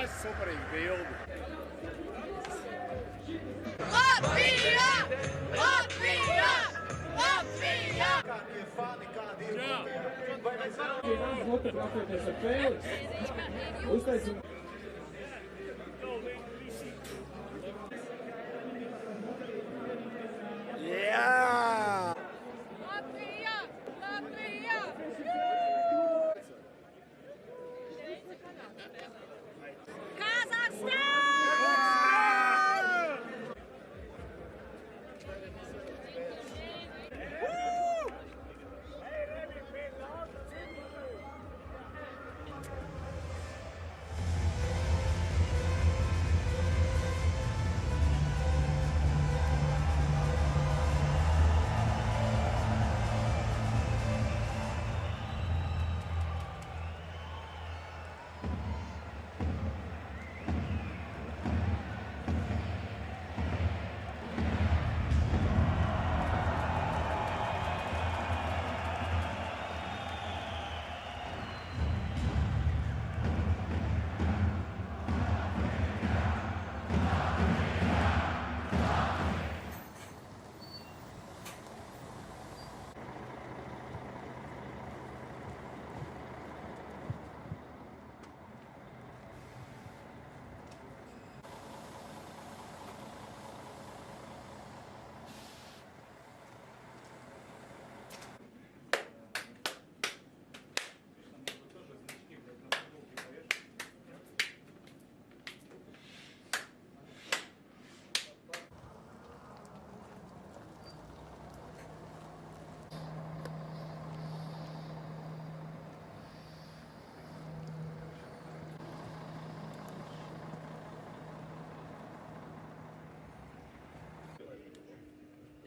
Superīga bilde. Latvija! Latvija! Latvija! Kādi ir fani, kādi ir fani? Vai mēs varam fotografēties ar Fēlix? Uztaisim. Jā! Latvija! Latvija! Kazakhstan!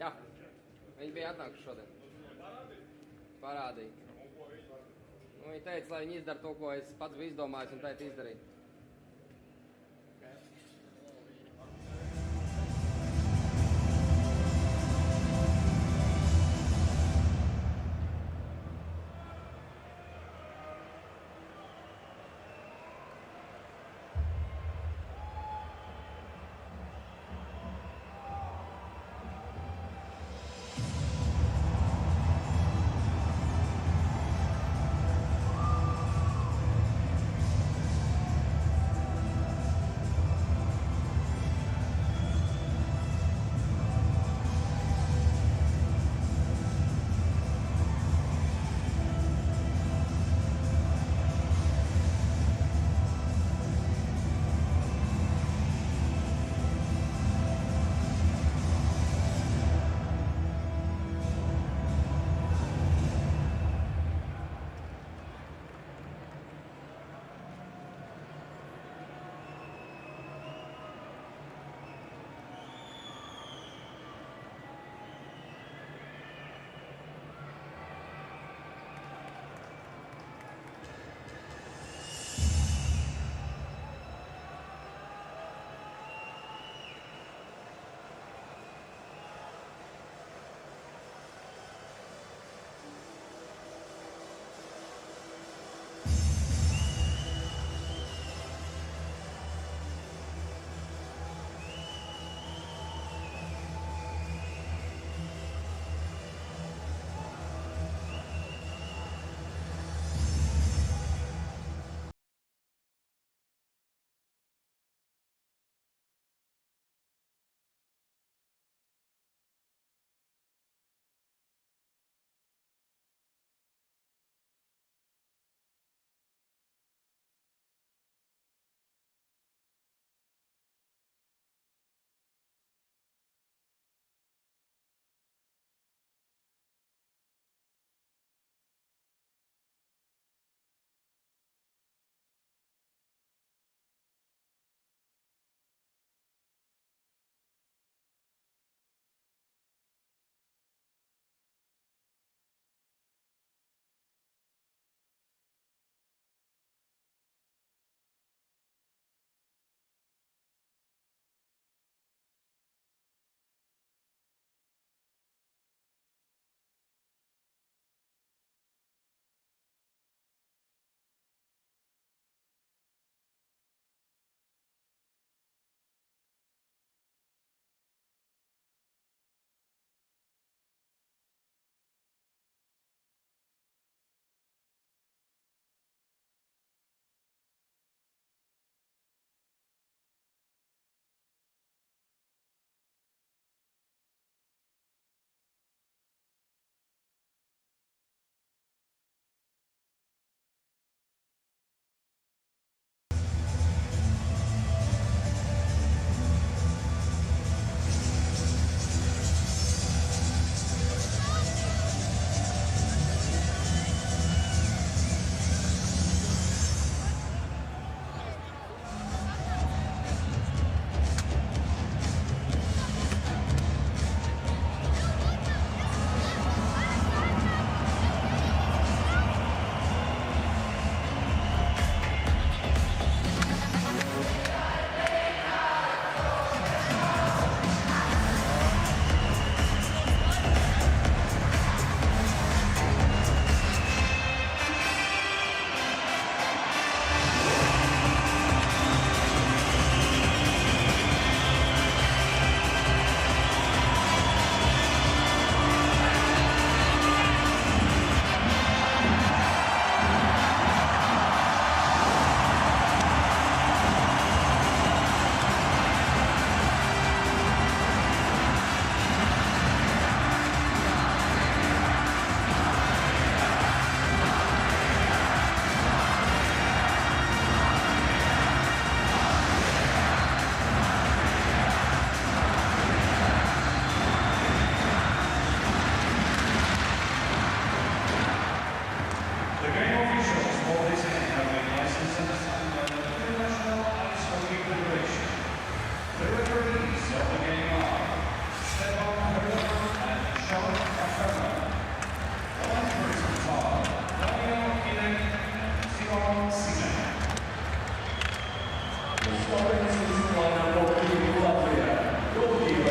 Jā, viņi bija atnākuši šodien. Parādīja. Nu, viņi teica, lai viņi izdara to, ko es pats biju izdomājis un teicu izdarīt.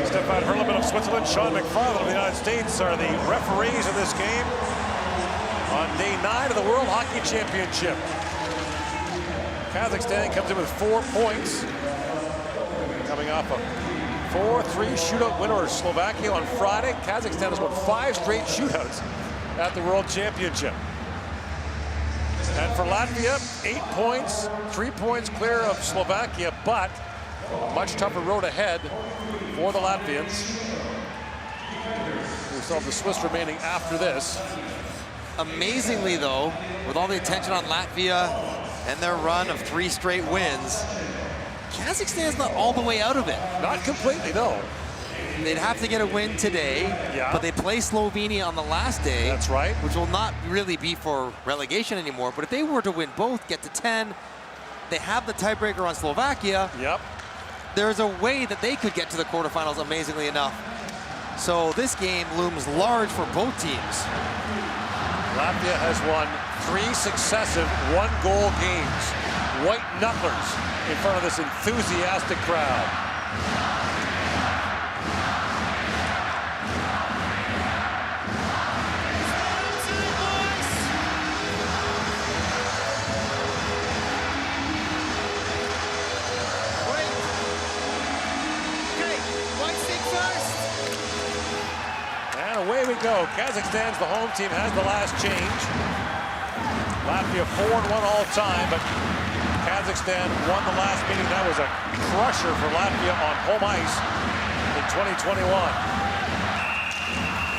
Stefan Herleman of Switzerland, Sean McFarland of the United States are the referees of this game on day 9 of the World Hockey Championship. Kazakhstan comes in with 4 points, coming off a 4-3 shootout win over Slovakia on Friday. Kazakhstan has won 5 straight shootouts at the World Championship. And for Latvia, 8 points, 3 points clear of Slovakia, but a much tougher road ahead for the Latvians. We still have the Swiss remaining after this. Amazingly, though, with all the attention on Latvia and their run of 3 straight wins, Kazakhstan's not all the way out of it. Not completely, no. They'd have to get a win today, but they play Slovenia on the last day. That's right. Which will not really be for relegation anymore. But if they were to win both, get to 10, they have the tiebreaker on Slovakia. Yep. There's a way that they could get to the quarterfinals, amazingly enough. So this game looms large for both teams. Latvia has won 3 successive one-goal games. White knucklers in front of this enthusiastic crowd. Away we go. Kazakhstan's the home team, has the last change. Latvia 4-1 all time, but Kazakhstan won the last meeting. That was a crusher for Latvia on home ice in 2021.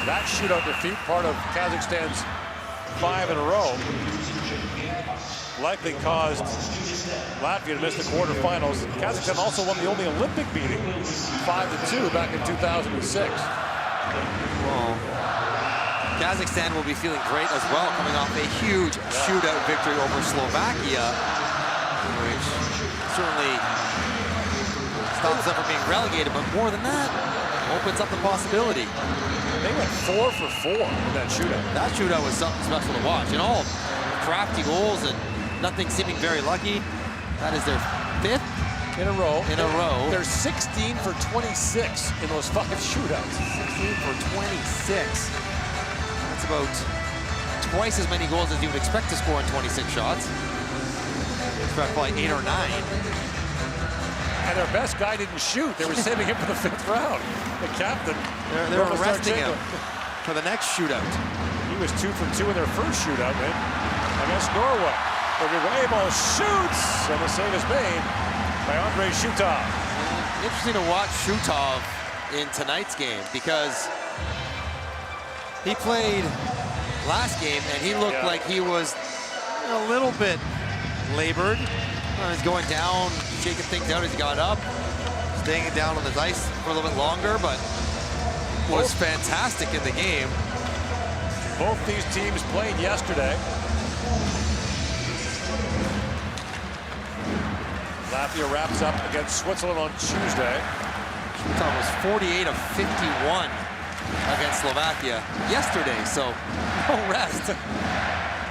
That shootout defeat, part of Kazakhstan's 5 in a row, likely caused Latvia to miss the quarterfinals. Kazakhstan also won the only Olympic beating, 5-2 back in 2006. Well, Kazakhstan will be feeling great as well, coming off a huge shootout victory over Slovakia, which certainly stops them from being relegated, but more than that, opens up the possibility. They went 4 for 4 in that shootout. That shootout was something special to watch. And all crafty goals and nothing seeming very lucky. That is their 5th in a row. They're 16 for 26 in those 5 shootouts. 16 for 26. That's about twice as many goals as you would expect to score in 26 shots. It's probably 8 or 9. And their best guy didn't shoot. They were saving him for the 5th round. The captain. They were resting him for the next shootout. He was 2 for 2 in their first shootout, man, against Norway. Rego shoots, and the save is made by Andrei Shutov. Interesting to watch Shutov in tonight's game because he played last game and he looked like he was a little bit labored. He's going down, shaking things out as he got up, staying down on the ice for a little bit longer, but was fantastic in the game. Both these teams played yesterday. Latvia wraps up against Switzerland on Tuesday. Shutov was 48 of 51 against Slovakia yesterday, so no rest.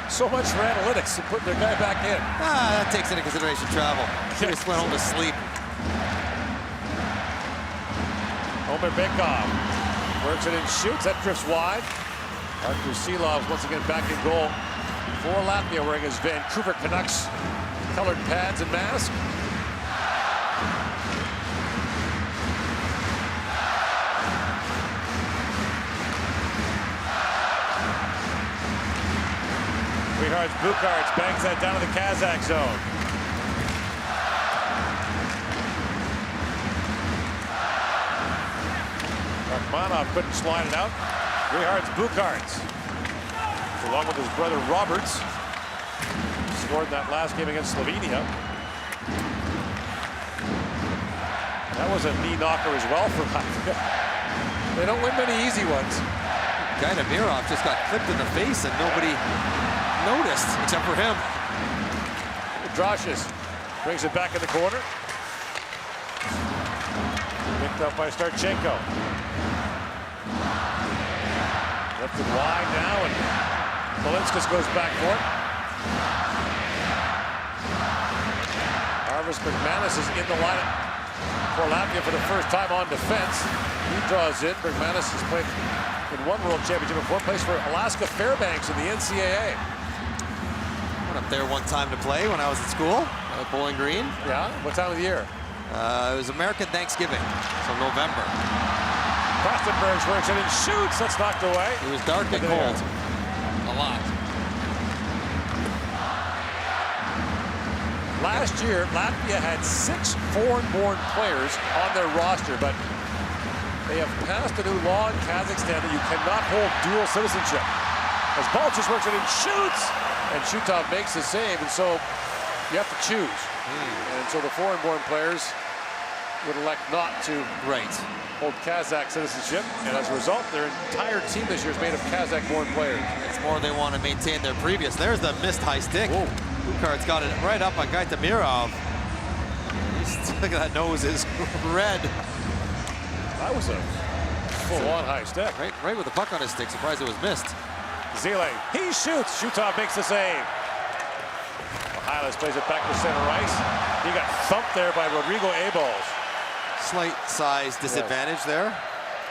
So much for analytics to put their guy back in. That takes into consideration travel. He just went home to sleep. Omer Bekov works it and shoots. That drifts wide. Artur Silov once again back in goal for Latvia, wearing his Vancouver Canucks colored pads and mask. Bukarts bangs that down to the Kazakh zone. Rachmanov couldn't slide it out. Bukarts, along with his brother Roberts, scored in that last game against Slovenia. That was a knee knocker as well for Latvia. They don't win many easy ones. Mirov just got clipped in the face and nobody noticed except for him. Drashis brings it back in the corner. Picked up by Starchenko. Lifted wide now, and Polinskas goes back for it. Travis Bergmanis is in the lineup for Latvia for the first time on defense. He draws in. Bergmanis has played in one World Championship before, plays for Alaska Fairbanks in the NCAA. Went up there one time to play when I was at school at Bowling Green. Yeah? What time of the year? It was American Thanksgiving, so November. Krastenberg's works it and shoots. That's knocked away. It was dark and cold. A lot. Last year, Latvia had 6 foreign-born players on their roster, but they have passed a new law in Kazakhstan that you cannot hold dual citizenship. As Balchus works it and shoots, and Shutov makes the save, and so you have to choose. And so the foreign-born players would elect not to hold Kazakh citizenship, and as a result, their entire team this year is made of Kazakh-born players. It's more they want to maintain their previous. There's the missed high stick. Kukard's got it right up on Gaitamirov. Look at that nose is red. That was a full-on high stick. Right with the puck on his stick. Surprised it was missed. Zile, he shoots. Shutov makes the save. Mihalis plays it back to center ice. He got thumped there by Rodrigo Abols. Slight size disadvantage there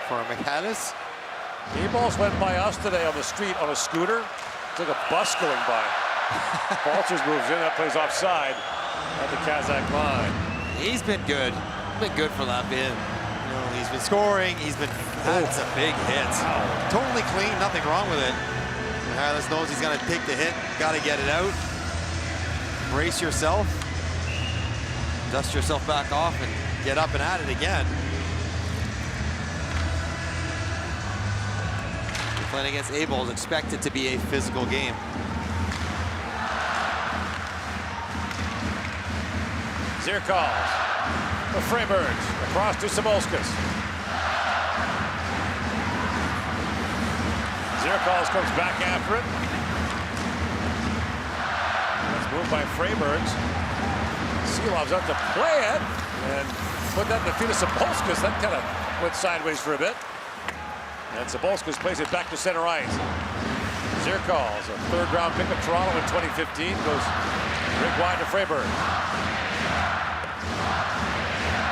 for Mihalis. Abols went by us today on the street on a scooter. It's like a bus going by. Balchers moves in, that plays offside at the Kazakh line. He's been good. Been good for Latvia. You know, he's been scoring. He's been. That's a big hit. Totally clean. Nothing wrong with it. Mihalis knows he's gonna take the hit. Got to get it out. Brace yourself. Dust yourself back off and get up and at it again. You're playing against Abols. Expect it to be a physical game. Zirkals for Freibergs, across to Sabolskas. Zirkals comes back after it. That's moved by Freibergs. Silov's up to play it, and put that in the feet of Sabolskas. That kind of went sideways for a bit. And Sabolskas plays it back to center ice. Zirkals, a third-round pick of Toronto in 2015, goes rig wide to Freibergs.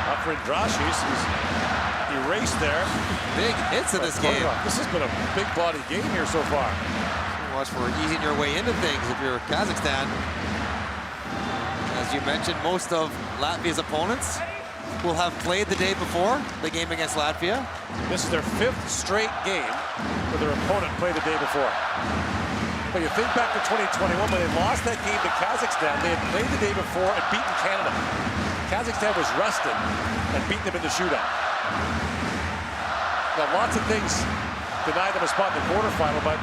Up for Andrashis, he's erased there. Big hits in this game. This has been a big body game here so far. Watch for easing your way into things if you're Kazakhstan. As you mentioned, most of Latvia's opponents will have played the day before the game against Latvia. This is their 5th straight game where their opponent played the day before. But you think back to 2021 when they lost that game to Kazakhstan, they had played the day before and beaten Canada. Kazakhstan was rested and beat them in the shootout. Now, lots of things denied them a spot in the quarterfinal, but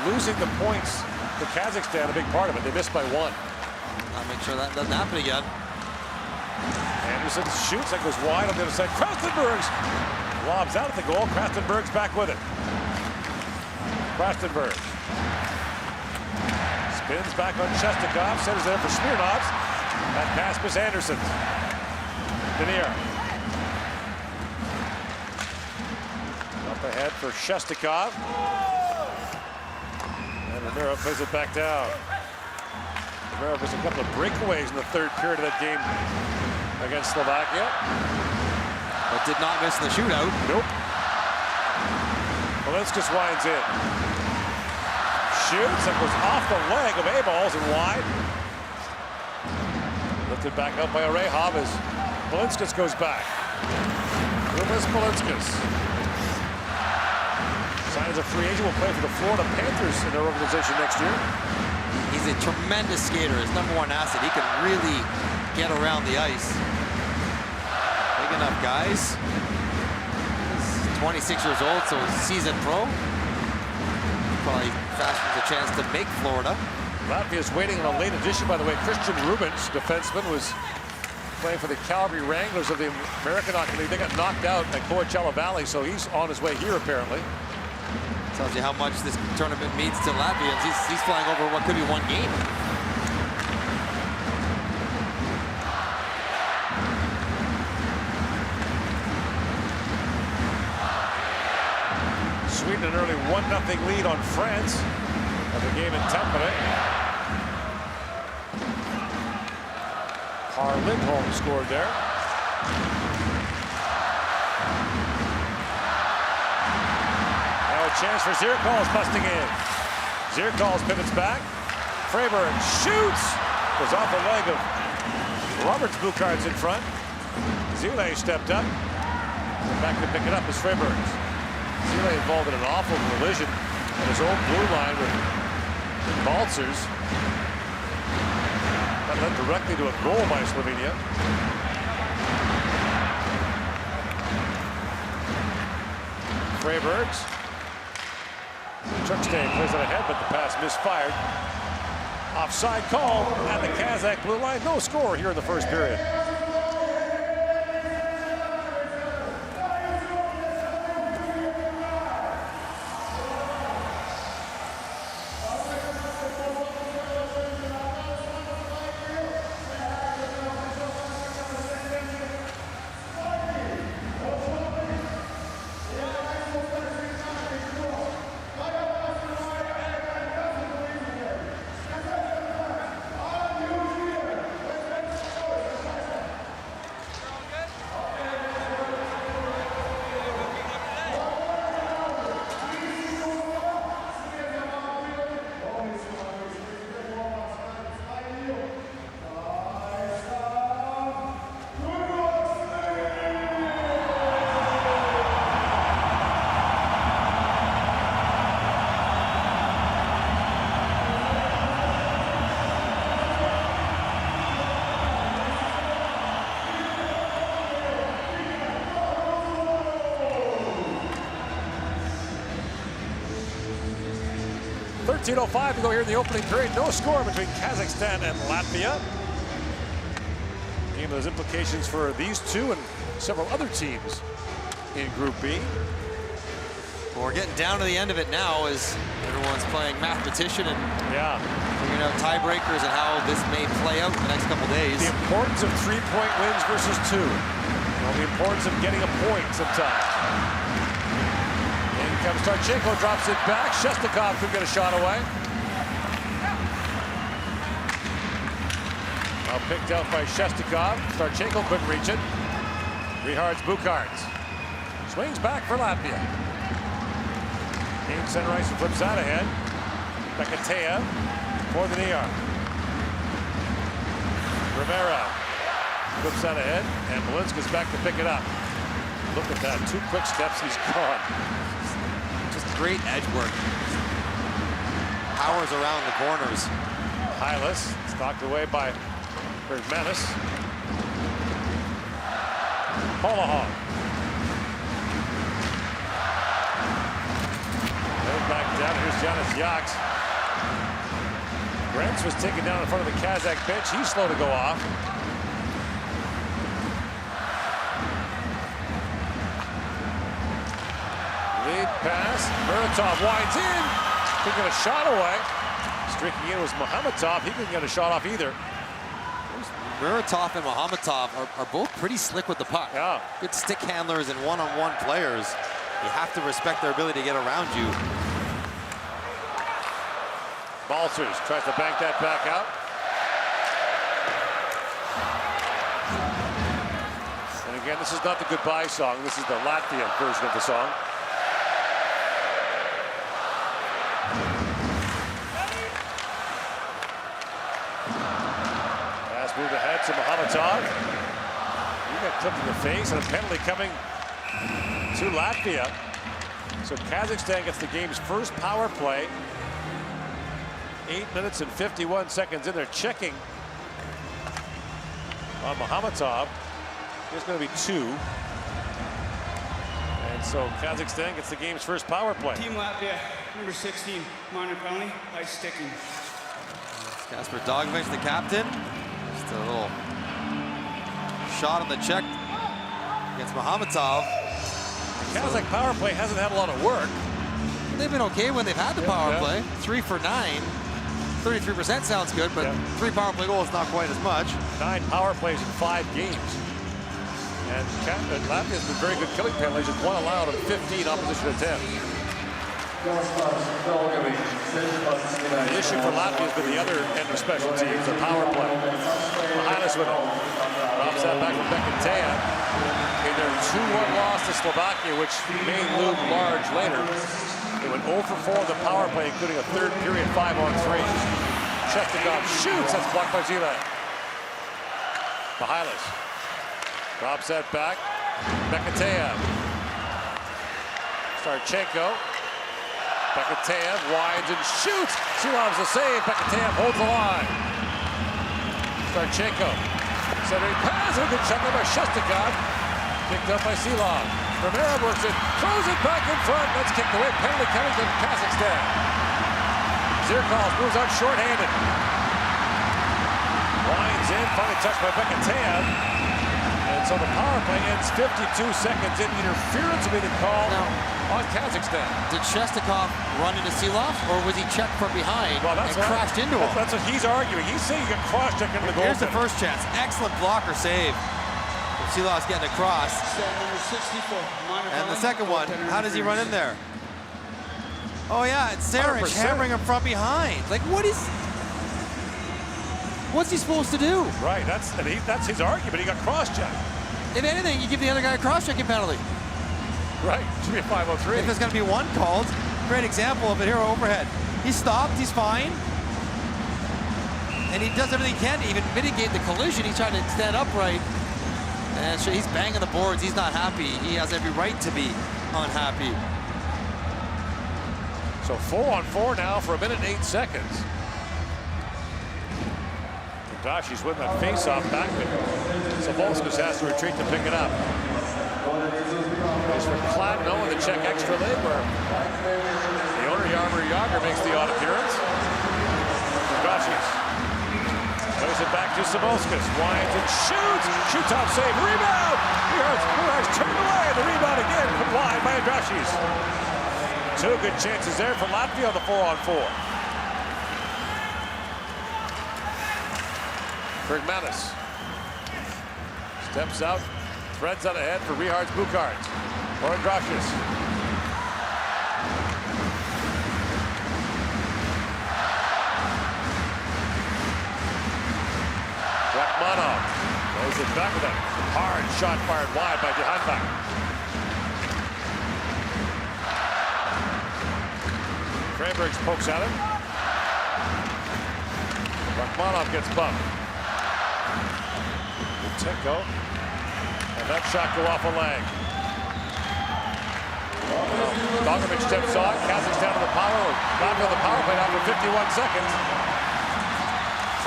losing the points to Kazakhstan, a big part of it. They missed by 1. I'll make sure that doesn't happen again. Anderson shoots, that goes wide on the other side. Krastenbergs lobs out at the goal. Krastenbergs back with it. Krastenbergs spins back on Shestakov, centers there for Smirnovs. That pass was Anderson. Denier. Up ahead for Shestakov. And Ramiro plays it back down. Ramiro was a couple of breakaways in the 3rd period of that game against Slovakia. But did not miss the shootout. Nope. Valinskas winds in. Shoots, that goes off the leg of Abols and wide. Lifted back up by Orehov as Valinskas goes back. Rumas Valinskas. Signed as a free agent, will play for the Florida Panthers in their organization next year. He's a tremendous skater. His #1 asset. He can really get around the ice. Big enough guys. He's 26 years old, so seasoned pro. Probably fast with a chance to make Florida. Latvia's waiting on a late addition, by the way. Christian Rubens, defenseman, was playing for the Calgary Wranglers of the American Hockey League. They got knocked out at Coachella Valley, so he's on his way here, apparently. Tells you how much this tournament means to Latvians. He's flying over what could be 1 game. Sweden an early 1-0 lead on France of the game in Tampere. Lindholm scored there. Now a chance for Zierkal's busting in. Zierkal's pivots back. Freyberg shoots. Goes off the leg of Roberts. Bucard's in front. Zile stepped up. And back to pick it up is Freyberg. Zile involved in an awful collision on his own blue line with Baltzers. That led directly to a goal by Slovenia. Freybergs. Chuckstein plays it ahead, but the pass misfired. Offside call at the Kazakh blue line. No score here in the first period. .05 to go here in the opening period. No score between Kazakhstan and Latvia. Game has implications for these two and several other teams in Group B. Well, we're getting down to the end of it now as everyone's playing mathematician and figuring out tiebreakers and how this may play out in the next couple days. The importance of 3-point wins versus 2. Well, the importance of getting a point sometimes. Comes Starchenko, drops it back. Shestakov could get a shot away. Now picked out by Shestakov. Starchenko couldn't reach it. Richards Bucard's. Swings back for Latvia. Game center ice and flips out ahead. Bekateev for the knee arm. Rivera flips out ahead, and Malinska's back to pick it up. Look at that. 2 quick steps, he's gone. Great edge work. Powers around the corners. Hylas knocked away by Bergmanis. Polahon. Back down. Here's Janis Yaks. Brents was taken down in front of the Kazakh bench. He's slow to go off. Lead pass. Muratov winds in. Couldn't get a shot away. Streaking in was Mohamatov. He couldn't get a shot off either. Muratov and Mohamatov are both pretty slick with the puck. Yeah. Good stick handlers and one-on-one players. You have to respect their ability to get around you. Baltzers tries to bank that back out. And again, this is not the goodbye song. This is the Latvian version of the song. Pass moved ahead to Mohamatov. He got clipped in the face, and a penalty coming to Latvia. So Kazakhstan gets the game's first power play. 8 minutes and 51 seconds in there. Checking on Mohamatov. There's going to be 2. And so Kazakhstan gets the game's first power play. Team Latvia, number 16, minor penalty, ice sticking. Kasper Dogvich, the captain. Just a little shot on the check against Mohamatov. The Kazakh power play hasn't had a lot of work. They've been okay when they've had the power play. 3 for 9. 33% sounds good, but 3 power play goals not quite as much. 9 power plays in 5 games. And Latvia has been very good killing penalties. Just 1 allowed on 15 opposition attempts. The issue for Latvia has been the other end of special teams, the power play. Hylas with it. set back from Bekateev in their 2-1 loss to Slovakia, which may loom large later. They went 0 for 4 on the power play, including a third period 5-on-3. Chestikov shoots, that's blocked by Zila. Mihalis drops that back. Bekateev. Starchenko. Bekateev winds and shoots. Silov's the save. Bekateev holds the line. Starchenko. Centering pass. A good shot there by Shestikov. Picked up by Silov. Romero works it. Throws it back in front. That's kicked away. Penalty coming to Kazakhstan. Zirkov moves out shorthanded. Winds in. Finally touched by Bekateev. And so the power play ends 52 seconds in. Interference will be the call on Kazakhstan. Did Shestikov run into Silov, or was he checked from behind and crashed into him? That's what he's arguing. He's saying you can cross-check into the goal. Here's the first chance. Excellent blocker save. Silov's getting across. And the second one, how does he run in there? Oh yeah, it's Sarich hammering him from behind. Like, what's he supposed to do? Right, that's his argument. He got cross-checked. If anything, you give the other guy a cross-checking penalty. Right, should be a 5-on-3. If there's going to be one called, great example of it here overhead. He stopped, he's fine. And he does everything he can to even mitigate the collision. He's trying to stand upright. And so he's banging the boards, he's not happy. He has every right to be unhappy. So 4-on-4 now for 1 minute and 8 seconds. Dashi's winning that face-off back. Sabolskas has to retreat to pick it up. It's for Kladno in the Czech extra leg, where the owner, Jaromir Jagr, makes the odd appearance. Dashi's plays it back to Sabolskas. Winds and shoots. Shoots-off save. Rebound! Rihar's turned away. The rebound again from wide by Dashi's. 2 good chances there for Latvia on the 4-on-4. Bergmanis steps out, threads out ahead for Rihards Bukarts. Andrashis. Rachmanov goes it back with a hard shot fired wide by Dehanbach. Freibergs pokes at him. Rachmanov gets bumped. Tinko, and that shot go off a leg. Dogovic steps on. Kazakhstan on the power play now for 51 seconds.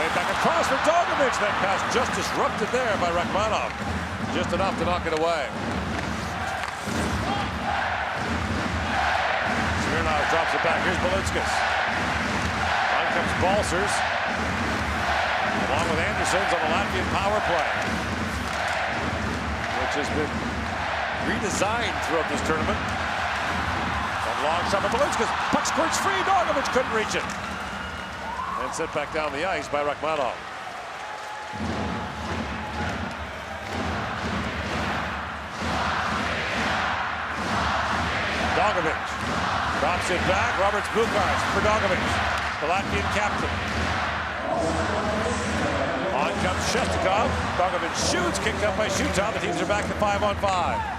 Save back across for Dogovic. That pass just disrupted there by Rachmanov. Just enough to knock it away. Smirnov drops it back. Here's Belitskas. On comes Balcers, along with Andersons on the Latvian power play, which has been redesigned throughout this tournament. A long shot by Belitskas. Puck squirts free. Dogovic couldn't reach it. And sent back down the ice by Rachmanov. Dogovic drops it back. Roberts Bukarts for Dogovic, the Latvian captain. On comes Shestikov. Dogovic shoots, kicked up by Shutov. The teams are back to 5-on-5.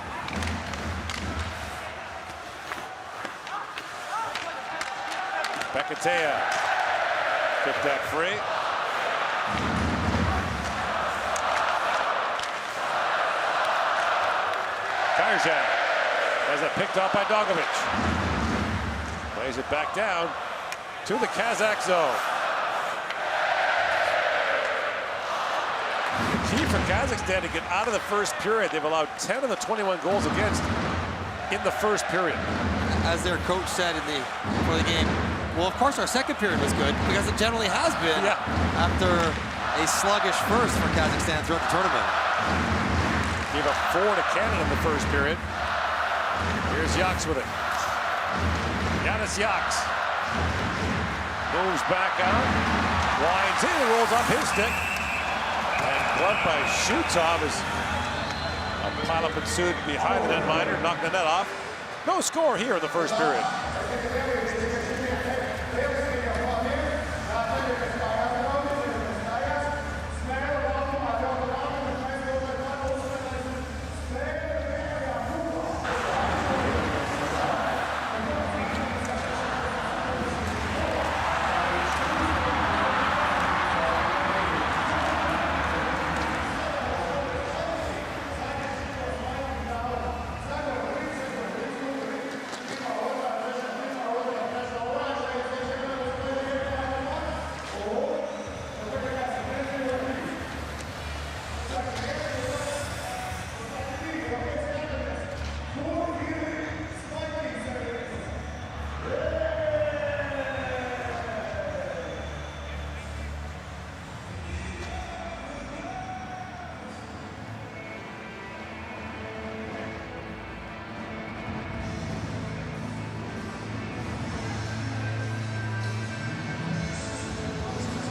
Bekateev kicked that free. Karjan has it picked up by Dogovic. Plays it back down to the Kazakh zone. Key for Kazakhstan to get out of the first period. They've allowed 10 of the 21 goals against in the first period. As their coach said before the game, well, of course our second period was good, because it generally has been after a sluggish first for Kazakhstan throughout the tournament. Gave up 4 to Canada in the first period. Here's Yaks with it. Yanis Yaks moves back out, winds in, and rolls off his stick. And blood by Shutov as a pileup ensued behind the netminder, knocked the net off. No score here in the first period.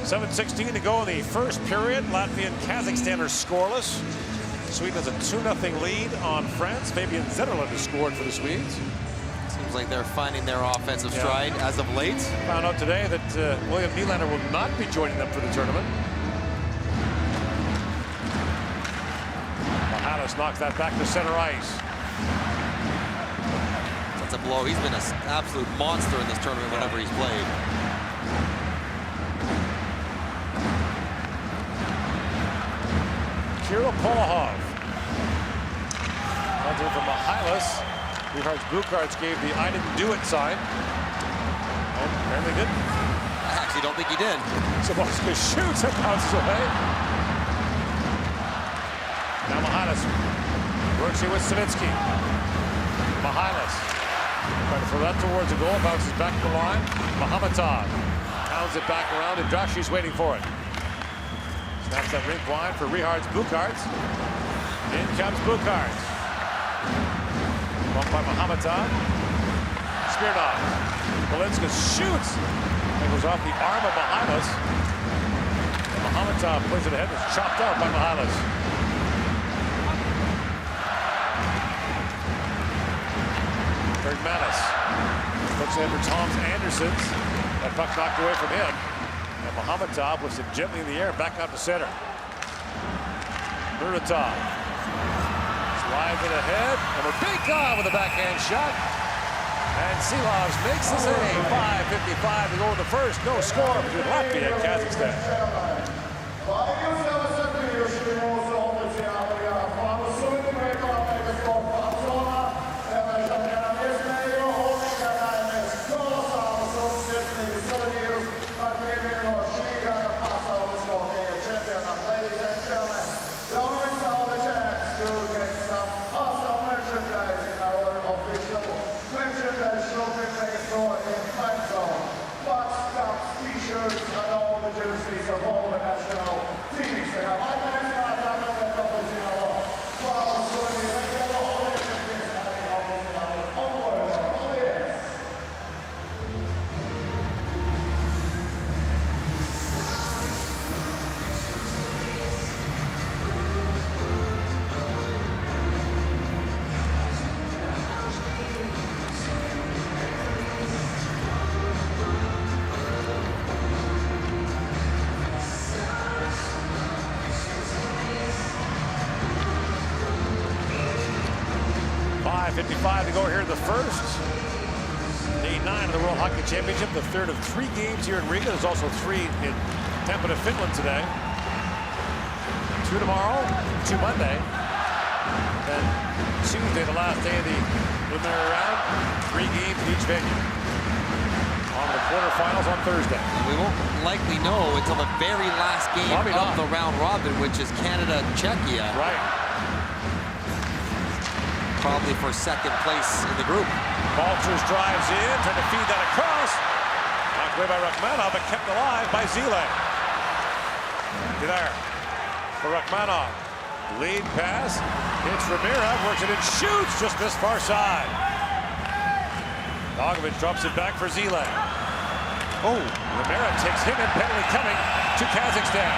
7:16 to go in the first period. Latvia and Kazakhstan are scoreless. Sweden has a 2-0 lead on France. Fabian Zetterlund has scored for the Swedes. Seems like they're finding their offensive stride as of late. Found out today that William Nylander will not be joining them for the tournament. Mahalis knocks that back to center ice. That's a blow. He's been an absolute monster in this tournament whenever he's played. Kirill Polahov. Hunter from Mahalis. Richard Bukarts gave the I didn't do it sign. And apparently didn't. I actually don't think he did. Zaborska shoots and bounces away. Now Mahalis works here with Savitsky. Mahalis trying to throw that towards the goal. Bounces back to the line. Mahamatov pounds it back around, and Drashi's waiting for it. Snaps that rink wide for Richard Bukarts. In comes Bukarts. Bumped by Mahamatov. Smirnov. Polinskas shoots. It goes off the arm of Mahalis. Mahamatov plays it ahead. It's chopped out by Mahalis. Bergmanis looks in for Toms Andersons. That puck knocked away from him. And Mahamatov lifts it gently in the air, back out to center. Muratov slides it ahead. And Rubinka with a backhand shot. And Silovs makes the save. 5:55 to go in the first. No score between Latvia and Kazakhstan. To go here in the first. Day 9 of the World Hockey Championship, the third of 3 games here in Riga. There's also 3 in Tampere, Finland today. 2 tomorrow, 2 Monday. Then Tuesday, the last day of the preliminary round, 3 games in each venue. On the quarterfinals on Thursday. We won't likely know until the very last game of the round robin, which is Canada-Czechia. Right. Probably for second place in the group. Balchers drives in, trying to feed that across. Knocked away by Rachmanov, but kept alive by Zile. There for Rachmanov. Lead pass, hits Ramirez, works it in, shoots, just missed far side. Dogovic drops it back for Zile. Oh, Ramirez takes him and penalty coming to Kazakhstan.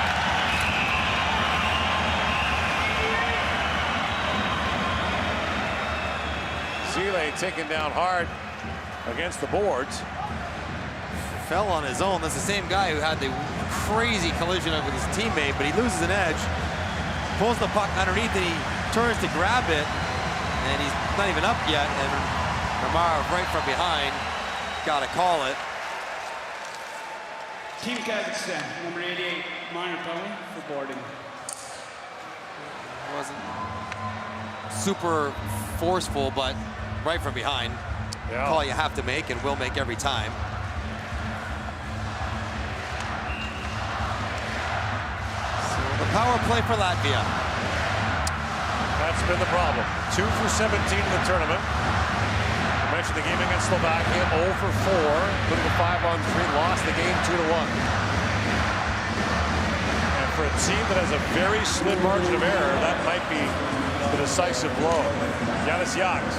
Zile taken down hard against the boards. Fell on his own. That's the same guy who had the crazy collision with his teammate, but he loses an edge, pulls the puck underneath, and he turns to grab it, and he's not even up yet, and Ramarov right from behind got to call it. Team Kazakhstan, number 88, minor penalty for boarding. It wasn't super forceful, but right from behind. Yeah. Call you have to make and will make every time. So the power play for Latvia. That's been the problem. 2 for 17 in the tournament. I mentioned the game against Slovakia, 0 for 4, including a 5-on-3, lost the game 2-1. And for a team that has a very slim margin of error, that might be the decisive blow. Yanis Yaks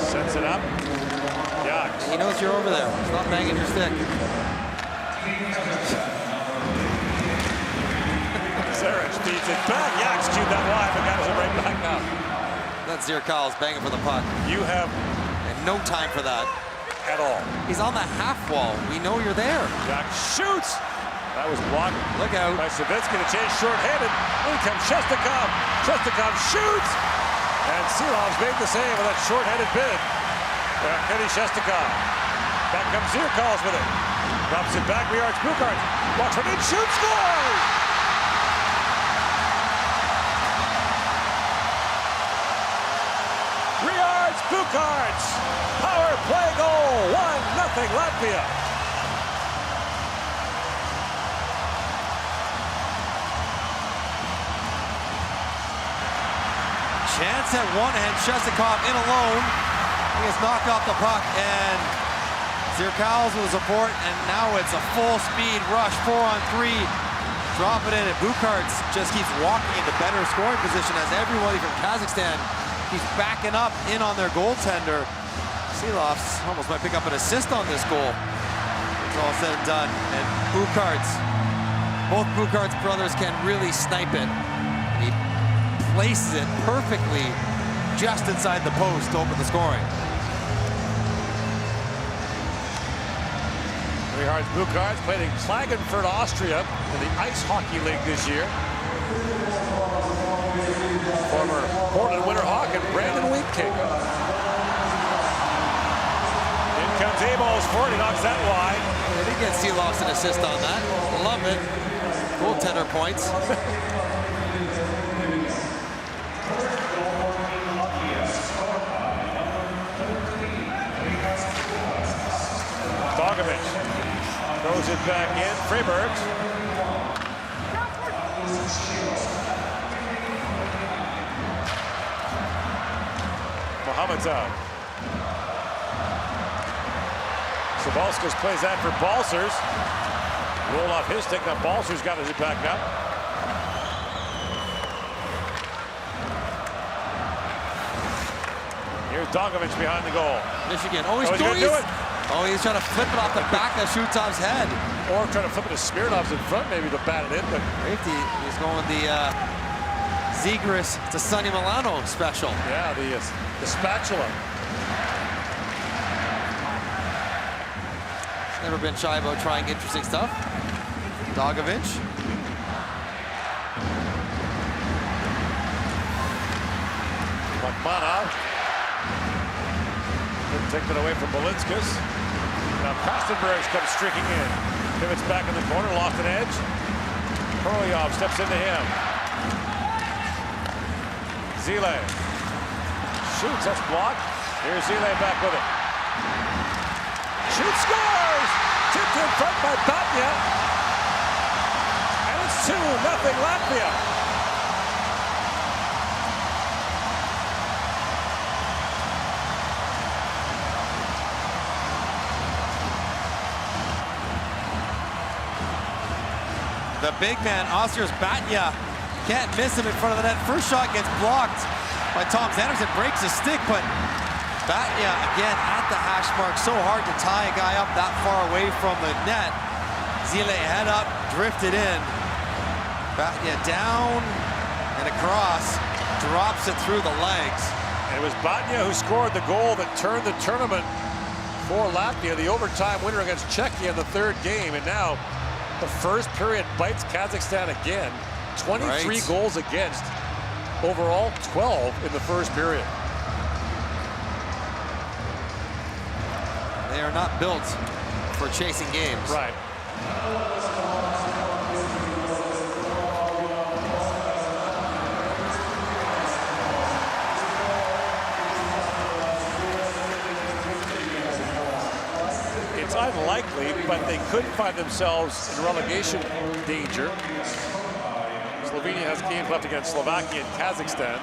sets it up. Yaks. He knows you're over there. Stop banging your stick. Saric feeds it back. Yaks chewed that wide, but got it right back now. That's Zirkal's banging for the puck. You have And no time for that. at all. He's on the half wall. We know you're there. Jack shoots. That was blocked. Look out. By Savitsky to change short-handed. In comes Shestakov. Shestakov shoots. And Silov's made the save with that short-handed bid. Kenny Shestakov. Back comes Zirkal's with it. Drops it back. Riards Bukarts. Walks right in. Shoots. Scores! Riards Bukarts. Power play goal. 1-0 Latvia. Chance at one hand. Shestakov in alone. He has knocked off the puck, and Zirkal's with support, and now it's a full-speed rush, 4-on-3. Drop it in, and Bukarts just keeps walking into better scoring position as everybody from Kazakhstan keeps backing up in on their goaltender. Silovs almost might pick up an assist on this goal. It's all said and done, and Bukarts, both Bukarts brothers can really snipe it. He places it perfectly just inside the post to open the scoring. Riards Bukarts played in Klagenfurt, Austria in the Ice Hockey League this year. Former Portland Winter Hawk and Brandon Wheatking. In comes Amos for it. He knocks that wide. He gets Silovs an assist on that. Love it. Goaltender points. Dogovic throws it back in. Freiberg. Mohamed's out. Sabalskas plays that for Balsers. Roll off his stick. Now Balsers got it back up. Here's Dogovic behind the goal. Michigan. Oh, he's going to do it. Oh, he's trying to flip it off the back of Shutov's head. Or trying to flip it to Smirnov's in front, maybe to bat it in. But He's going with the Zegras to Sonny Milano special. yeah, the spatula. Never been shy about trying interesting stuff. Dogovic. Makmanov. Takes it away from Belinskas. Now Kostenbergs comes streaking in. Pivots back in the corner, lost an edge. Korolyov steps into him. Zile. Shoots, that's blocked. Here's Zile back with it. Shoots, scores! Tipped in front by Batya. And it's 2-0 Latvia. The big man, Oscar's Batya, can't miss him in front of the net. First shot gets blocked by Tom Sanderson, breaks his stick, but Batya again at the hash mark. So hard to tie a guy up that far away from the net. Zile head up, drifted in. Batya down and across, drops it through the legs. And it was Batya who scored the goal that turned the tournament for Latvia, the overtime winner against Czechia in the third game. And now the first period bites Kazakhstan again. 23 goals against. Overall, 12 in the first period. They are not built for chasing games. Right. It's unlikely, but they could find themselves in relegation danger. Slovenia has games left against Slovakia and Kazakhstan.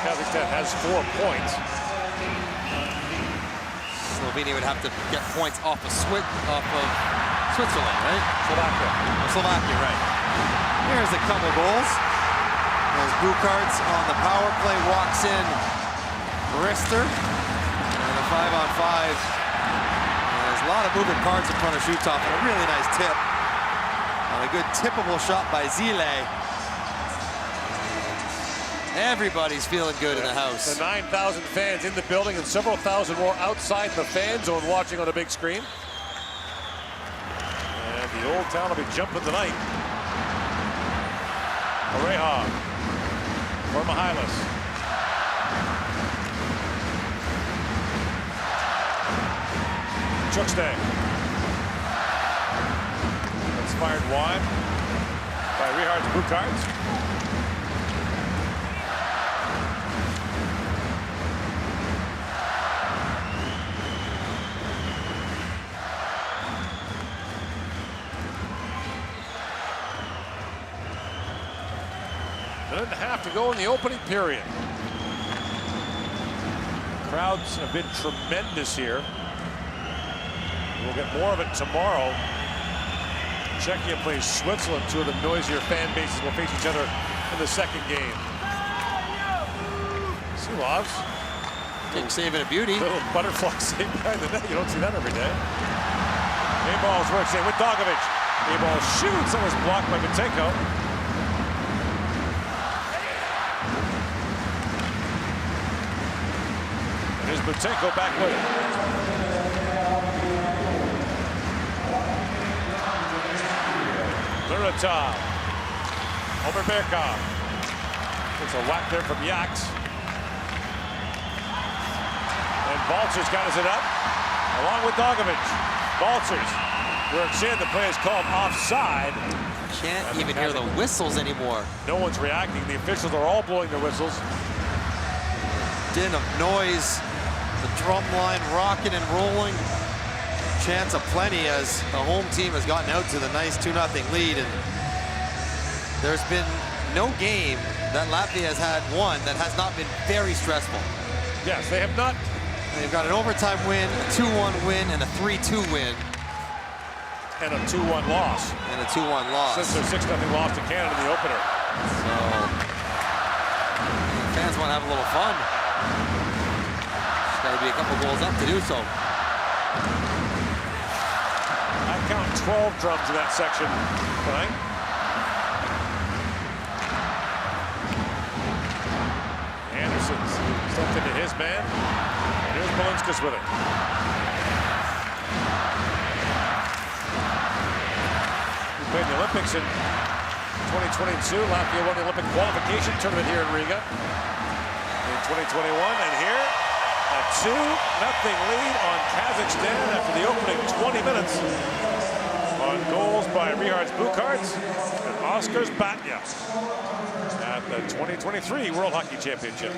Kazakhstan has 4 points. Slovenia would have to get points off of Switzerland, right? Slovakia, right. Here's a couple goals. As Bukarts on the power play walks in. Rister. And a 5-on-5. There's a lot of moving parts in front of Shutov and a really nice tip. And a good tippable shot by Zile. Everybody's feeling good in the house. The 9,000 fans in the building and several thousand more outside the fan zone watching on a big screen. And the Old Town will be jumping tonight. Pareja for Mihalis. Chukste. That's fired wide by Richards Bukarts. Minute and a half to go in the opening period. Crowds have been tremendous here. We'll get more of it tomorrow. Czechia plays Switzerland. Two of the noisier fan bases will face each other in the second game. Silovs. Didn't save it a beauty. Little butterfly save behind the net. You don't see that every day. A-ball's works in with Dogovic. A-ball shoots and was blocked by Buteyko. Here's Buteyko back with it. Luratov. Over Berkov. It's a whack there from Yaks. And Balcer's got it up, along with Dogovic. Balcer's works in. The play is called offside. Can't even hear the whistles anymore. No one's reacting. The officials are all blowing their whistles. Din of noise. The drum line rocking and rolling. Chance aplenty as the home team has gotten out to the nice 2-0 lead. And there's been no game that Latvia has had won that has not been very stressful. Yes, they have not. They've got an overtime win, a 2-1 win, and a 3-2 win. And a 2-1 loss. And a 2-1 loss. Since their 6-0 loss to Canada in the opener. So, fans want to have a little fun. Got to be a couple goals up to do so. I count 12 drums in that section tonight. Anderson's stepped into his man. And here's Belinskas with it. He played in the Olympics in 2022. Latvia won the Olympic qualification tournament here in Riga in 2021. And here, a 2-0 lead on Kazakhstan after the opening 20 minutes on goals by Richards Bukarts and Oskars Batya at the 2023 World Hockey Championship.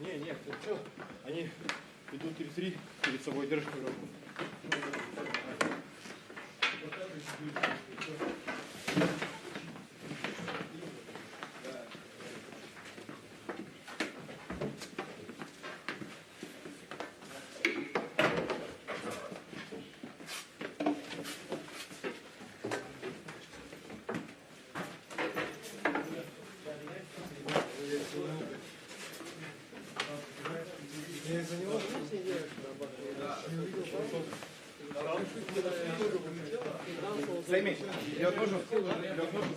Нет, все. Они идут 3-3, перед собой держат игру. Займи. Лед нужен? Лед нужен?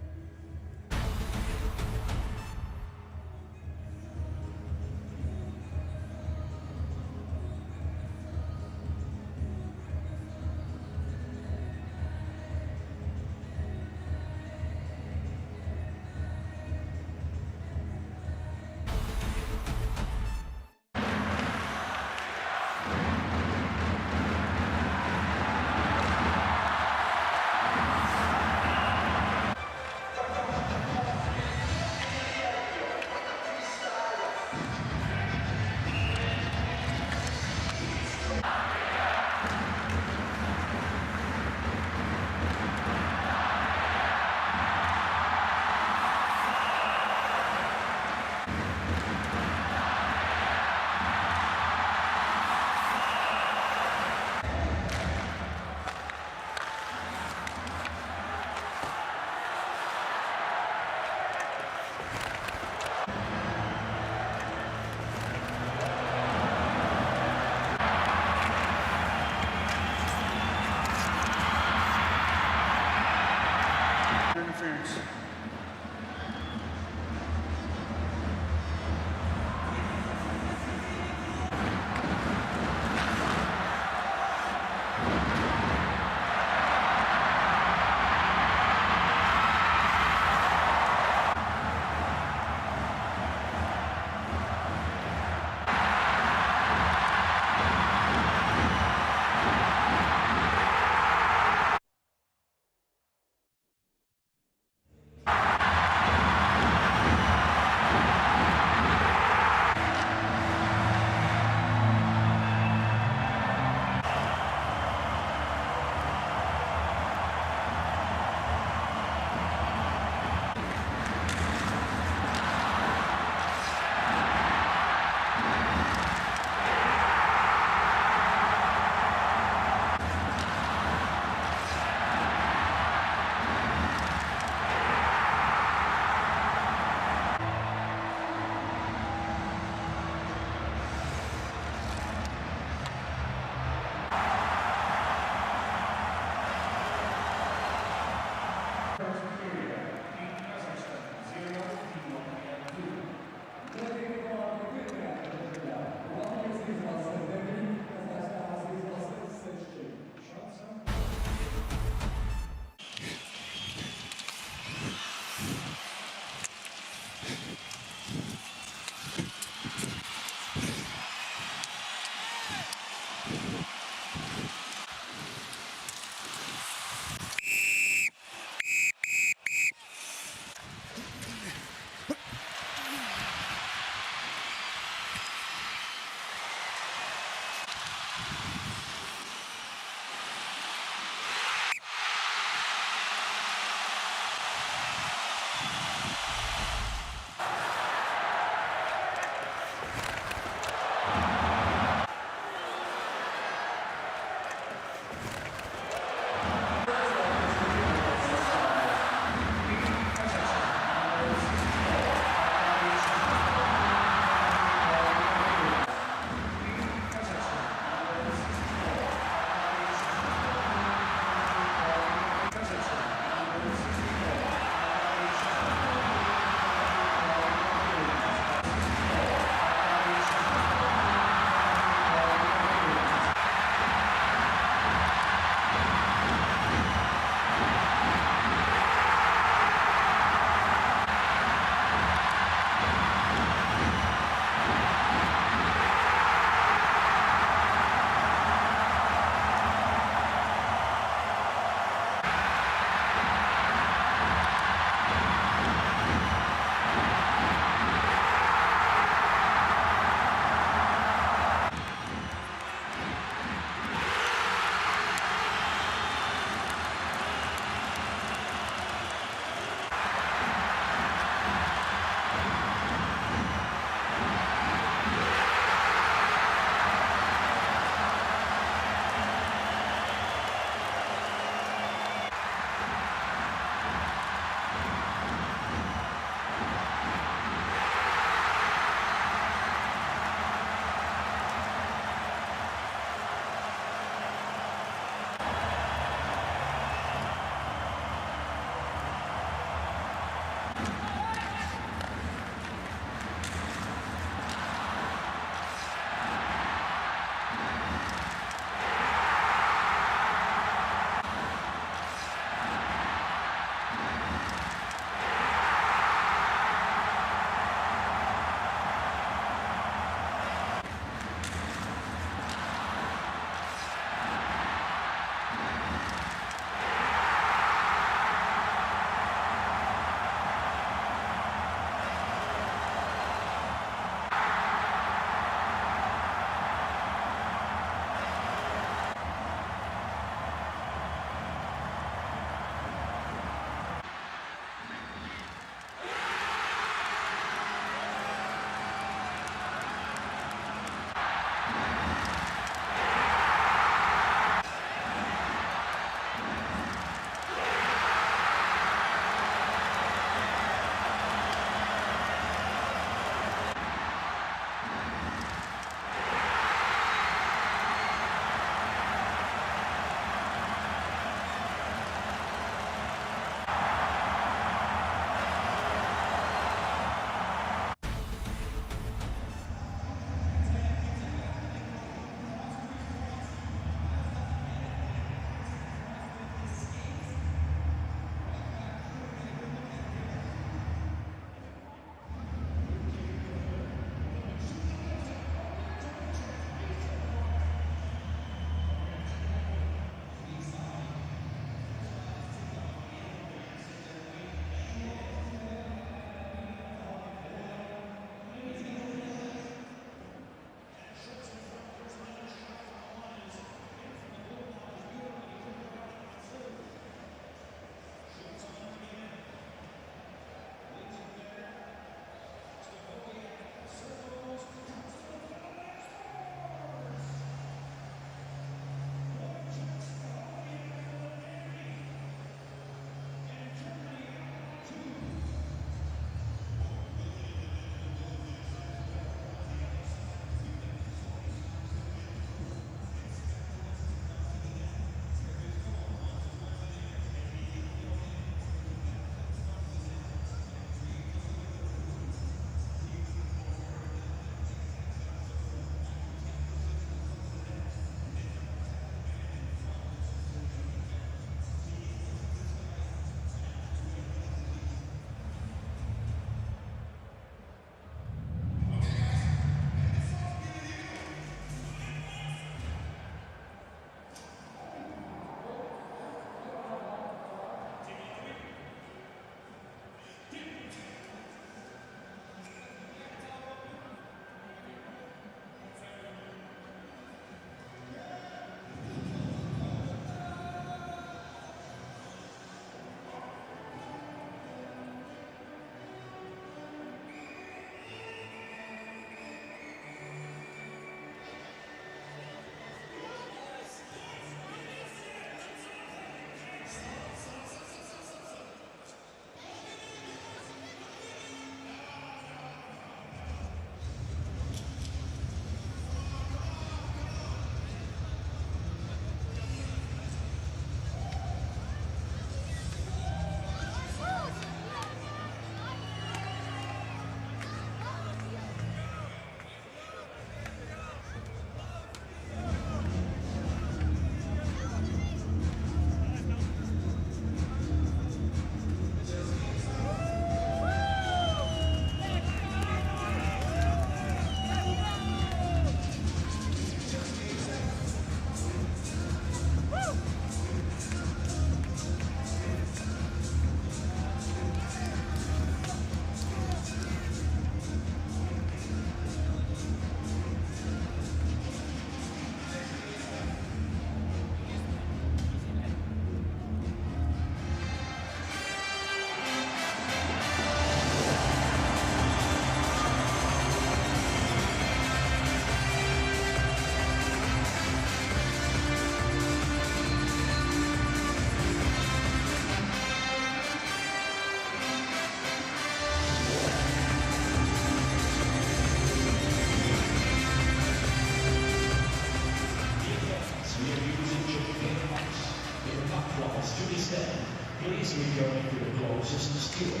returning to the closest skill.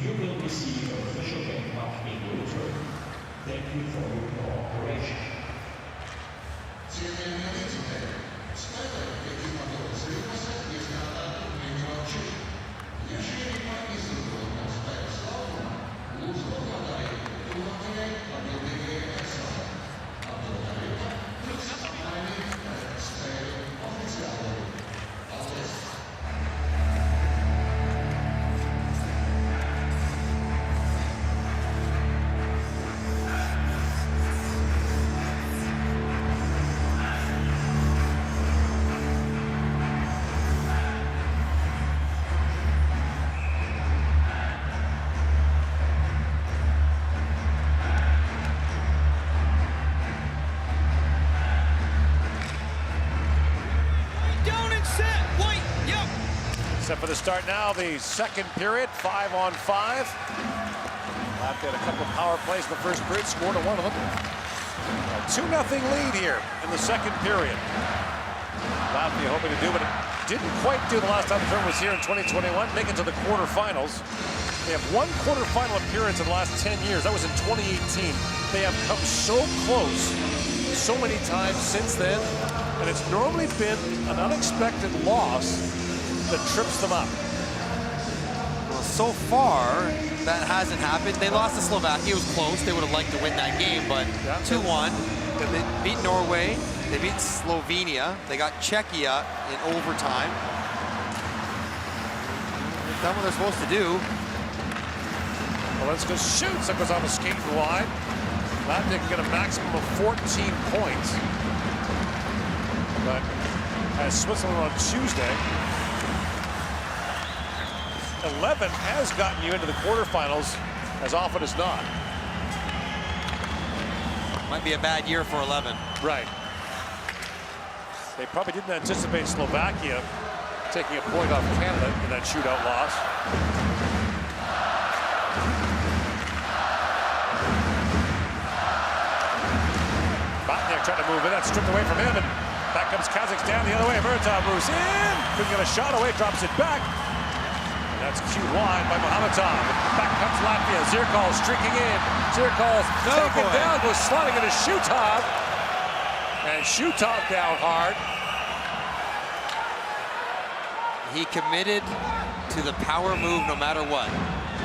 You will receive an official benchmark in return. Thank you for your cooperation. Set for the start now, the second period, 5-on-5. Latvia had a couple of power plays in the first period, scored a 100. A 2-0 lead here in the second period. Latvia hoping to do what it didn't quite do the last time the tournament was here in 2021, make it to the quarterfinals. They have one quarterfinal appearance in the last 10 years. That was in 2018. They have come so close so many times since then, and it's normally been an unexpected loss that trips them up. Well, so far, that hasn't happened. They lost to Slovakia. It was close. They would have liked to win that game, but 2-1. They beat Norway. They beat Slovenia. They got Czechia in overtime. They've done what they're supposed to do. Valenska shoots. That goes off a skate wide. Latvia can get a maximum of 14 points. But as Switzerland on Tuesday, 11 has gotten you into the quarterfinals as often as not. Might be a bad year for 11. Right. They probably didn't anticipate Slovakia taking a point off Canada in that shootout loss. Batniak trying to move in. That's stripped away from him, and back comes Kazakhstan the other way. Muratov moves in. Couldn't get a shot away, drops it back. That's cued wide by Mohamadov. Back comes Latvia. Zirkal streaking in. Zirkal taken down, goes sliding into Shutov. And Shutov down hard. He committed to the power move no matter what.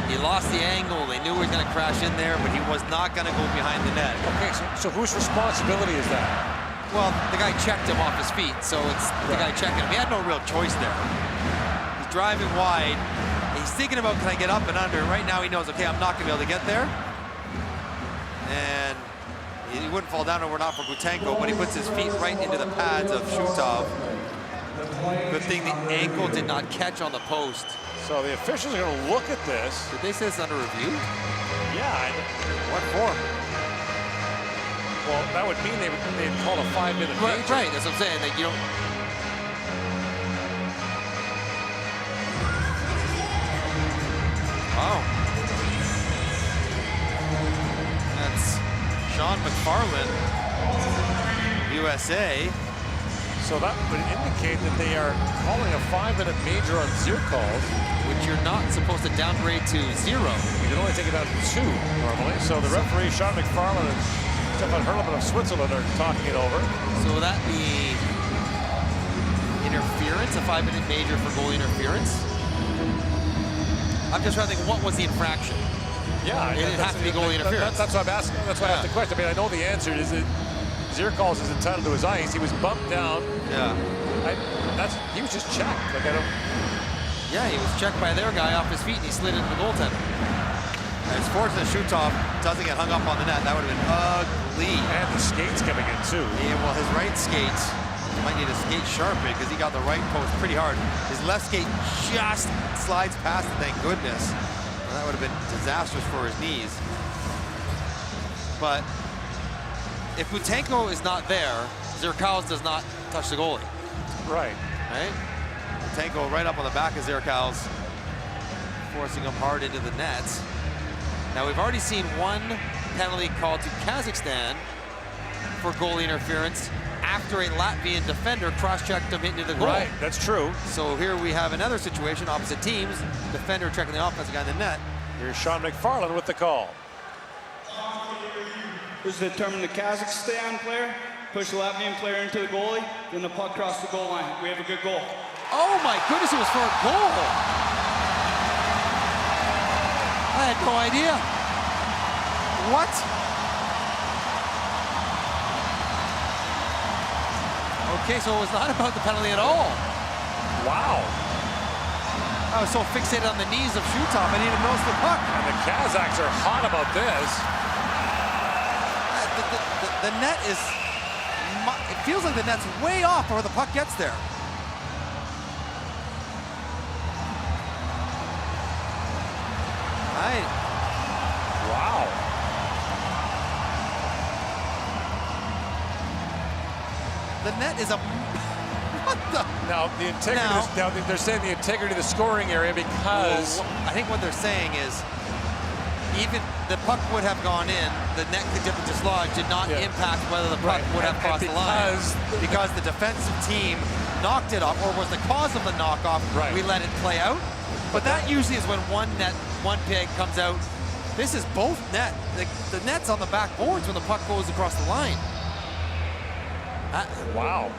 He lost the angle. They knew he was going to crash in there, but he was not going to go behind the net. Okay, so whose responsibility is that? Well, the guy checked him off his feet, so it's the guy checking him. He had no real choice there. He's driving wide. He's thinking about, can I get up and under? Right now he knows, okay, I'm not going to be able to get there. And he wouldn't fall down if it were not for Butenko, but he puts his feet right into the pads of Shutov. Good thing the ankle did not catch on the post. So the officials are going to look at this. Did they say it's under review? Yeah. What for? Well, that would mean they'd call a 5-minute major. Right, that's what I'm saying. That you don't. Wow. That's Sean McFarland, USA. So that would indicate that they are calling a 5-minute major on Zirkal, which you're not supposed to downgrade to 0. You can only take it down to 2 normally. So the referee, Sean McFarland and Stefan Herleman of Switzerland, are talking it over. So would that be interference, a 5-minute major for goal interference? I'm just trying to think, what was the infraction? Yeah, it didn't have to be goal interference. That's what I'm asking. That's why I asked the question. I mean, I know the answer is that Zirkal is entitled to his ice. He was bumped down. Yeah. He was just checked. Like, I don't. Yeah, he was checked by their guy off his feet, and he slid into the goaltender. And it's fortunate Shutov doesn't get hung up on the net. That would have been ugly. And the skates coming in too. Yeah, well, his right skate might need to skate sharply because he got the right post pretty hard. His left skate just slides past it, thank goodness. And that would have been disastrous for his knees. But if Butenko is not there, Zirkals does not touch the goalie. Right. Right? Butenko right up on the back of Zirkals, forcing him hard into the nets. Now, we've already seen one penalty called to Kazakhstan for goalie interference after a Latvian defender cross-checked him into the goal. Right, that's true. So here we have another situation, opposite teams, defender checking the offensive guy in the net. Here's Sean McFarland with the call. This is to determine the Kazakhstan player, push the Latvian player into the goalie, then the puck crossed the goal line. We have a good goal. Oh my goodness, it was for a goal. I had no idea. What? Okay, so it was not about the penalty at all. Wow. I was so fixated on the knees of Shutov, I didn't even notice the puck. And the Kazakhs are hot about this. The net is, it feels like the net's way off where the puck gets there. Wow. The net is a, what the? Now, the integrity, now they're saying the integrity of the scoring area because... Well, I think what they're saying is, even the puck would have gone in, the net could have dislodged, did not impact whether the puck would have crossed the line. Because the defensive team knocked it off, or was the cause of the knockoff, we let it play out. But that usually is when one peg comes out. This is both net. The net's on the backboards when the puck goes across the line. Wow.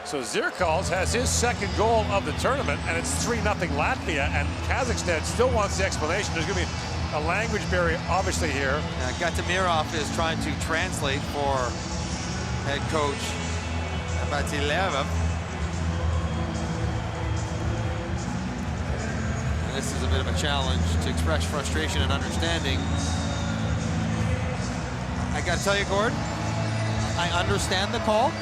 So Zirkals has his second goal of the tournament, and it's 3-0 Latvia, and Kazakhstan still wants the explanation. There's going to be a language barrier, obviously, here. Gatamirov is trying to translate for head coach Batilev. This is a bit of a challenge to express frustration and understanding. I got to tell you, Gord, I understand the call.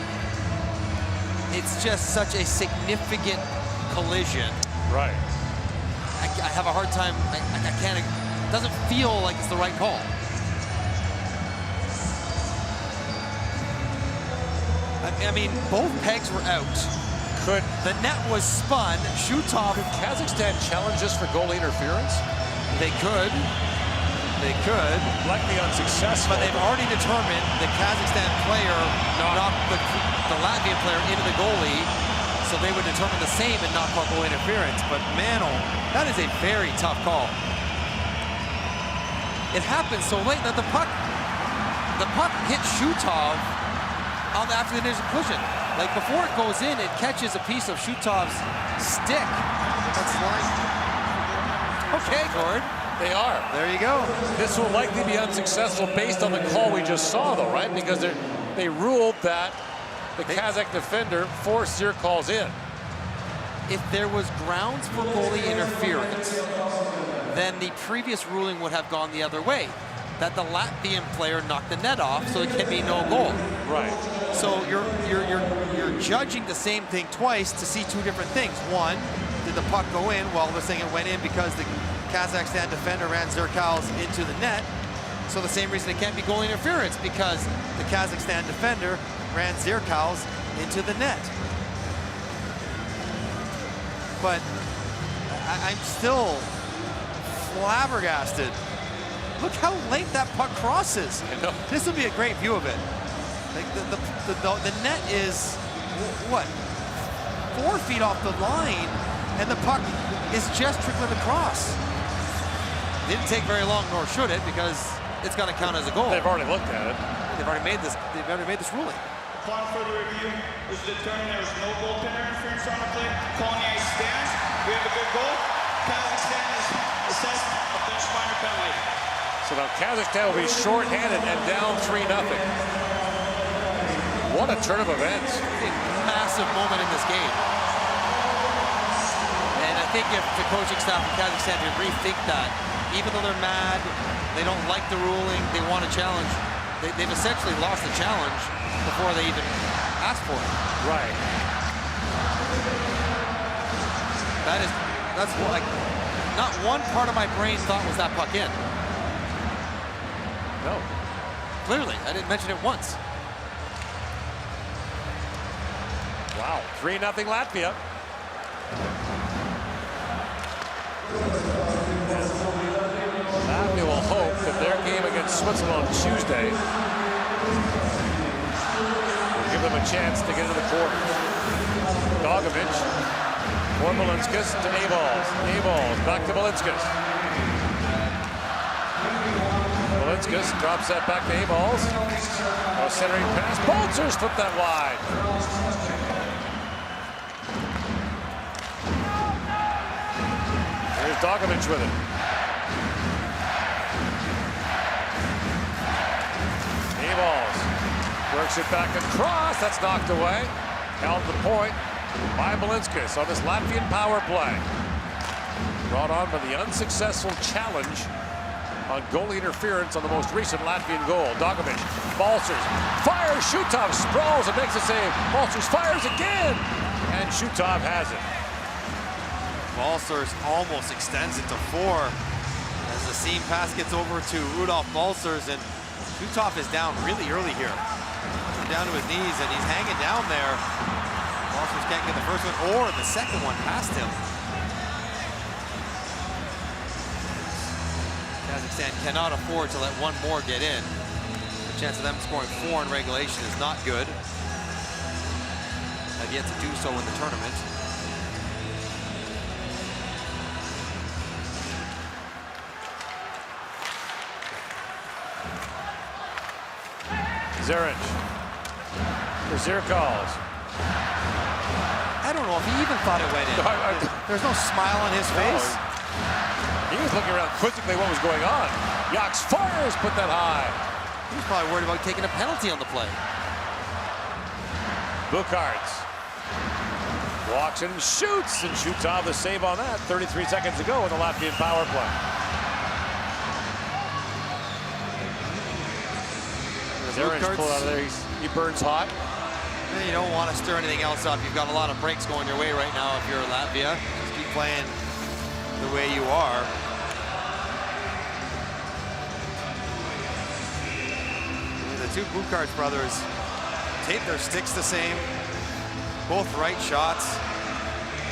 It's just such a significant collision. Right. I have a hard time, I can't, it doesn't feel like it's the right call. I mean, both pegs were out. The net was spun. Shutov. Could Kazakhstan challenge this for goalie interference? They could. They could. Likely unsuccessful. But they've already determined the Kazakhstan player knocked the Latvian player into the goalie, so they would determine the same and not call goal interference. But man, oh, that is a very tough call. It happened so late that the puck hit Shutov after the initial collision. Like before it goes in, it catches a piece of Shutov's stick. That's like, okay, Gord. They are. There you go. This will likely be unsuccessful based on the call we just saw, though, right? Because they ruled that the Kazakh defender forced Zirkals in. If there was grounds for goalie interference, then the previous ruling would have gone the other way. That the Latvian player knocked the net off, so it can be no goal. Right. So you're judging the same thing twice to see two different things. One, did the puck go in? Well, they're saying it went in because the Kazakhstan defender ran Zirkals into the net. So the same reason it can't be goal interference, because the Kazakhstan defender ran Zirkals into the net. But I'm still flabbergasted. Look how late that puck crosses. This would be a great view of it. Like the net is, what, 4 feet off the line, and the puck is just trickling across. Didn't take very long, nor should it, because it's going to count as a goal. They've already looked at it. They've already made this. They've already made this ruling. Upon further review, it was determined there was no goaltender interference on the play. Calling the ice stands. We have a good goal. Kazakhstan is assessed a bench minor penalty. So now Kazakhstan will be shorthanded and down 3-0. What a turn of events. A massive moment in this game. And I think if the coaching staff of Kazakhstan can rethink that, even though they're mad, they don't like the ruling, they want a challenge, they've essentially lost the challenge before they even asked for it. Right. That's like, not one part of my brain thought was that puck in. No. Clearly, I didn't mention it once. Wow, 3-0 Latvia. Latvia will hope that their game against Switzerland on Tuesday will give them a chance to get into the quarters. Dogovic, for Balinskas to Aballs. Aballs back to Balinskas. Balinskas drops that back to Aballs. Oh, centering pass. Balcers flip that wide. Here's Dogovic with it. Aballs works it back across. That's knocked away. Held the point by Balinskas on this Latvian power play. Brought on by the unsuccessful challenge on goalie interference on the most recent Latvian goal. Dogovic, Balcers, fires, Shutov sprawls and makes a save. Balcers fires again, and Shutov has it. Balcers almost extends it to 4 as the seam pass gets over to Rudolf Balcers, and Shutov is down really early here. Down to his knees, and he's hanging down there. Balcers can't get the first one or the second one past him. Kazakhstan cannot afford to let one more get in. The chance of them scoring 4 in regulation is not good. Have yet to do so in the tournament. Zaric for Zirkals. I don't know if he even thought it went in. There's no smile on his face. He was looking around quizzically what was going on. Yax fires, put that high. He was probably worried about taking a penalty on the play. Bukarts walks in and shoots, and Shutov the save on that 33 seconds ago in the Latvian power play. Zaric pulled out of there. He burns hot. You don't want to stir anything else up. You've got a lot of breaks going your way right now if you're Latvia. Just keep playing the way you are. The two Bukarts brothers tape their sticks the same. Both right shots.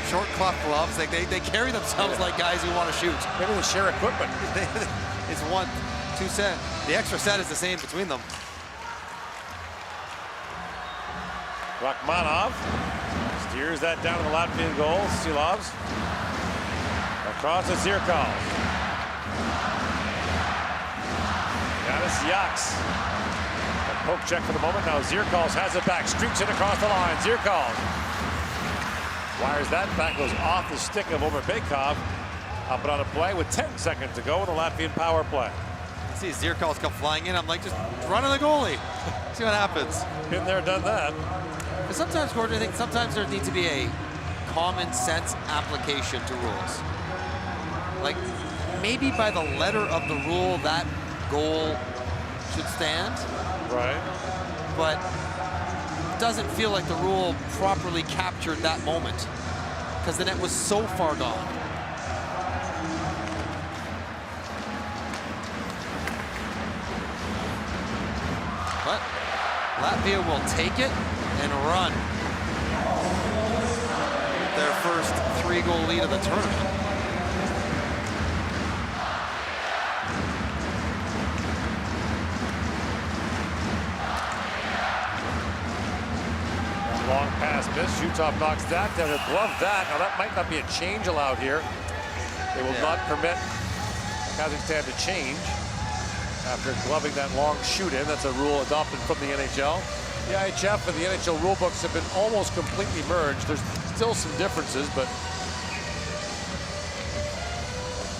Short cloth gloves. Like they carry themselves like guys who want to shoot. Maybe they share equipment. It's 1-2 set. The extra set is the same between them. Rachmanov steers that down to the Latvian goal. Silovs across to Zirkals. Ganis Yax. A poke check for the moment. Now Zirkals has it back. Streaks it across the line. Zirkals wires that back. Goes off the stick of Overbekov. Up and on a play with 10 seconds to go in the Latvian power play. See Zirkals come flying in. I'm like, just run on the goalie. See what happens. Been there, done that. But sometimes, Gordon, I think sometimes there needs to be a common sense application to rules. Like, maybe by the letter of the rule, that goal should stand. Right. But it doesn't feel like the rule properly captured that moment because the net was so far gone. But Latvia will take it and run. Their first 3-goal lead of the tournament. Long pass miss. Shutov knocks that down. Glove that. Now that might not be a change allowed here. They will not permit Kazakhstan to change after gloving that long shoot in. That's a rule adopted from the NHL. The IIHF and the NHL rulebooks have been almost completely merged. There's still some differences, but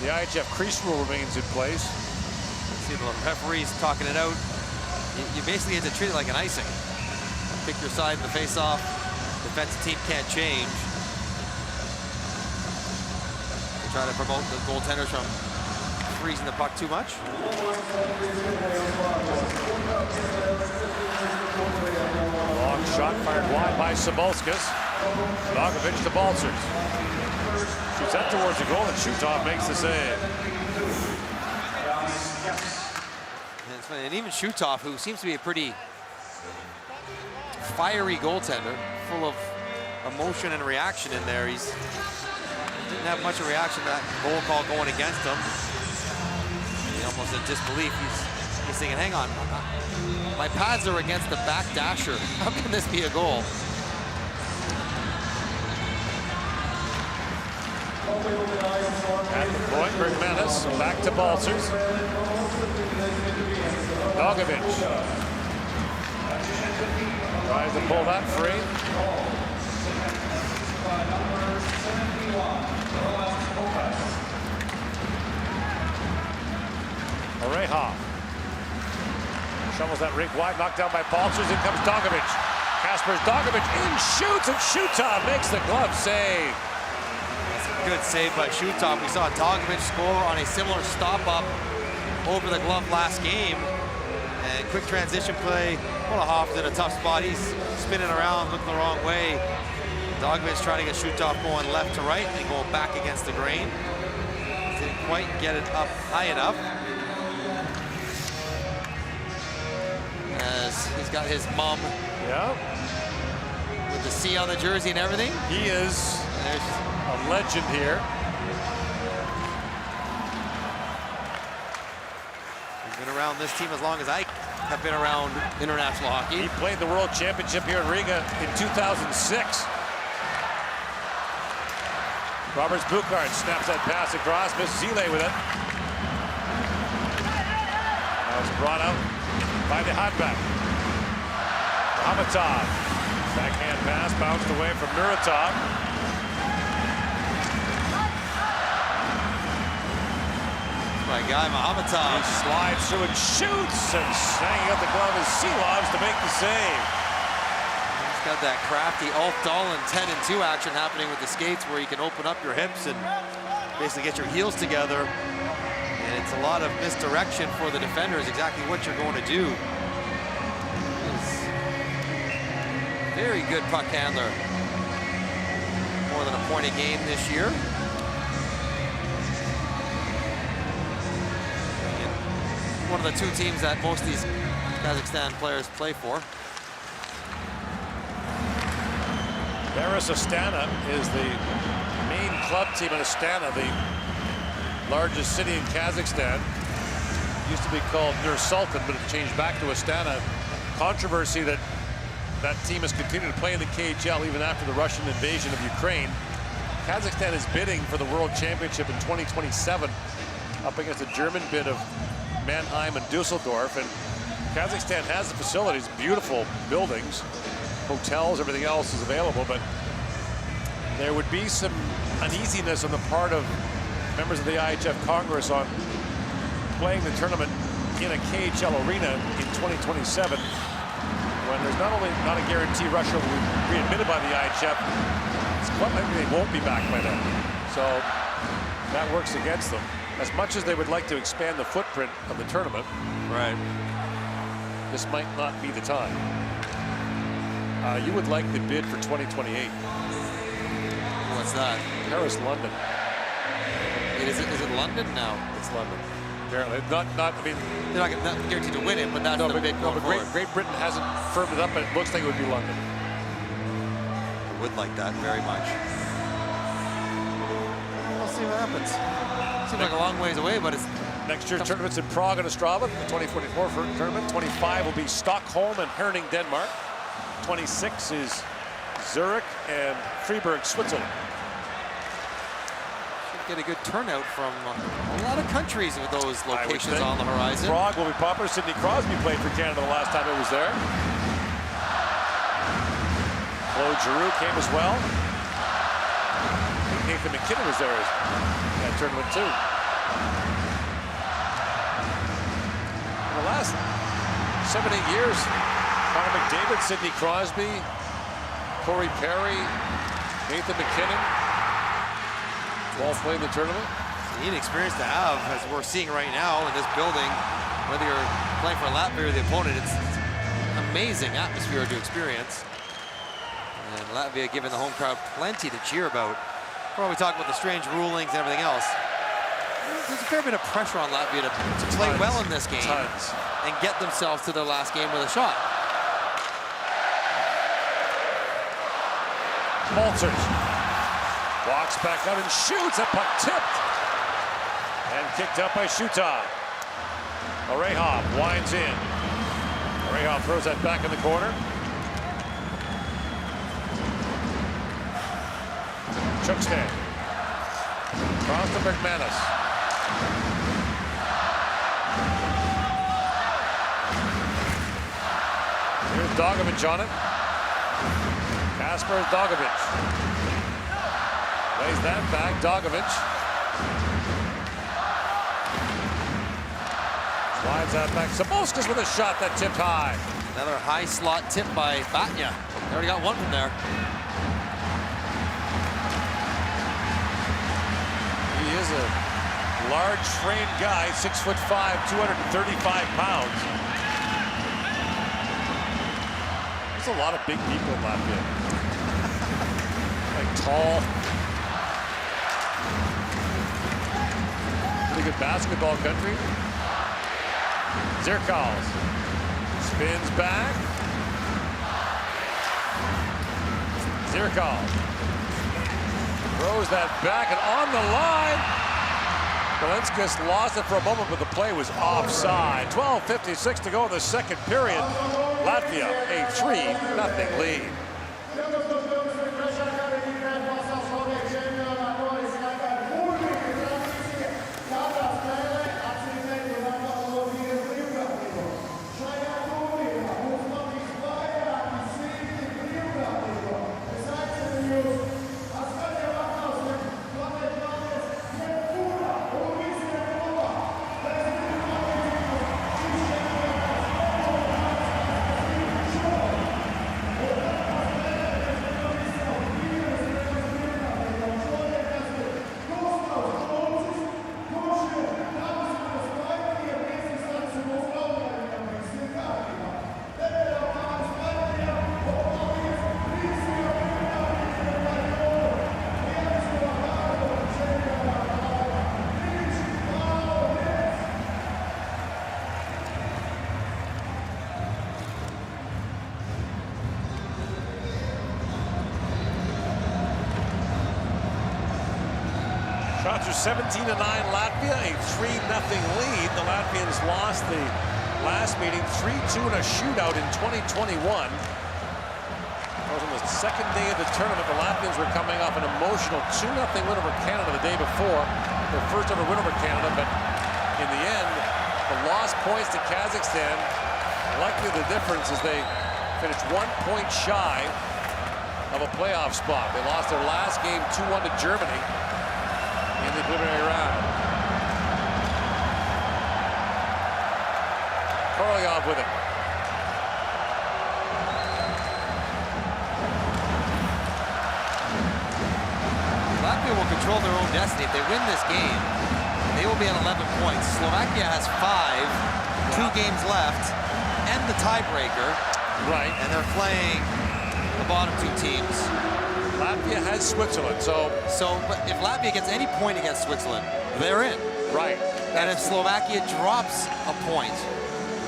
the IIHF crease rule remains in place. See the referees talking it out. You basically have to treat it like an icing. Pick your side in the face-off. Defensive team can't change. They try to promote the goaltenders from freezing the puck too much. Long shot fired wide by Sabalskas. Dogovic to Balcers. Shoots that towards the goal, and Shutov makes the save. And even Shutov, who seems to be a pretty fiery goaltender, full of emotion and reaction in there. He didn't have much of a reaction to that goal call going against him. He almost in disbelief. He's He's thinking, hang on, my pads are against the back dasher. How can this be a goal? At the point, Bergmanis back to Balcers. Dogovic tries to pull that free. Oreja shovels that rink wide, knocked down by Balcers. In comes Dogovic. Kasper's Dogovic in, shoots, and Shutov makes the glove save. Good save by Shutov. We saw Dogovic score on a similar stop-up over the glove last game. And quick transition play. Hoff's in a tough spot. He's spinning around, looking the wrong way. Dogovic trying to get Shutov going left to right and going back against the grain. Didn't quite get it up high enough. As he's got his mom. Yeah. With the C on the jersey and everything. He is a legend here. He's been around this team as long as I have been around international hockey. He played the World Championship here in Riga in 2006. Roberts Bukard snaps that pass across, misses Zile with it. Now it's brought out by the halfback. Hamatov. Backhand pass bounced away from Muratov. My guy, Mahamatov. He slides through and shoots, and hanging up the glove is Silovs to make the save. He's got that crafty Alt-Dolan 10 and 2 action happening with the skates where you can open up your hips and basically get your heels together. And it's a lot of misdirection for the defenders, exactly what you're going to do. Very good puck handler. More than a point a game this year. One of the two teams that most of these Kazakhstan players play for. Beres Astana is the main club team in Astana, the largest city in Kazakhstan. Used to be called Nur Sultan, but it changed back to Astana. Controversy that that team has continued to play in the KHL even after the Russian invasion of Ukraine. Kazakhstan is bidding for the World Championship in 2027 up against a German bid of Mannheim and Dusseldorf, and Kazakhstan has the facilities, beautiful buildings, hotels, everything else is available, but there would be some uneasiness on the part of members of the IIHF Congress on playing the tournament in a KHL arena in 2027 when there's not only not a guarantee Russia will be readmitted by the IIHF, it's quite likely they won't be back by then. So that works against them. As much as they would like to expand the footprint of the tournament, right? This might not be the time. You would like the bid for 2028. What's that? Paris, London. Is it London? No, it's London. Apparently, not. I mean, they're not guaranteed to win it, but that's the bid. No, but Great Britain hasn't firmed it up, but it looks like it would be London. I would like that very much. We'll see what happens. Seems like a long ways away, but it's next year's tournament's in Prague and Ostrava. The 2024 tournament. 25 will be Stockholm and Herning, Denmark. 26 is Zurich and Freiburg, Switzerland. Should get a good turnout from a lot of countries with those locations on the horizon. Prague will be popular. Sidney Crosby played for Canada the last time it was there. Claude Giroux came as well. Nathan McKinnon was there in that tournament too. In the last 7-8 years, Connor McDavid, Sidney Crosby, Corey Perry, Nathan McKinnon, all playing the tournament. Neat experience to have, as we're seeing right now in this building. Whether you're playing for Latvia or the opponent, it's amazing atmosphere to experience. And Latvia giving the home crowd plenty to cheer about. While we talk about the strange rulings and everything else, there's a fair bit of pressure on Latvia to play well in this game and get themselves to their last game with a shot. Balcers walks back out and shoots. A puck tipped and kicked out by Shutov. Orehov winds in. Orehov throws that back in the corner. Chukstad. Across to McManus. Here's Dogovic on it. Kasper Dogovic. Lays that back. Dogovic. Slides that back. Sabouskas with a shot that tipped high. Another high slot tip by Batya. They already got one from there. He is a large framed guy, 6'5", 235 pounds. There's a lot of big people in Latvia. Like tall. Pretty good basketball country. Zirkals spins back. Zirkals throws that back and on the line. Galenskas lost it for a moment, but the play was offside. 12:56 to go in the second period. Latvia a 3-0 lead. Shots are 17-9 Latvia, a 3-0 lead. The Latvians lost the last meeting 3-2 in a shootout in 2021. That was on the second day of the tournament. The Latvians were coming off an emotional 2-0 win over Canada the day before. Their first ever win over Canada, but in the end, the lost points to Kazakhstan. Likely the difference is they finished 1 point shy of a playoff spot. They lost their last game 2-1 to Germany in the preliminary round. Korolyov with it. Latvia will control their own destiny. If they win this game, they will be at 11 points. Slovakia has 5, 2 games left, and the tiebreaker. Right. And they're playing the bottom 2 teams. Latvia has Switzerland, but if Latvia gets any point against Switzerland, they're in. Right. And if Slovakia drops a point,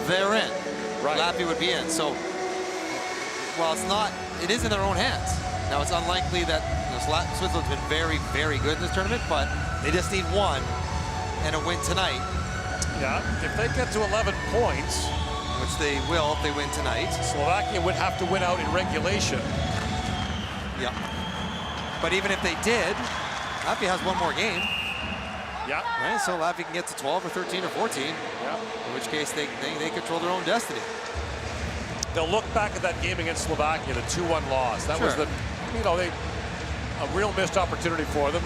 they're in. Right. Latvia would be in. So, well, it is in their own hands. Now, it's unlikely that Switzerland's been very, very good in this tournament, but they just need one and a win tonight. Yeah, if they get to 11 points, which they will if they win tonight, Slovakia would have to win out in regulation. Yeah. But even if they did, Latvia has one more game. Yeah. Right, so Latvia can get to 12 or 13 or 14. Yeah. In which case they control their own destiny. They'll look back at that game against Slovakia, the 2-1 loss. That was a real missed opportunity for them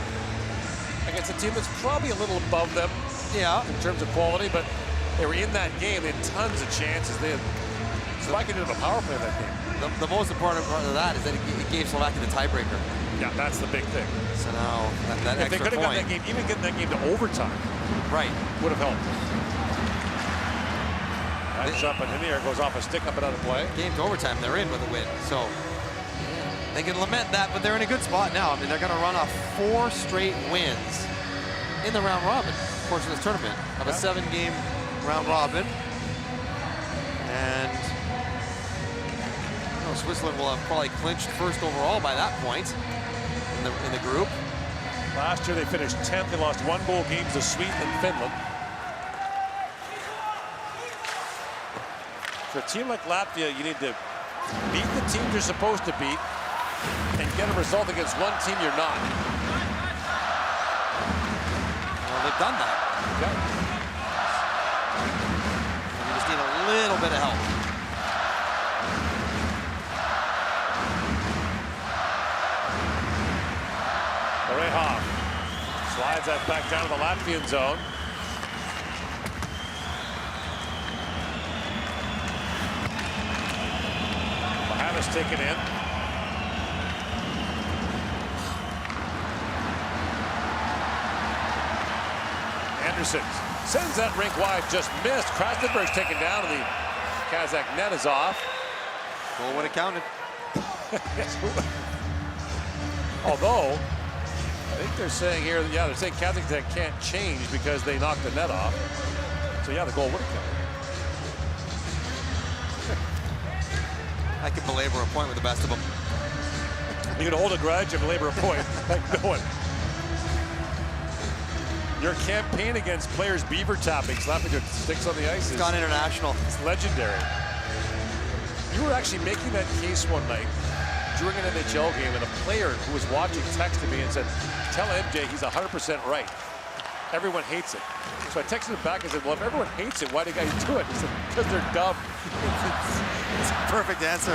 against a team that's probably a little above them. Yeah. In terms of quality, but they were in that game. They had tons of chances. Slovakia didn't have a power play in that game. The most important part of that is that it gave Slovakia the tiebreaker. Yeah, that's the big thing. So now that if they could have got that game, even getting that game to overtime, right, would have helped. That shot in the air goes off a stick up and out of play. Game to overtime, they're in with a win. So they can lament that, but they're in a good spot now. I mean, they're going to run off 4 straight wins in the round robin portion of this tournament of a 7-game round robin. And Switzerland will have probably clinched first overall by that point in the group. Last year they finished 10th. They lost 1 goal games to Sweden and Finland. For a team like Latvia, you need to beat the teams you're supposed to beat and get a result against one team you're not. Well, they've done that. Okay. You just need a little bit of help. Oreha slides that back down to the Latvian zone. Mohamed's taken in. Anderson sends that rink wide, just missed. Krastenberg's taken down, and the Kazakh net is off. Goal would have counted. Although, I think they're saying here, yeah, they're saying Kazakhstan can't change because they knocked the net off. So yeah, the goal would have counted. I can belabor a point with the best of them. You can hold a grudge and belabor a point like no one. Your campaign against players' beaver tapping, slapping their sticks on the ice, It's gone international. It's legendary. You were actually making that case one night during an NHL game, and a player who was watching texted me and said, "Tell MJ he's 100% right. Everyone hates it." So I texted him back and said, "Well, if everyone hates it, why do guys do it?" He said, "Because they're dumb." It's a perfect answer.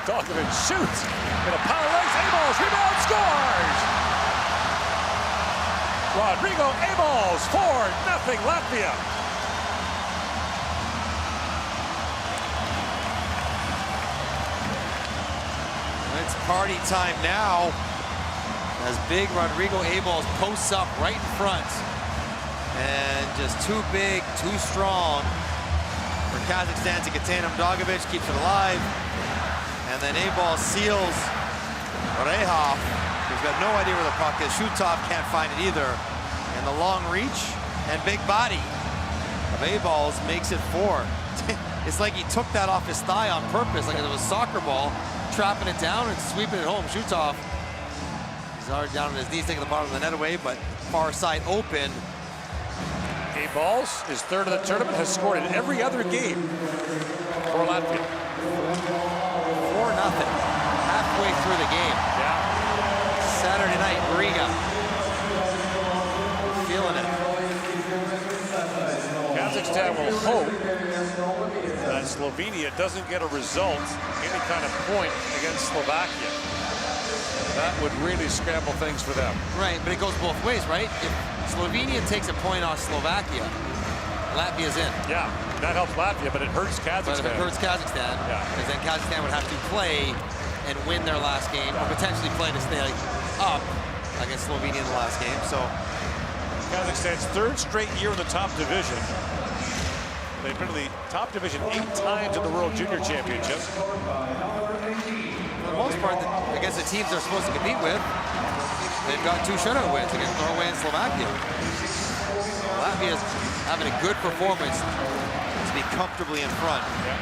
Donovan shoots. In a power race, Abels, rebound, scores! Rodrigo Abels, 4-0 Latvia. It's party time now as big Rodrigo Abels posts up right in front. And just too big, too strong for Kazakhstan to contain him. Dogovic keeps it alive. And then Abels seals Oreha, who's got no idea where the puck is. Shutov can't find it either. And the long reach and big body of Abels makes it 4. It's like he took that off his thigh on purpose, like it was a soccer ball, trapping it down and sweeping it home. Shutov, he's already down on his knees, taking the bottom of the net away, but far side open. Abels is third of the tournament, has scored in every other game for Latvia. 4-0, halfway through the game. Yeah. Saturday night, Riga. Feeling it. Kazakhstan will hope that Slovenia doesn't get a result, any kind of point against Slovakia. That would really scramble things for them. Right, but it goes both ways, right? If Slovenia takes a point off Slovakia, Latvia's in. Yeah, that helps Latvia, but it hurts Kazakhstan. But if it hurts Kazakhstan, because then Kazakhstan would have to play and win their last game, or potentially play to stay up against Slovenia in the last game. So Kazakhstan's third straight year in the top division. They've been to the top division 8 times in the World Junior Championship. For the most part, against the teams they're supposed to compete with, they've got 2 shutout wins against Norway and Slovakia. Latvia's having a good performance to be comfortably in front. Yeah,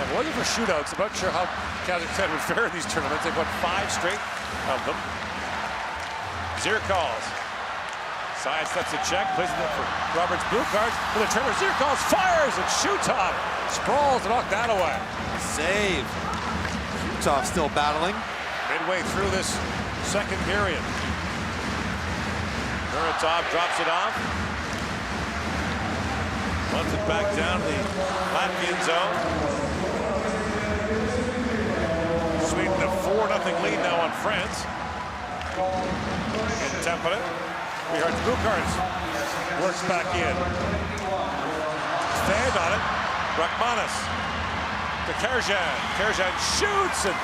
if it wasn't for shootouts, I'm not sure how Kazakhstan would fare in these tournaments. They've won 5 straight of them. Zirkals sidesteps a check, plays it for Roberts blue cards for the Trevor. Zirkals fires and Shutov sprawls to knock that away. Save. Shutov still battling. Midway through this second period. Muratov drops it off. Runs it back down the Latvian zone. Sweden a 4-0 lead now on France. In Tampere. We heard Bukarts works back in. Stand on it. Rachmanis to Kerjan. Kerjan shoots, and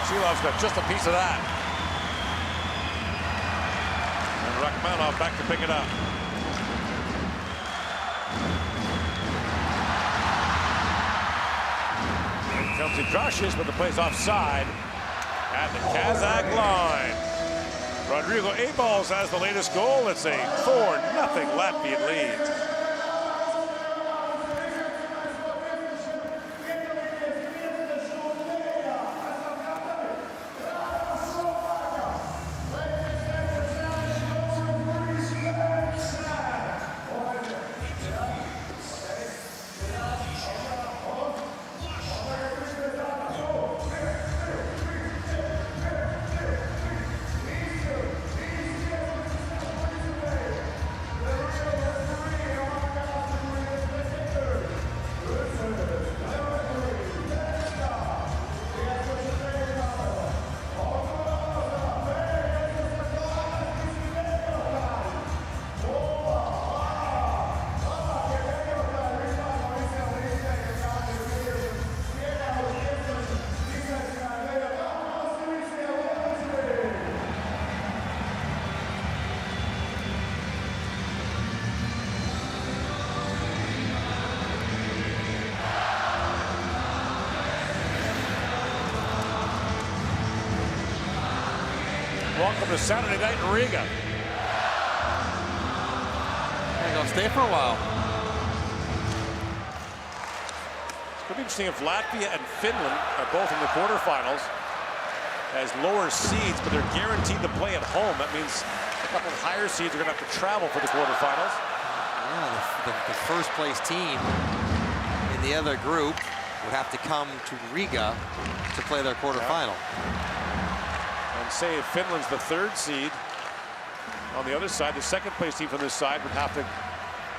Shilov's got just a piece of that. And Rachmanov back to pick it up. Here comes Idrashis, but the play's offside at the Kazakh line. Rodrigo Abels has the latest goal. It's a 4-0 Latvian lead. Welcome to Saturday night in Riga. And they'll stay for a while. It's going to be interesting if Latvia and Finland are both in the quarterfinals as lower seeds, but they're guaranteed to play at home. That means a couple of higher seeds are going to have to travel for the quarterfinals. Yeah, the first place team in the other group would have to come to Riga to play their quarterfinal. And say if Finland's the third seed, on the other side, the second place team from this side would have to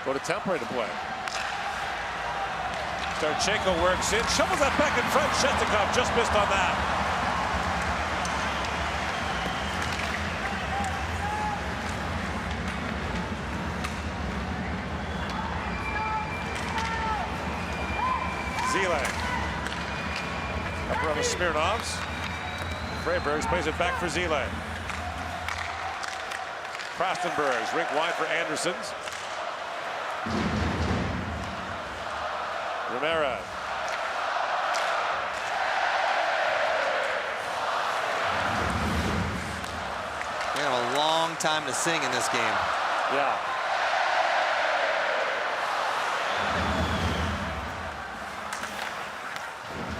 go to Tampere to play. Starchenko works in, shovels that back in front. Shestakov just missed on that. Zile. Up around the Smirnovs. Freibergs plays it back for Zile. Krastenbergs, rink wide for Andersons. Ramirez. We have a long time to sing in this game. Yeah.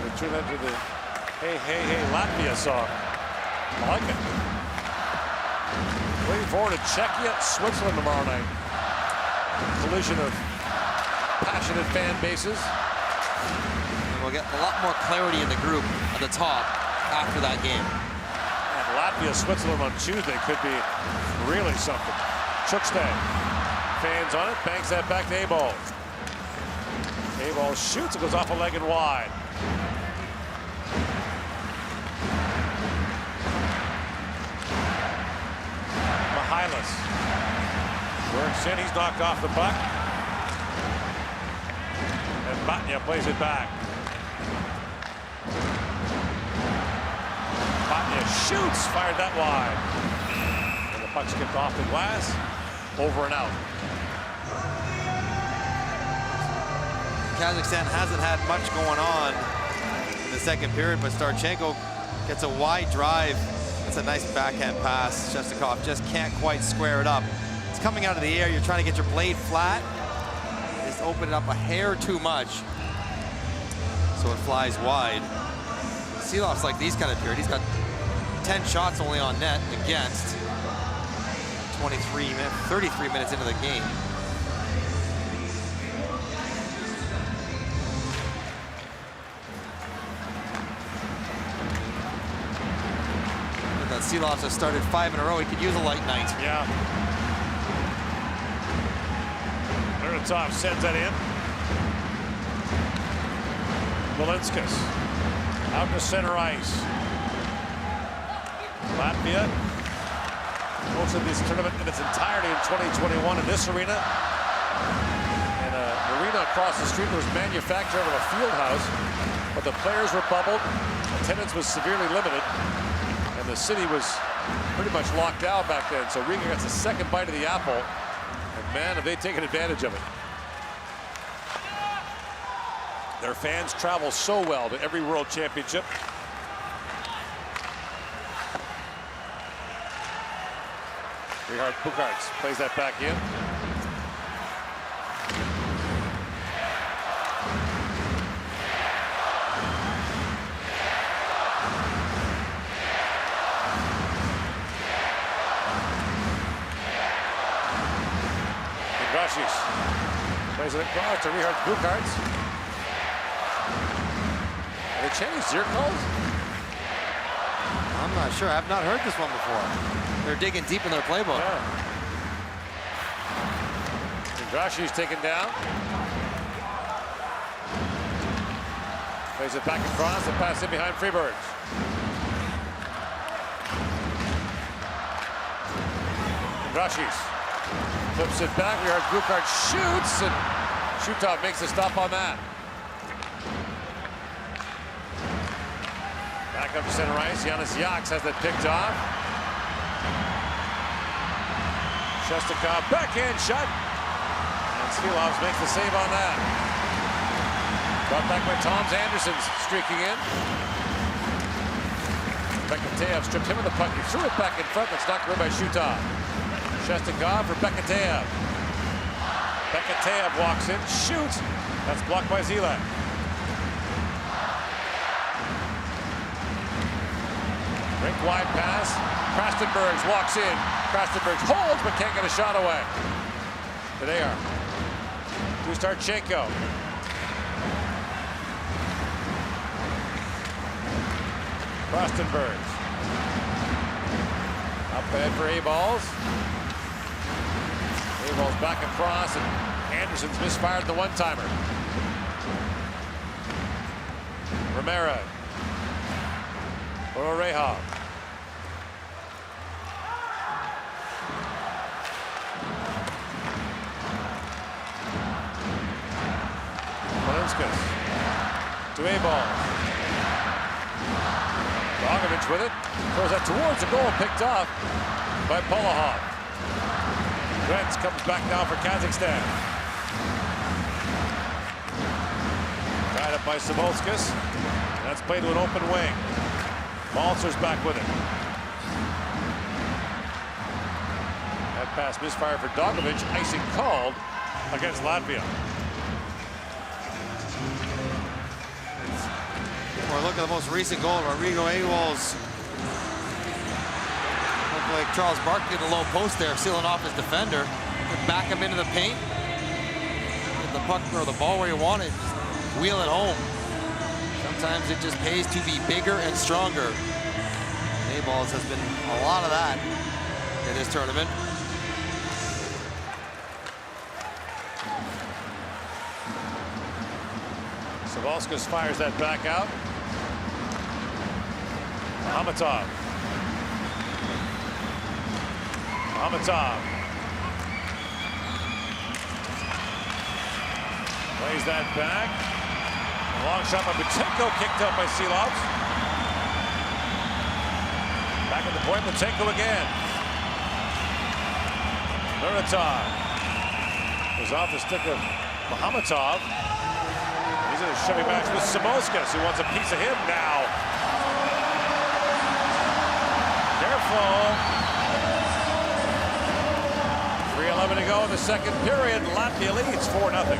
They turn that to the Hey, Hey, Hey Latvia song. I like it. Waiting forward to Czechia, Switzerland tomorrow night. Collision of passionate fan bases. And we'll get a lot more clarity in the group at the top after that game. And Latvia, Switzerland on Tuesday could be really something. Chukstay, fans on it, banks that back to A-Ball. A-Ball shoots, it goes off a leg and wide. Mihalis works in, he's knocked off the puck. And Batnya plays it back. Batnya shoots, fired that wide. And the puck's kicked off the glass, over and out. Kazakhstan hasn't had much going on in the second period, but Starchenko gets a wide drive. That's a nice backhand pass. Shestakov just can't quite square it up. It's coming out of the air. You're trying to get your blade flat. Just open it up a hair too much, so it flies wide. Silov's like these kind of period. He's got 10 shots only on net against 33 minutes into the game. Silovs has started 5 in a row. He could use a light night. Yeah. Miritov sends that in. Valinskas out to center ice. Latvia, most of this tournament in its entirety in 2021 in this arena. And an arena across the street that was manufactured out of a field house, but the players were bubbled. Attendance was severely limited. And the city was pretty much locked out back then. So Riga gets a second bite of the apple. And man, have they taken advantage of it. Their fans travel so well to every world championship. Richard Bukarts plays that back in. Plays it across to Richard Bukarts. Have they changed zero calls? I'm not sure. I've not heard this one before. They're digging deep in their playbook. Yeah. Indrashi's taken down. Plays it back across and pass in behind Freibergs. Indrashi's flips it back. Richard Bukarts shoots, and Shutov makes a stop on that. Back up to center ice. Yanis Yaks has that picked off. Shestakov backhand shot. And Silovs makes the save on that. Brought back by Toms. Anderson's streaking in. Bekateev stripped him of the puck. He threw it back in front. That's knocked away by Shutov. Shestakov for Bekateev. Bekateev walks in, shoots. That's blocked by Zilak. Rink wide pass. Krastenbergs walks in. Krastenbergs holds but can't get a shot away. There they are. Starchenko. Krastenbergs. Up ahead for A-balls. A-balls back across, and Anderson's misfired the one-timer. Romero. Orehov. To A-balls. Dogovich with it. Throws that towards the goal, picked off by Polahov. Gretz comes back now for Kazakhstan. Tied up by Sabolskis. That's played to an open wing. Maltzer's back with it. That pass misfire for Dogovich. Icing called against Latvia. Or look at the most recent goal. Rodrigo Awol's looked like Charles Barkley at the low post there, sealing off his defender. Back him into the paint. Get the puck or the ball where you want it. Wheel it home. Sometimes it just pays to be bigger and stronger. Awol's has been a lot of that in this tournament. Sabolskis fires that back out. Hamatov. Plays that back. A long shot by Butenko, kicked up by Silov. Back at the point, Butenko again. Muratov was off the stick of Mahamatov. He's in a Chevy match with Sabolskis, who wants a piece of him now. Careful. 3:11 to go in the second period. Latvia leads 4-0.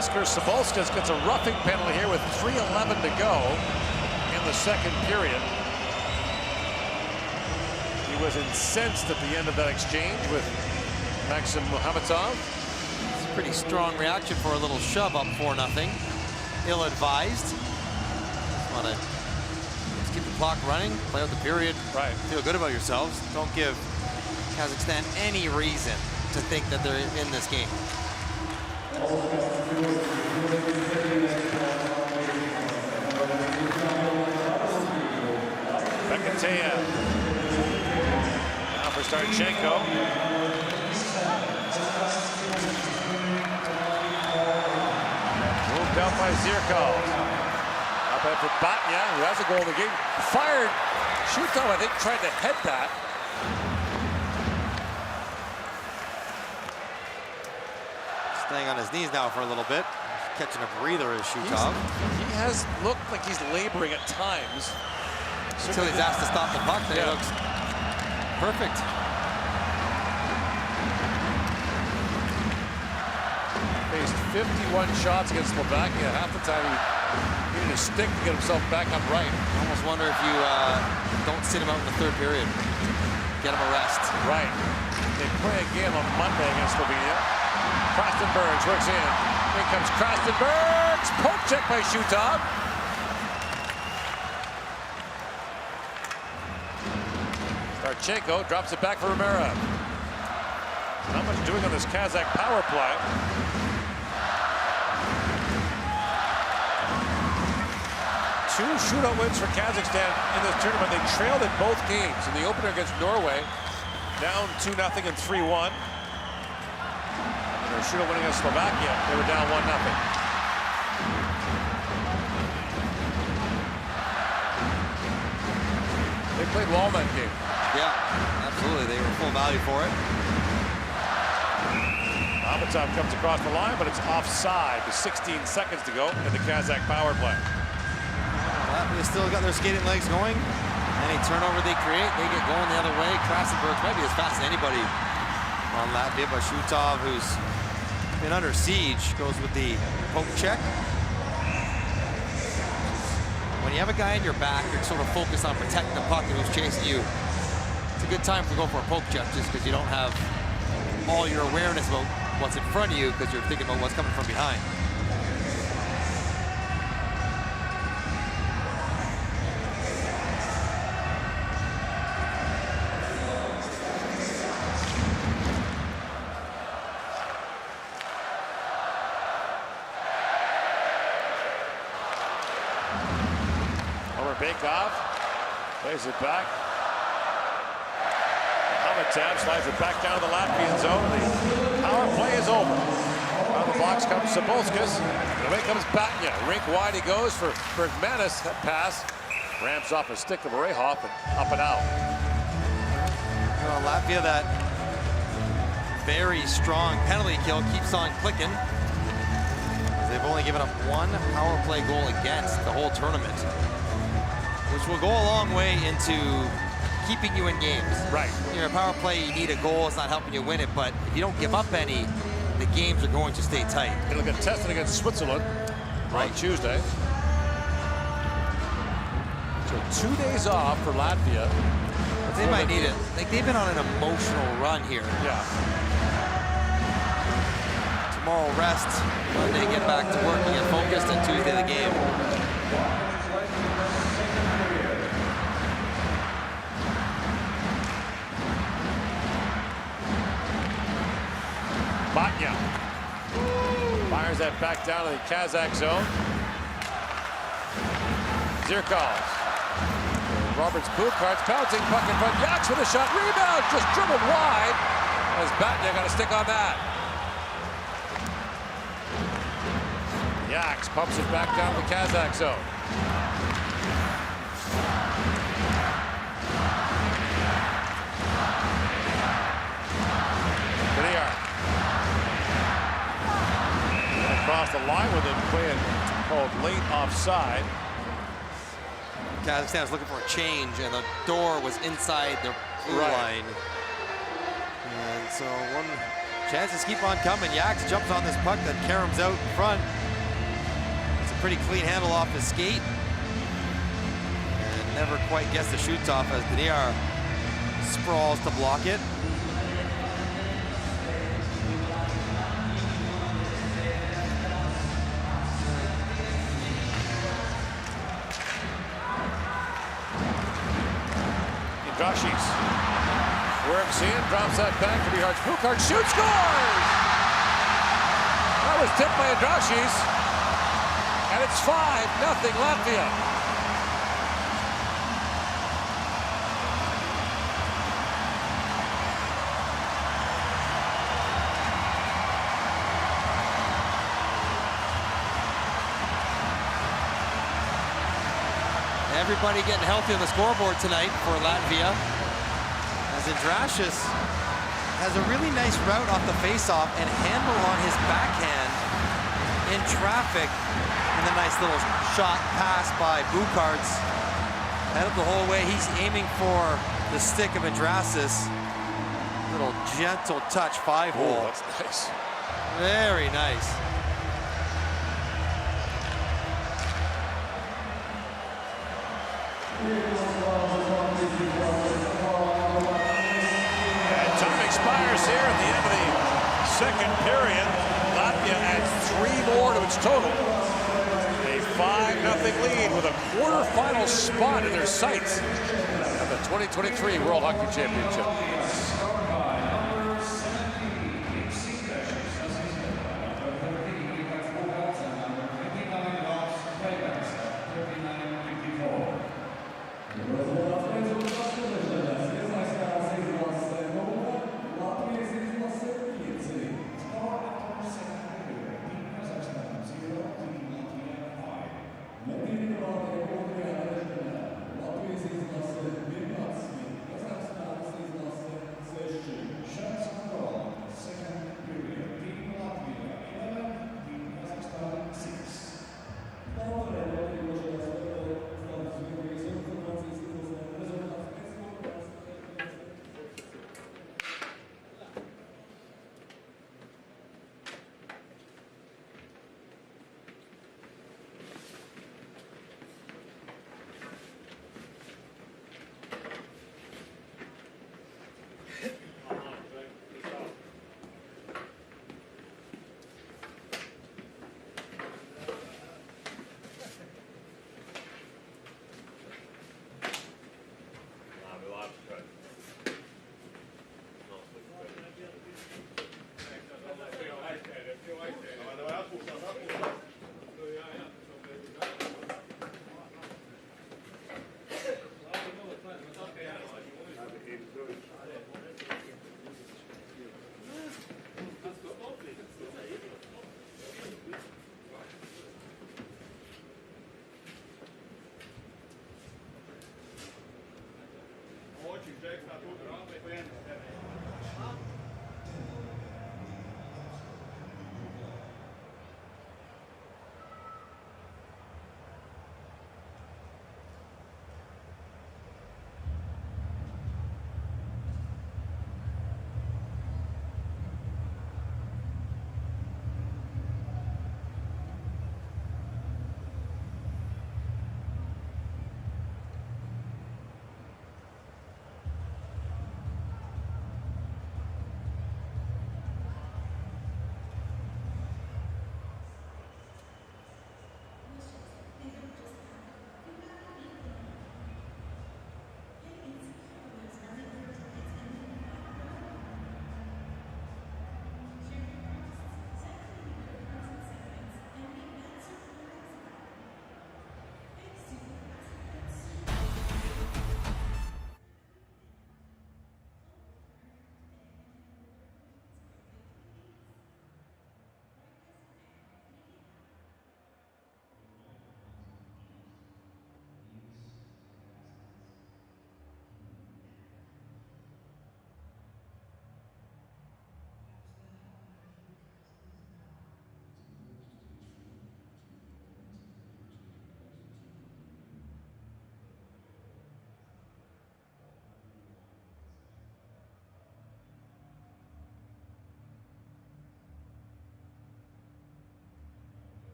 Oskar Sabolskis gets a roughing penalty here with 3:11 to go in the second period. He was incensed at the end of that exchange with Maxim Muhammadov. It's a pretty strong reaction for a little shove up 4-0. Ill-advised. Just want to keep the clock running, play out the period. Right. Feel good about yourselves. Don't give Kazakhstan any reason to think that they're in this game. Bekateev. Now for Starchenko. Moved out by Zirkov. Up ahead for Batya, who has a goal in the game. Fired. Shutov, I think, tried to head that. Staying on his knees now for a little bit. Catching a breather is Shutov. He has looked like he's laboring at times. Until he's asked to stop the puck, then he looks perfect. Faced 51 shots against Slovakia. Half the time he He needed a stick to get himself back upright. I almost wonder if you don't sit him out in the third period. Get him a rest. Right. They play a game on Monday against Slovenia. Krastenbergs works in. Here comes Krastenbergs. Poke check by Shutov. Starchenko drops it back for Romero. Not much doing on this Kazakh power play. Two shootout wins for Kazakhstan in this tournament. They trailed in both games. In the opener against Norway, down 2-0 and 3-1. Their shootout winning against Slovakia, they were down 1-0. They played well that game. Yeah, absolutely. They were full value for it. Amitov comes across the line, but it's offside with 16 seconds to go in the Kazakh power play. Latvia still got their skating legs going. Any turnover they create, they get going the other way. Krastenberg might be as fast as anybody on Latvia, but Shutov, who's been under siege, goes with the poke check. When you have a guy in your back, you're sort of focused on protecting the puck and who's chasing you. It's a good time to go for a poke check just because you don't have all your awareness about what's in front of you because you're thinking about what's coming from behind. Bakov plays it back. Amitov slides it back down to the Latvian zone. The power play is over. Out of the box comes Sabolskis. And away comes Batnya. Rink wide he goes for Bergmanis. That pass ramps off a stick of Rehhoff and up and out. Well, Latvia, that very strong penalty kill keeps on clicking. They've only given up one power play goal against the whole tournament, which will go a long way into keeping you in games. Right. You know, power play, you need a goal. It's not helping you win it, but if you don't give up any, the games are going to stay tight. It'll get tested against Switzerland on Tuesday. So 2 days off for Latvia. But they might need it. Like, they've been on an emotional run here. Yeah. Tomorrow rest, Monday get back to working and focused, and Tuesday the game. Batnya fires that back down to the Kazakh zone. Zirkov. Roberts Bukarts pouncing puck in front. Yaks with a shot. Rebound just dribbled wide. As Batnya got a stick on that. Yaks pumps it back down to the Kazakh zone. Across the line with it playing called late offside. Kazakhstan was looking for a change, and the door was inside the blue line. And so one chances keep on coming. Yaks jumps on this puck that Karam's out in front. It's a pretty clean handle off his skate. And never quite gets the shoots off as Deniar sprawls to block it. Drashis works in, drops that back to Bihar. Bukart shoots, scores! That was tipped by Drashis. And it's 5-0 Latvia. Everybody getting healthy on the scoreboard tonight for Latvia. As Andrashis has a really nice route off the faceoff and handle on his backhand in traffic. And a nice little shot pass by Bukarts. Head up the whole way. He's aiming for the stick of Andrashis. Little gentle touch 5-hole. That's nice. Very nice. And time expires here at the end of the second period. Latvia adds 3 more to its total. A 5-0 lead with a quarterfinal spot in their sights at the 2023 World Hockey Championship.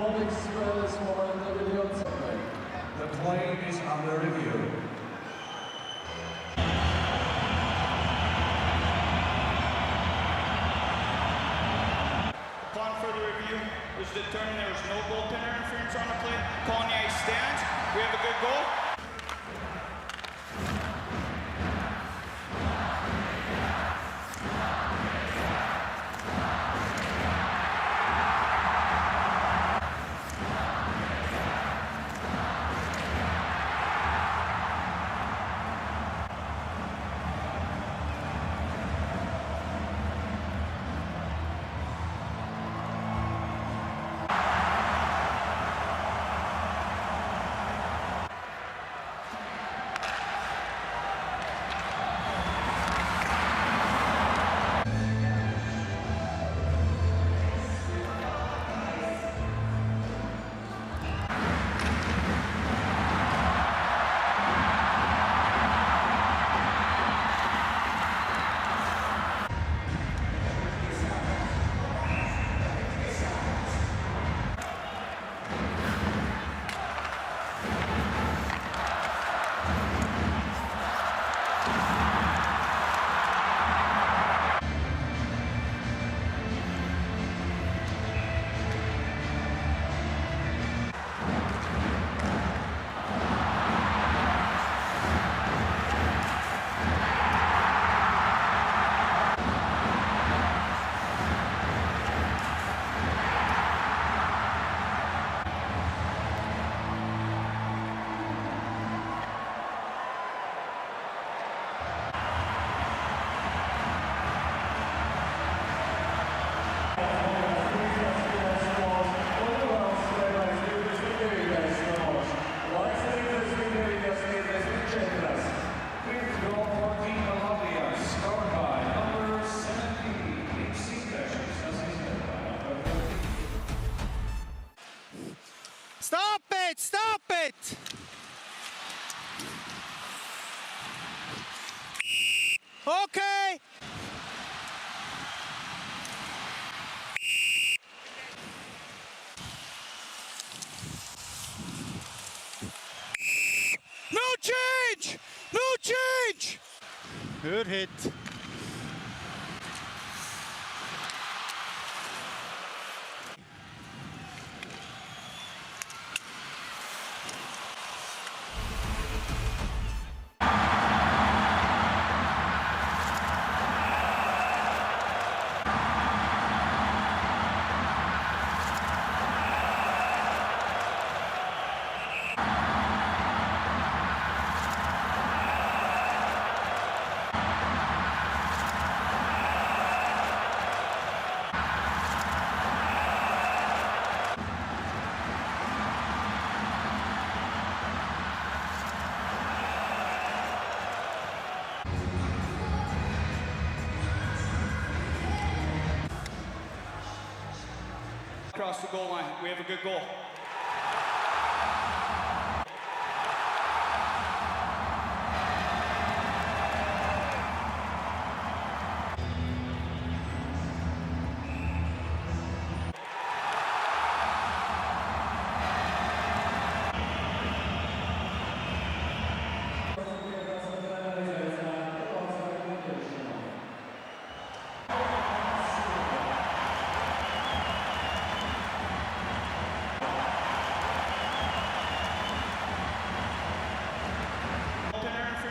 The plane is under review. Upon further review, it was determined there was no goaltender interference on the play. Calling the ice stands. We have a good goal. Stop it! Stop it! Okay. No change! No change! Good hit. Across the goal line. We have a good goal.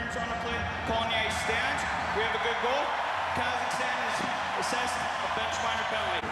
On the play, calling the ice stands. We have a good goal. Kazakhstan is assessed a bench minor penalty.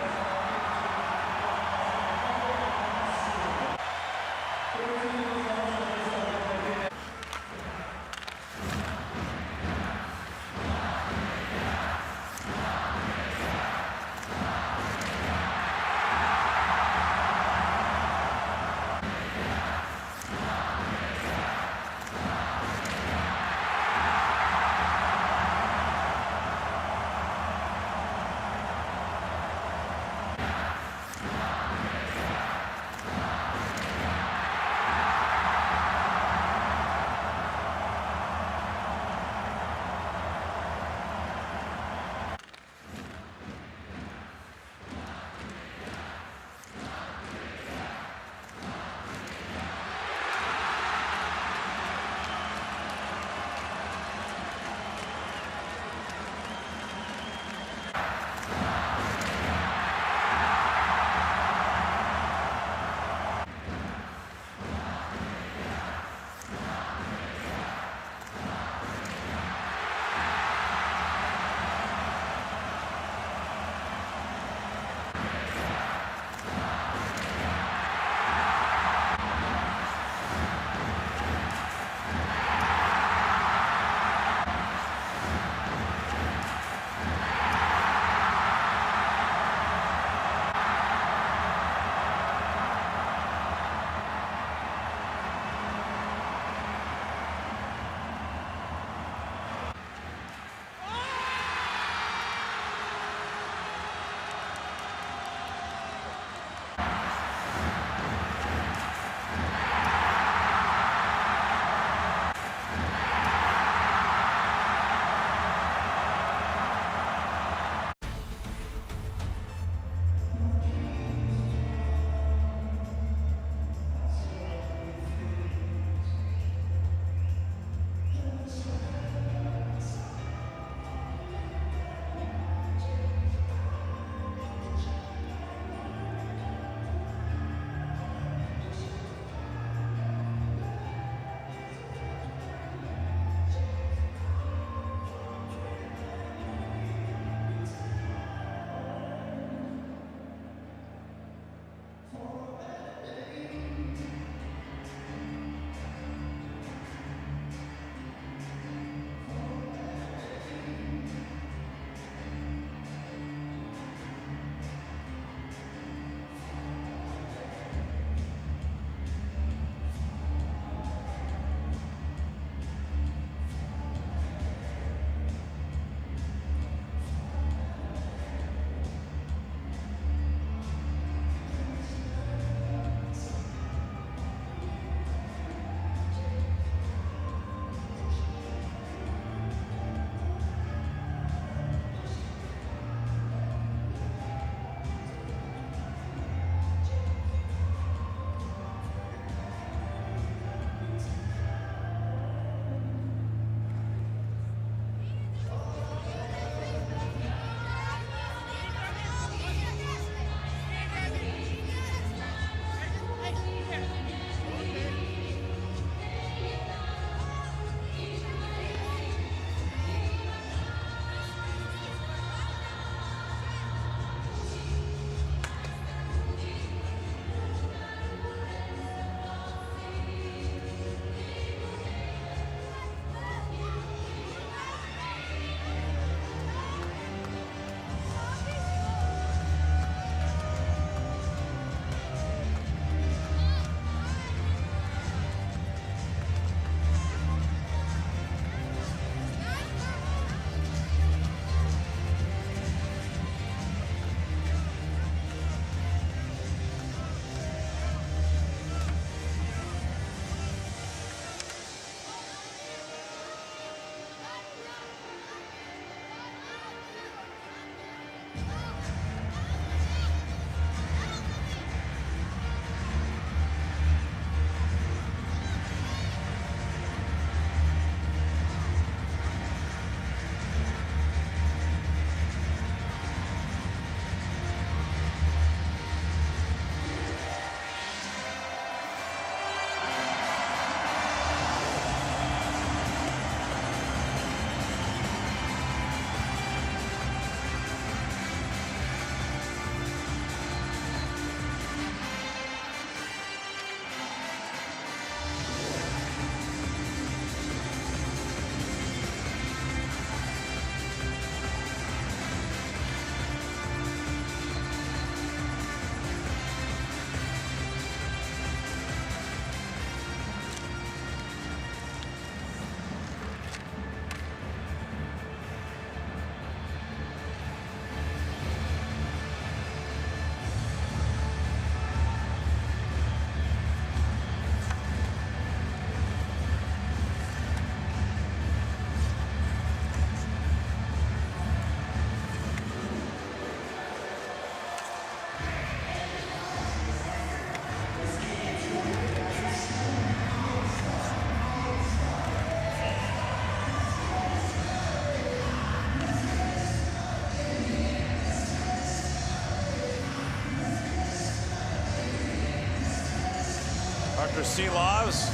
Dr. Silovs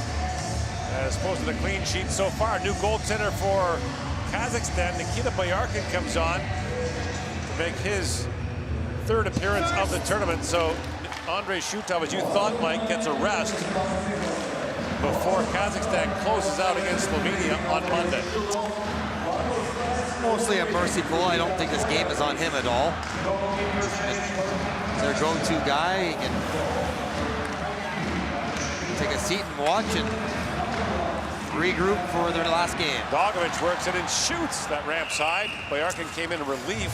has posted a clean sheet so far. New goaltender for Kazakhstan, Nikita Bayarkin, comes on to make his third appearance of the tournament. So Andrei Shutov, as you thought, Mike, gets a rest before Kazakhstan closes out against Slovenia on Monday. Mostly a mercy pull. I don't think this game is on him at all. Their go-to guy. He can take a seat and watch and regroup for their last game. Dogovic works it and shoots. That ramps high. Bayarkin came in relief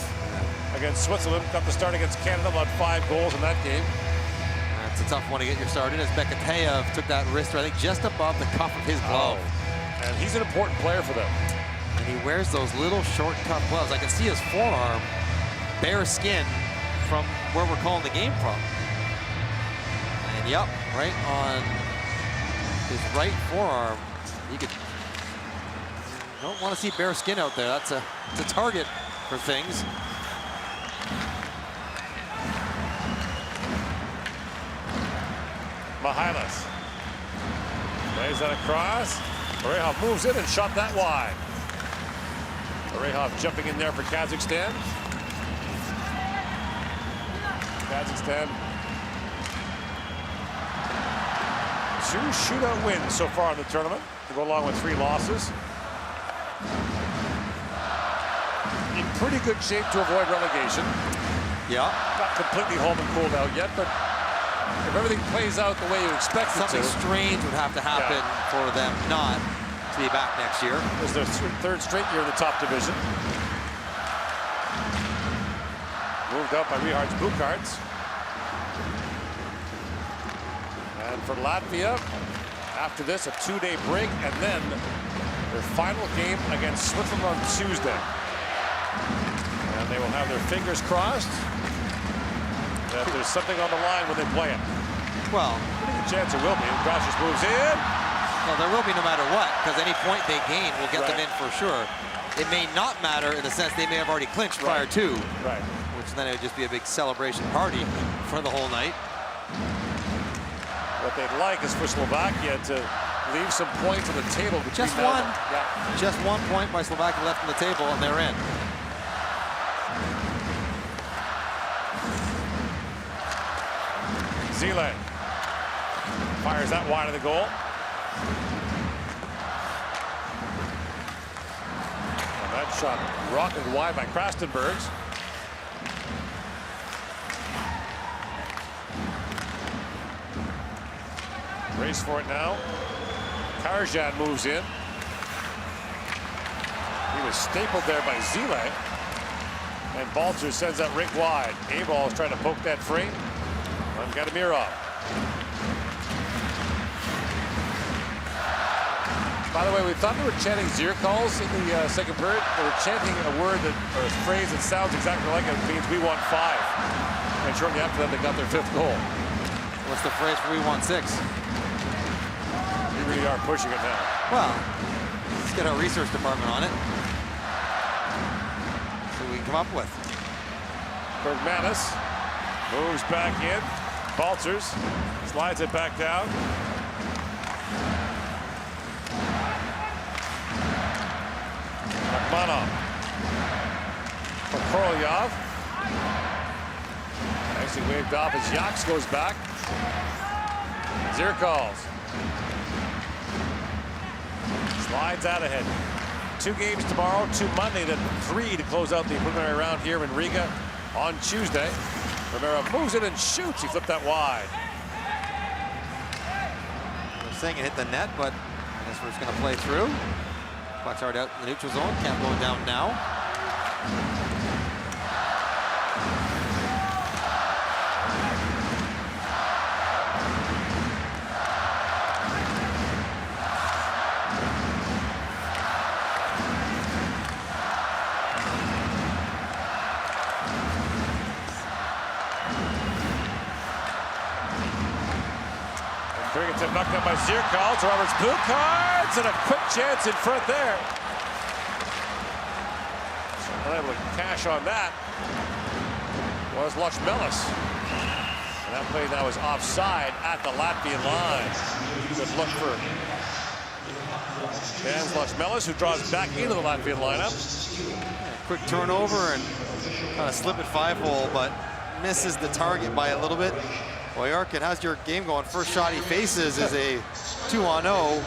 against Switzerland. Got the start against Canada, about 5 goals in that game. That's a tough one to get your start in, as Bekateyev took that wrister, I think, just above the cuff of his glove. Oh. And he's an important player for them. And he wears those little short cuff gloves. I can see his forearm, bare skin from where we're calling the game from. And yep, right on his right forearm. You don't want to see bare skin out there. It's a target for things. Mihalis plays that across. Orehov moves in and shot that wide. Orehov jumping in there for Kazakhstan. Kazakhstan, 2 shootout wins so far in the tournament, to go along with 3 losses. In pretty good shape to avoid relegation. Yeah. Not completely home and cooled out yet, but if everything plays out the way you expect it to. Something strange would have to happen for them not to be back next year. It's their 3rd straight year in the top division. Moved up by Richards Bukarts. And for Latvia, after this, a 2-day break, and then their final game against Switzerland on Tuesday. And they will have their fingers crossed that there's something on the line when they play it. Well, pretty good chance it will be. Gracias moves in. Well, there will be no matter what, because any point they gain will get them in for sure. It may not matter in the sense they may have already clinched prior to, which then it would just be a big celebration party for the whole night. What they'd like is for Slovakia to leave some points on the table. Just one. Just 1 point by Slovakia left on the table, and they're in. Zile fires that wide of the goal. And that shot rocketed wide by Krastenbergs. Race for it now. Karjan moves in. He was stapled there by Zile. And Balzer sends that rink wide. A-ball is trying to poke that free. On Gadamirov. By the way, we thought they were chanting Zier calls in the second period. They were chanting a word that, or a phrase that sounds exactly like it. It means we want 5. And shortly after that, they got their 5th goal. What's the phrase for we want 6? We really are pushing it now. Well, let's get our research department on it. See what we can come up with. Bergmanis moves back in. Baltzers slides it back down. Akhmanov for Korolyov. Nicely waved off as Yaks goes back. Zier calls. Slides out ahead. 2 games tomorrow, 2 Monday, then 3 to close out the preliminary round here in Riga on Tuesday. Romero moves it and shoots. He flipped that wide. They're saying it hit the net, but I guess we're just going to play through. Puck's already out in the neutral zone. Can't go down now. Cricket knocked down by Zierkal to Roberts Bukarts, and a quick chance in front there. So unable to cash on that was Luchmelis. And that play now is offside at the Latvian line. Good look for Jans Latvijas, who draws back into the Latvian lineup. Quick turnover and kind of slip at 5-hole, but misses the target by a little bit. Boyarkin, how's your game going? First shot he faces is a 2-on-0.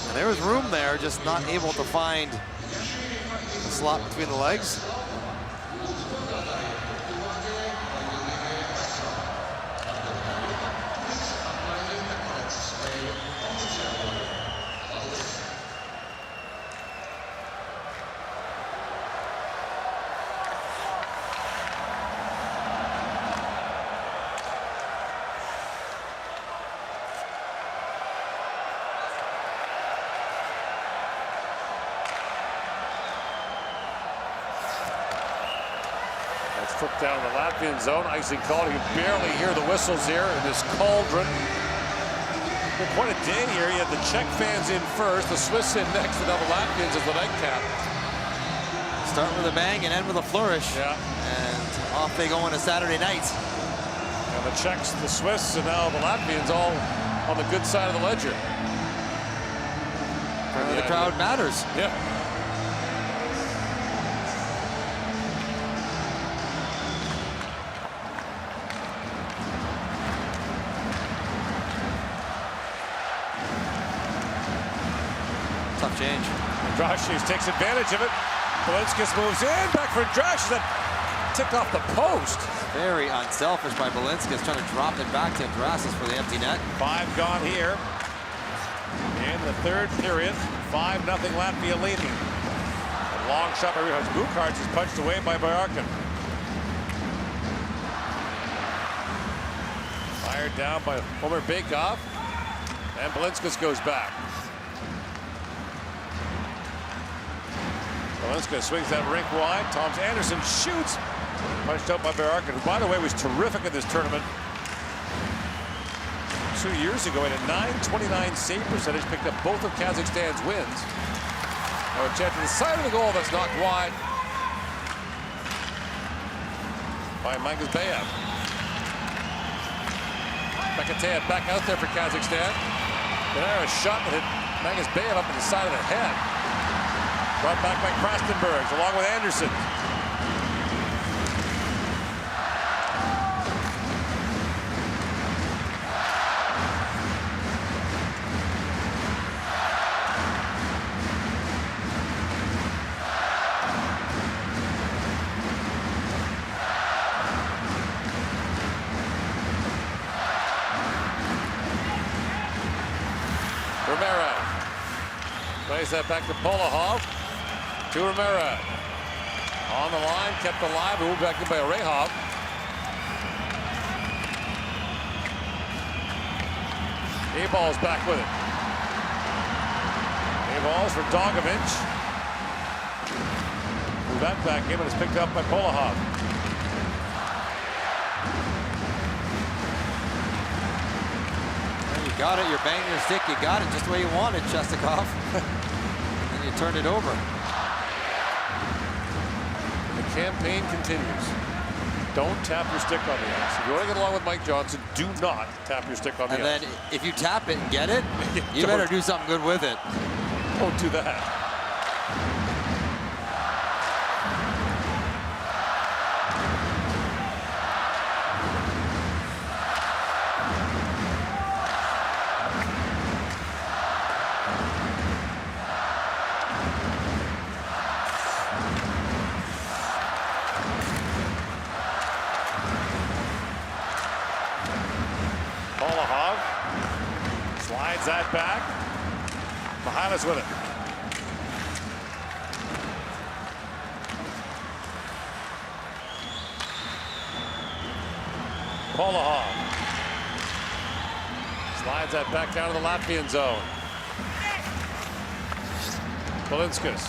And there was room there, just not able to find the slot between the legs. Flipped down the Latvian zone. Icing call. You can barely hear the whistles here in this cauldron. Well, quite a day here. You had the Czech fans in first, the Swiss in next, and now the Latvians as the nightcap. Start with a bang and end with a flourish. Yeah. And off they go on a Saturday night. And the Czechs, the Swiss, and now the Latvians all on the good side of the ledger. The crowd matters. Yeah. Tough change. Andrashis takes advantage of it. Balinskis moves in, back for Andrashis, that ticked off the post. Very unselfish by Balinskis, trying to drop it back to Andrashis for the empty net. 5 gone here in the third period. 5-0 Latvia leading. A long shot by Riga. Bukarts is punched away by Boyarkin. Fired down by Homer Bakov, and Balinskis goes back. Balinskis swings that rink wide. Toms Anderson shoots. Punched out by Boyarkin, who, by the way, was terrific in this tournament 2 years ago. He had a .929 save percentage, picked up both of Kazakhstan's wins. Now a chance to the side of the goal that's knocked wide by Mangasbayev. Bekateev back out there for Kazakhstan. There, a shot that hit Mangasbayev up in the side of the head. Brought back by Krastenbergs along with Anderson. Romero plays that back to Polahov. To Romero. On the line, kept alive, moved back in by Orehov. A-ball's back with it. A-ball's for Dogovic. Move that back in, but it's picked up by Polahov. You got it, you're banging your stick, you got it just the way you wanted, Chestikov. And you turned it over. The campaign continues. Don't tap your stick on the ice. If you want to get along with Mike Johnson, do not tap your stick on the ice. And then if you tap it and get it, you better do something good with it. Don't do that. Polahov slides that back. Mihalis with it. Polahov slides that back down to the Latvian zone. Balinskis.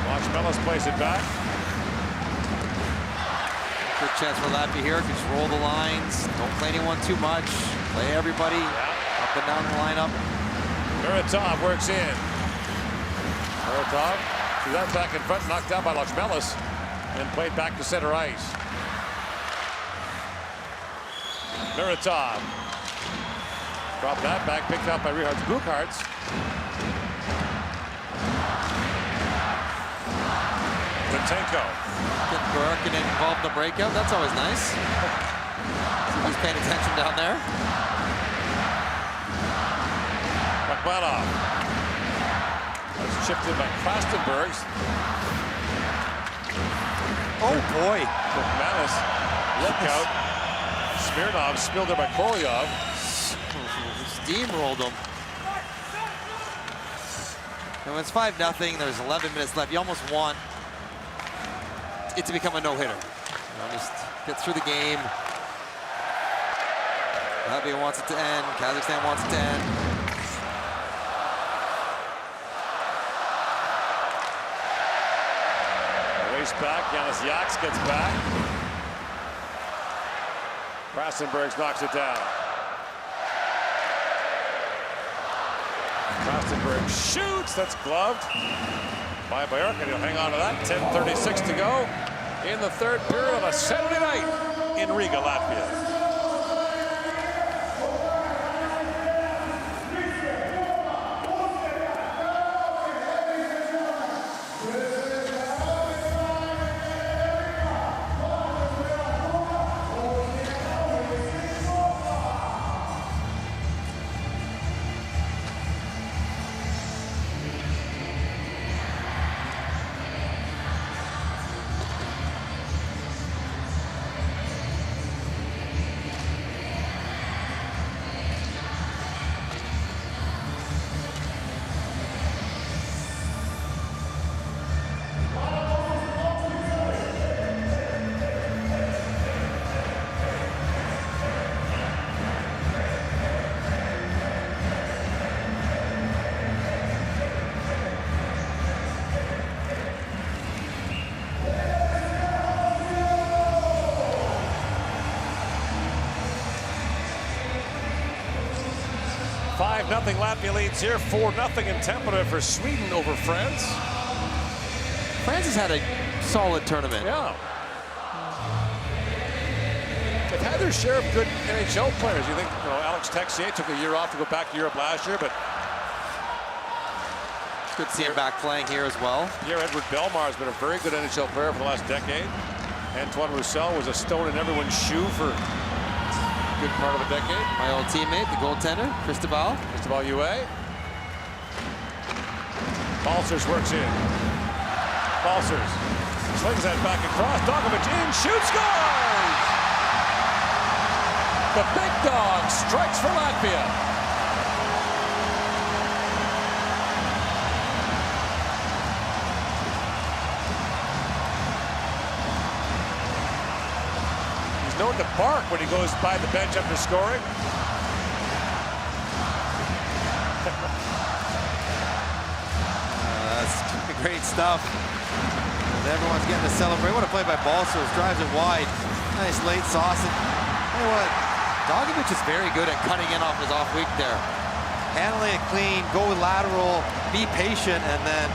Latvijas plays it back. Good chance for Latvia here. Just roll the lines. Don't play anyone too much. Play everybody up and down the lineup. Muratov works in. Muratov threw that back in front, knocked down by Latvijas. and played back to center ice. Miratov. Dropped that back, picked up by Richard Bucharts. Datenko. Getting Burke involved in the breakout. That's always nice. He's paying attention down there. Makhmalov. That's chipped in by Krastenberg. Oh boy. McManus. Look out. Smirnov spilled there by Koryov. Steamrolled him. And when it's 5-0, there's 11 minutes left. You almost want it to become a no-hitter. Just get through the game. Latvia wants it to end. Kazakhstan wants it to end. Race back. Yanis Yaks gets back. Krastenberg knocks it down. Krastenberg shoots. That's gloved by Bajorka. He'll hang on to that. 10:36 to go in the third period on a Saturday night in Riga, Latvia. Nothing. Latvia leads here. 4-0 in Tampere for Sweden over France. France has had a solid tournament. Yeah. They've had their share of good NHL players. You think, Alex Texier took a year off to go back to Europe last year, but it's good to see him back playing here as well. Edward Belmar has been a very good NHL player for the last decade. Antoine Roussel was a stone in everyone's shoe for good part of a decade. My old teammate, the goaltender, Cristobal UA. Balcers works in. Balcers slings that back across. Dogovic in, shoots, scores! The big dog strikes for Latvia. Known to bark when he goes by the bench after scoring. That's great stuff. And everyone's getting to celebrate. What a play by Balcers. Drives it wide. Nice late sauce. And you know what? Dogovic is very good at cutting in off his off week there. Handling it clean, go lateral, be patient, and then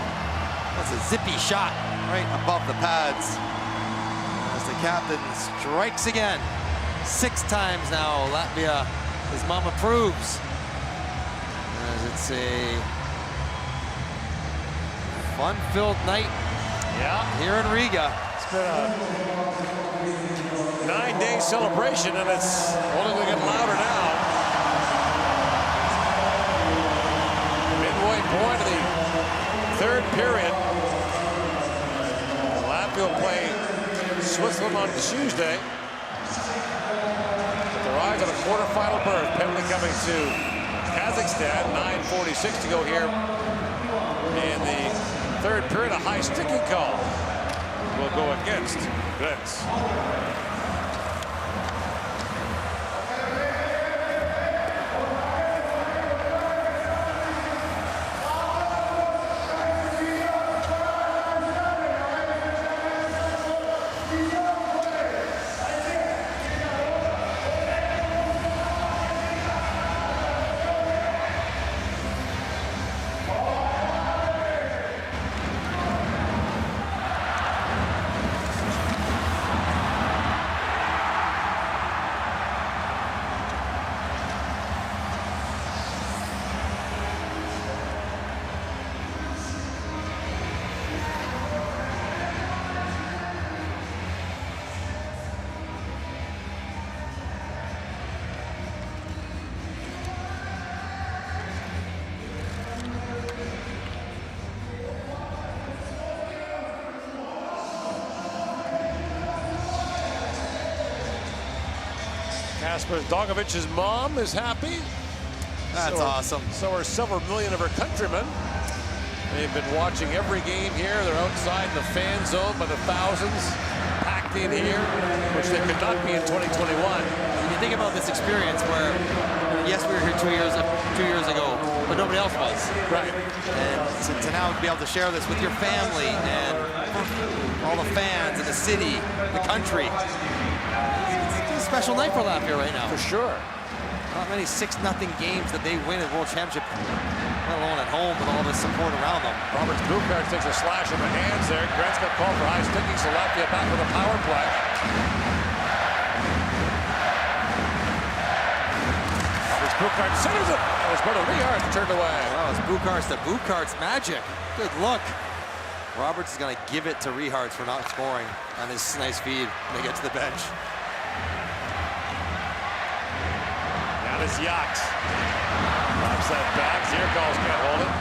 that's a zippy shot right above the pads. The captain strikes again. 6 times now, Latvia, his mama proves. As it's a fun-filled night here in Riga. It's been a 9-day celebration, and it's only going to get louder now. Midway point of the third period. Latvia will play Switzerland on Tuesday. With their eyes on a quarterfinal berth. Penalty coming to Kazakhstan. 9:46 to go here in the third period. A high sticking call will go against Vince. Kasper Dogovich's mom is happy. That's awesome. So are several million of her countrymen. They've been watching every game here. They're outside in the fan zone by the thousands, packed in here, which they could not be in 2021. You think about this experience where, yes, we were here 2 years ago, but nobody else was. Right. And to now be able to share this with your family and all the fans in the city, the country. It's a special night for Latvia right now. For sure. Not many 6-0 games that they win at World Championship, let alone at home with all this support around them. Roberts Bukarts takes a slash in the hands there. Grant's got called for high sticking, so Latvia back with a power play. Roberts Bukarts centers it. That was Berto Rehart turned away. Wow, it's Bukarts to Bukarts magic. Good look. Roberts is going to give it to Rehart for not scoring on his nice feed when they get to the bench. This Yachts drops that back. Zierkals can't hold it.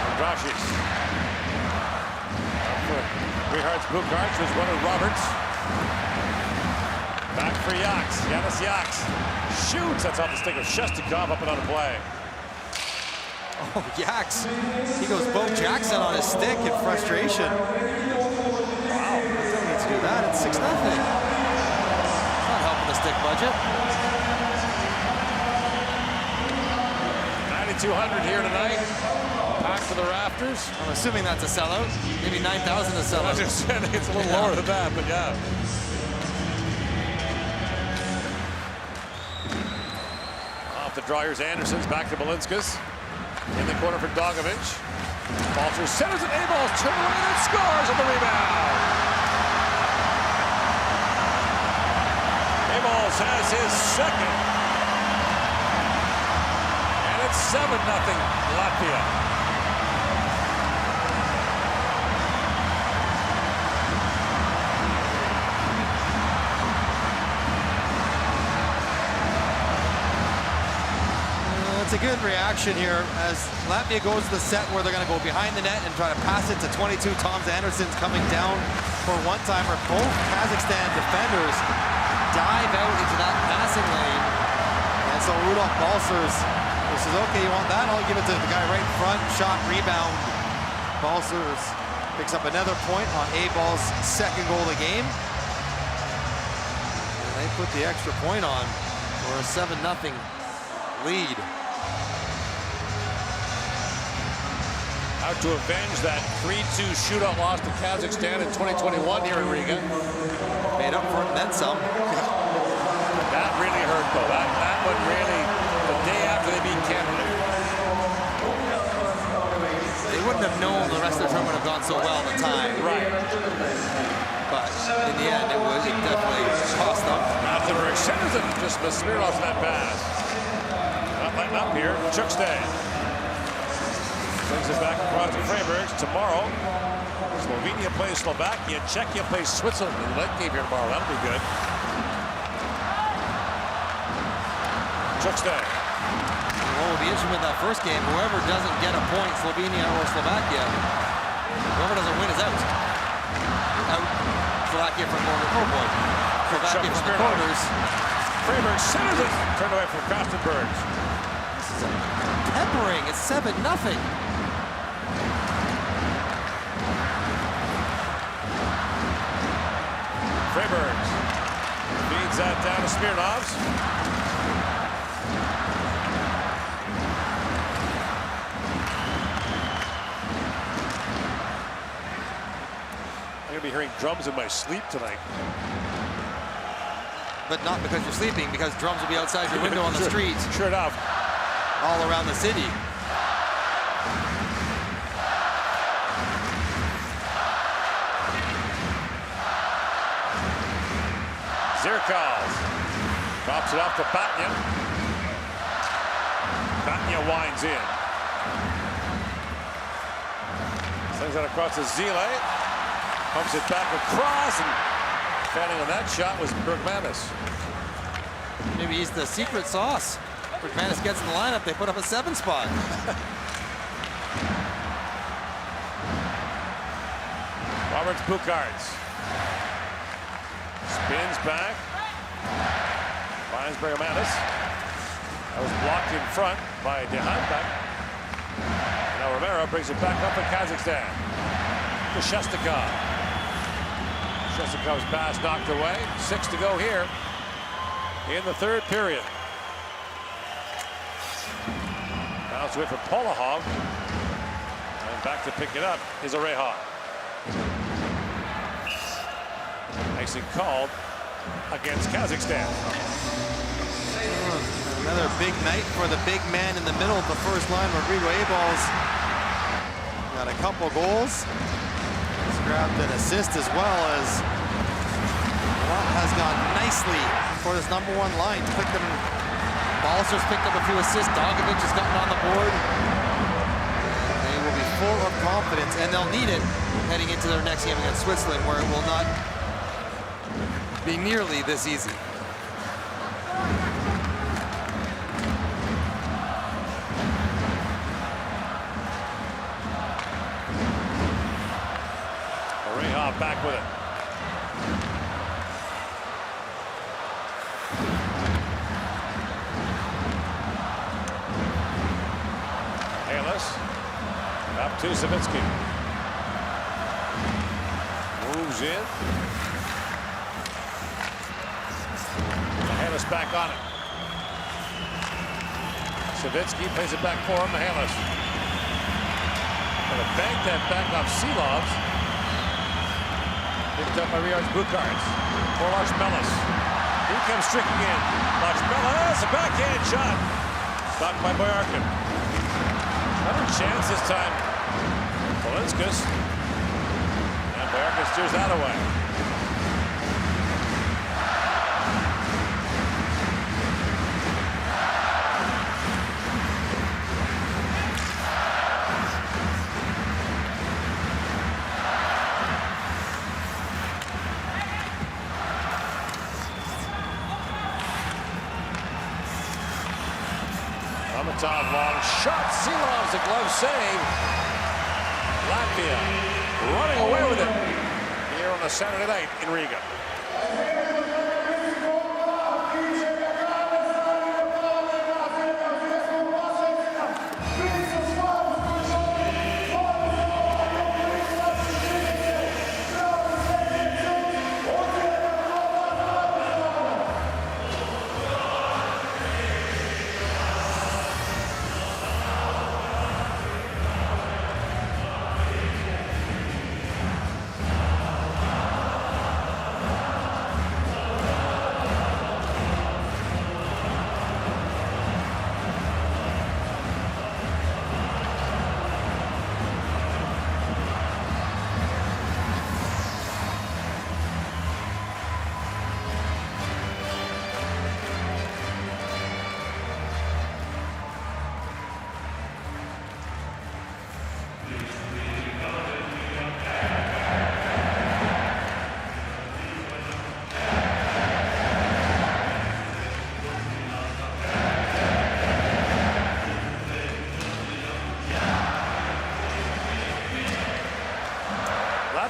Andrashis. Rehart's Bukarts was one of Roberts. Back for Yachts. Yanis Yachts shoots. That's off the stick of Shestakov up and on a play. Oh, Yax. He goes Bo Jackson on his stick in frustration. Wow, don't need to do that. It's 6-0. Not helping the stick budget. 9,200 here tonight. Packed to the rafters. I'm assuming that's a sellout. Maybe 9,000 a sellout. It's a little lower than that, but yeah. Off the dryers, Anderson's back to Belinskas. In the corner for Dogovic. Balcer centers it, A-ball, turn around and scores on the rebound. A-balls has his second. And it's 7-0 Latvia. It's a good reaction here as Latvia goes to the set where they're going to go behind the net and try to pass it to 22. Toms Anderson's coming down for a one-timer. Both Kazakhstan defenders dive out into that passing lane. And so Rudolf Balcers says, okay, you want that? I'll give it to the guy right in front. Shot, rebound. Balcers picks up another point on A-Ball's second goal of the game. And they put the extra point on for a 7-0 lead. Out to avenge that 3-2 shootout loss to Kazakhstan in 2021 here in Riga. Made up for it and then some. That really hurt, though. That one really, the day after they beat Canada. They wouldn't have known the rest of the tournament would have gone so well at the time. Right. But in the end, it definitely cost them. Athenberg centers it, just Smirnov's that pass. Not letting up here. Chukstay. Brings it back across to Freibergs. Tomorrow, Slovenia plays Slovakia. Czechia plays Switzerland in the night game here tomorrow. That'll be good. Chukstay. What will be interesting with that first game, whoever doesn't get a point, Slovenia or Slovakia, whoever doesn't win is out. Slovakia from corner. Oh boy. Slovakia from the corners. Freiberg centers it. Turned away from Kostenberg. This is a peppering. It's 7-0. Freiberg feeds that down to Smirnovs. I'm going to be hearing drums in my sleep tonight. But not because you're sleeping, because drums will be outside your window on the street. Sure enough. All around the city. Zierkals drops it off to Batnya. Batnya winds in. Sends that across to Zile. Pumps it back across, and fanning on that shot was Bergmanis. Maybe he's the secret sauce. McManus gets in the lineup, they put up a 7 spot. Roberts Buchards spins back. Finds Bergamanis. That was blocked in front by Dehanbak. Now Romero brings it back up in Kazakhstan to Shestakov. Shestakov's pass knocked away. 6 to go here in the third period. Bounce away from Polahov. And back to pick it up is Oreha. Icing called against Kazakhstan. Another big night for the big man in the middle of the first line. Rodrigo Ebal's got a couple goals. He's grabbed an assist as well as a lot has gone nicely for this #1 line. Balcer's picked up a few assists. Dogovic has gotten on the board. They will be full of confidence, and they'll need it heading into their next game against Switzerland, where it will not be nearly this easy. Oreha back with it. Up to Savitsky. Moves in. Mihalis back on it. Savitsky plays it back for him. Mihalis. Gonna bank that back off Seelovs. Picked up by Riards Buchards. For Lars-Melis. He comes streaking in. Lars-Melis, a backhand shot. Stopped by Boyarkin. Another chance this time. Polinskas. And Boyarkin steers that away. On the top, long shot. Seelovs, a glove save. Latvia running away with it here on a Saturday night in Riga.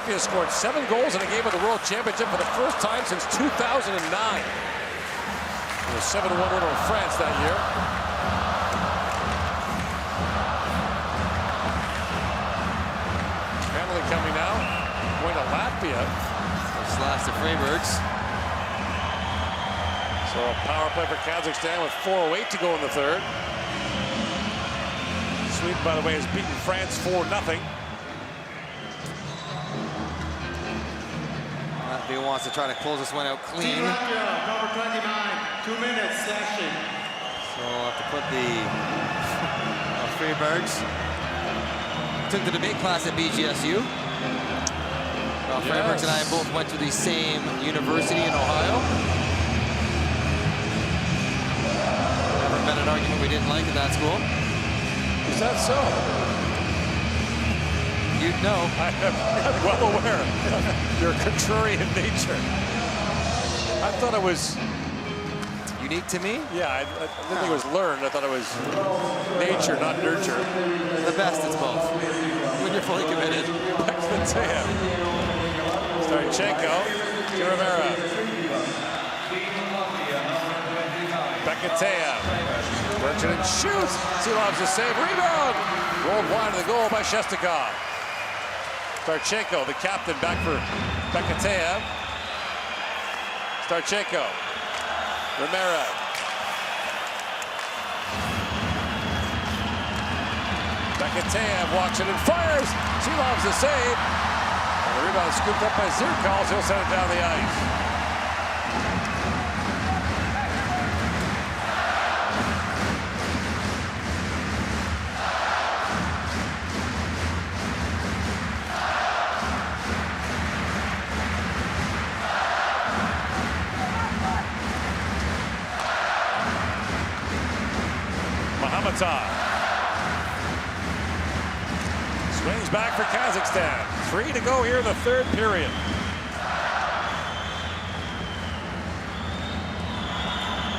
Latvia scored 7 goals in a game of the World Championship for the first time since 2009. It was 7-1 win over France that year. Penalty coming now. Going to Latvia. Slash to Freiburgs. So a power play for Kazakhstan with 4:08 to go in the third. Sweden, by the way, has beaten France 4-0. Latvia wants to try to close this one out clean. Team Latvia, number 29, 2 minutes session. So we'll have to put the Freiburgs. Took the debate class at BGSU. Well, Freiburgs and I both went to the same university in Ohio. Never been an argument we didn't like at that school. Is that so? You'd know. I'm well aware of your contrarian nature. I thought it was unique to me. Yeah, I didn't think it was learned. I thought it was nature, not nurture. The best, it's both. When you're fully committed. Starchenko to Rivera. Bekateev works it and shoots. Silov's a save. Rebound. Rolled wide of the goal by Shestakov. Starchenko, the captain, back for Bekateev. Starchenko. Rivera. Bekateev walks it and fires. Silov's a save. And the rebound scooped up by Zirkals. He'll send it down the ice. Swings back for Kazakhstan. 3 to go here in the third period.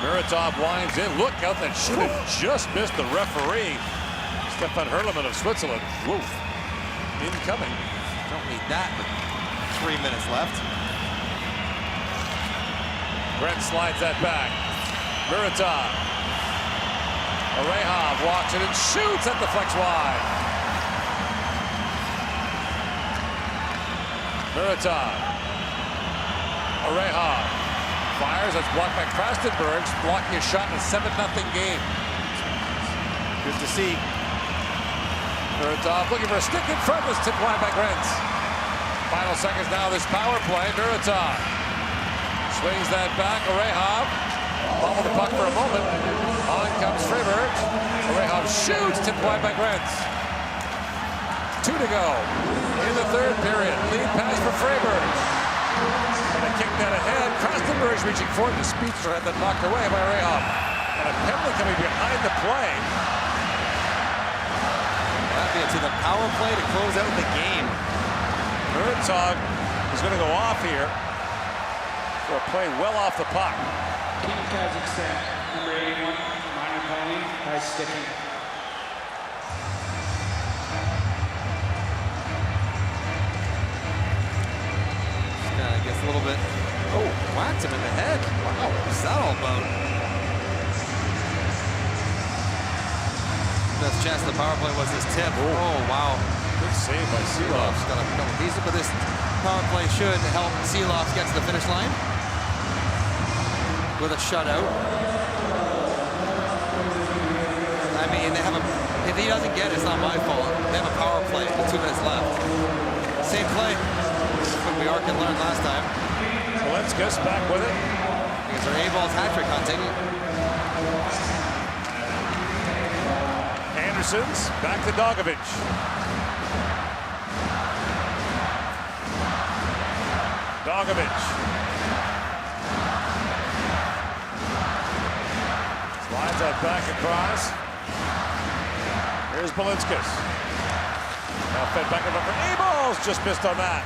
Muratov winds in. Look out, that should have just missed the referee. Stefan Herleman of Switzerland. Woof. Incoming. Don't need that, but 3 minutes left. Brent slides that back. Muratov. Orehov walks it and shoots at the flex wide. Muratov. Orehov fires. That's blocked by Krastenberg, blocking a shot in a 7-0 game. Good to see. Muratov looking for a stick in front. This tipped wide by Grentz. Final seconds now of this power play. Muratov swings that back. Orehov bobbled the puck for a moment. On comes Freiberg. Orehov shoots, tipped wide by Grentz. 2 to go in the third period. Lead pass for Freiberg. And a kick that ahead. Krastenberg's reaching for it. The speedster had that knocked away by Orehov. And a penalty coming behind the play. Latvia to the power play to close out the game. Muratov is going to go off here for a play well off the puck. Team Kazakhstan, number 81, minor penalty, high sticking. I guess a little bit. Oh, whacked him in the head. Wow, what's that all about? Best chance of the power play was this tip. Oh, wow. Good save by Silov. Got a couple pieces, but this power play should help Silov get to the finish line with a shutout. I mean, they have a. If he doesn't get it, it's not my fault. They have a power play with 2 minutes left. Same play. What we can learn last time. Zelenskas back with it. Because they're A-ball hat-trick hunting. Anderson's back to Dogovic. Dogovic. Slides that back across. Here's Belinskas. Now fed back and up for A-balls. Just missed on that.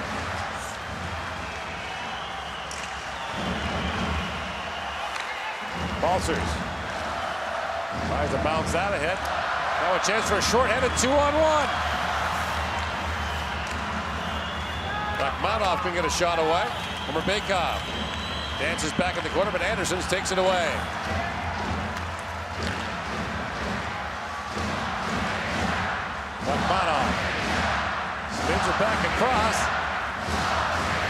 Balsers tries to bounce that ahead. Now a chance for a short-handed 2-on-1. Rachmanov can get a shot away. Bakov dances back in the corner, but Anderson takes it away. Rachmanov spins it back across.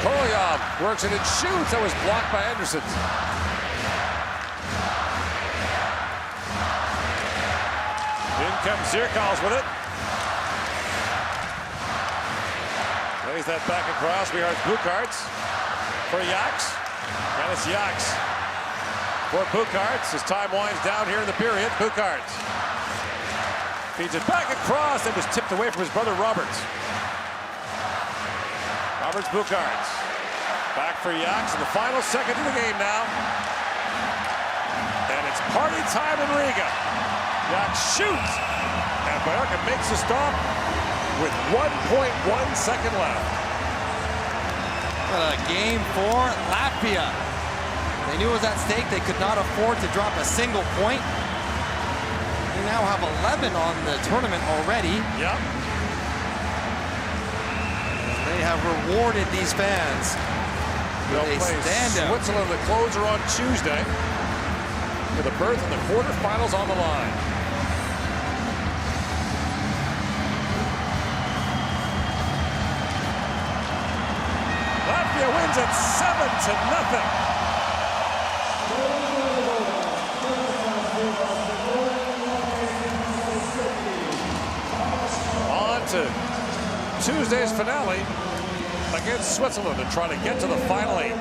Korolyov works it and shoots. That was blocked by Anderson. In comes Zirkals with it. Plays that back across. We are at Bukarts for Yaks. And it's Yaks for Bukarts as time winds down here in the period. Bukarts feeds it back across. It was tipped away from his brother Roberts. Roberts Bukarts. Back for Yaks in the final second of the game now. And it's party time in Riga. Yaks shoots. And Bajorka makes a stop with 1.1 second left. What a game for Latvia. They knew it was at stake. They could not afford to drop a single point. They now have 11 on the tournament already. Yep. They have rewarded these fans with a standout. Switzerland, the closer on Tuesday, with a berth in the quarterfinals on the line. Latvia wins at 7-0. On to Tuesday's finale against Switzerland and trying to get to the final 8.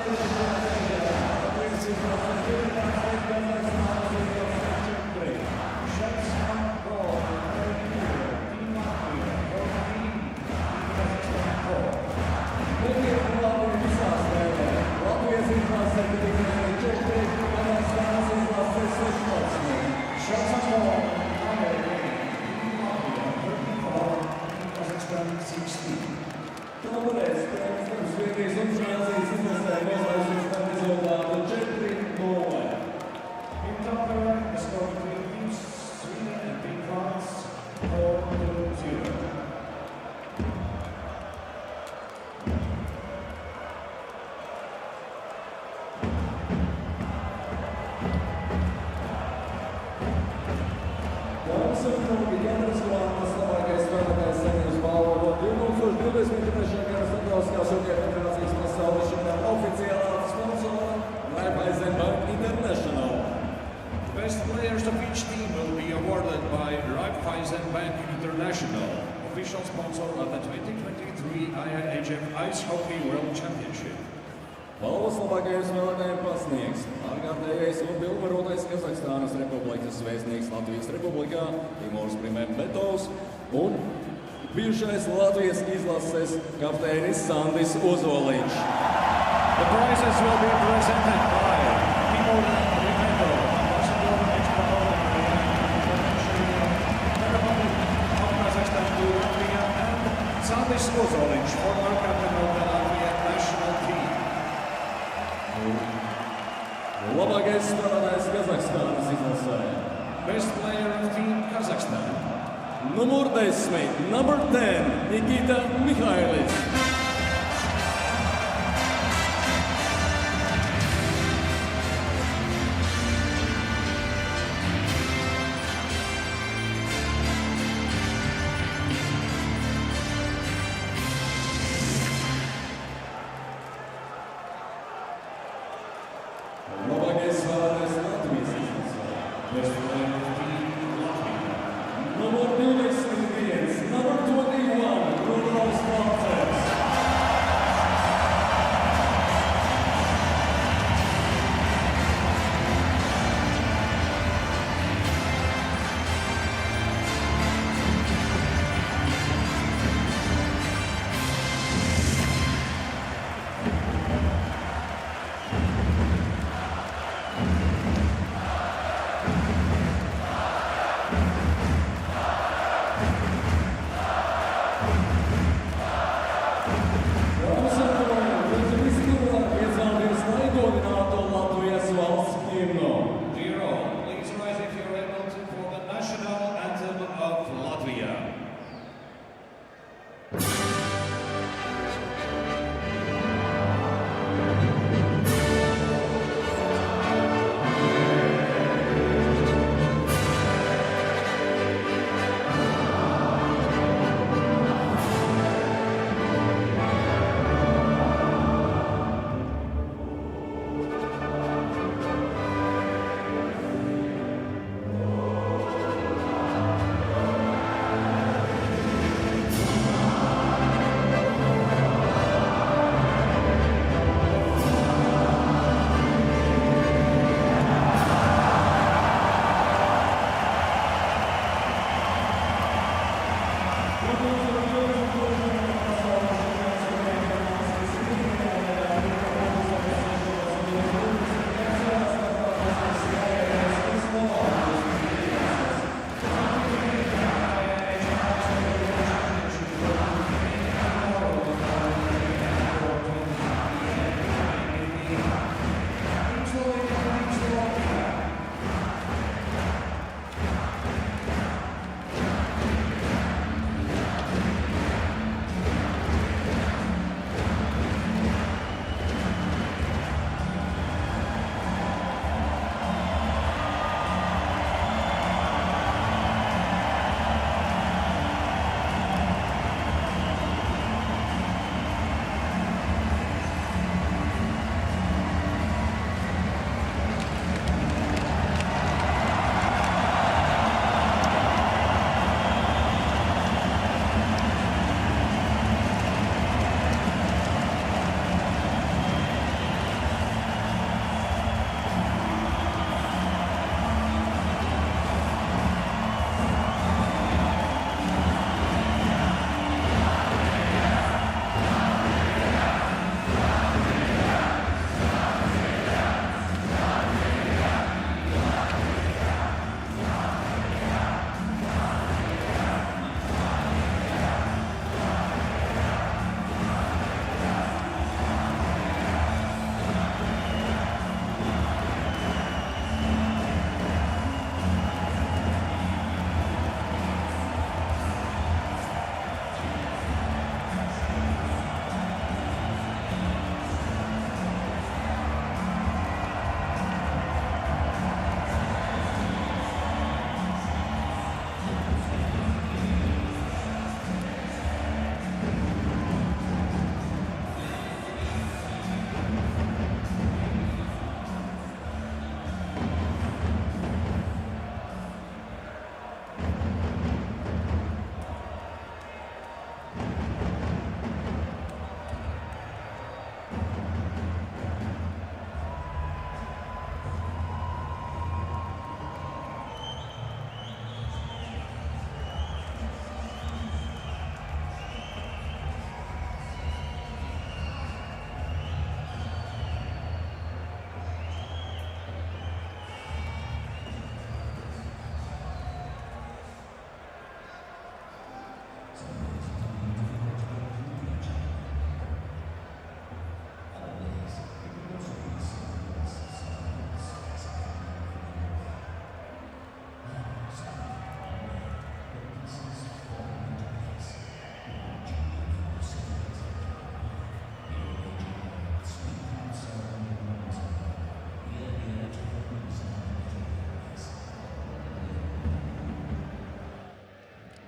Best players of each team will be awarded by International, official sponsor of the 2023 IIHF Ice Hockey World Championship. Balvas labākajiem spēlētājiem pasniegs atgādājais un pilnvarotais Kazahstānas Republikas vēstnieks Latvijas Republikā Timurs Primetovs un bijušais Latvijas izlases kapteinis Sandis Ozoliņš. The prizes will be presented by Timur Primetov, ambassador of Kazakhstan to Latvia, and Sandis Ozoliņš, former captain of the Latvian national team. Labākais spēlētājs Kazahstānas izlasē. Best player of Team Kazakhstan. Numur 10, number 10, Nikita Mikhailis. Labākais spēlētājs Latvijas izlasē. Best player of Team Latvia. Numur 21, number 21, Ronalds Valters.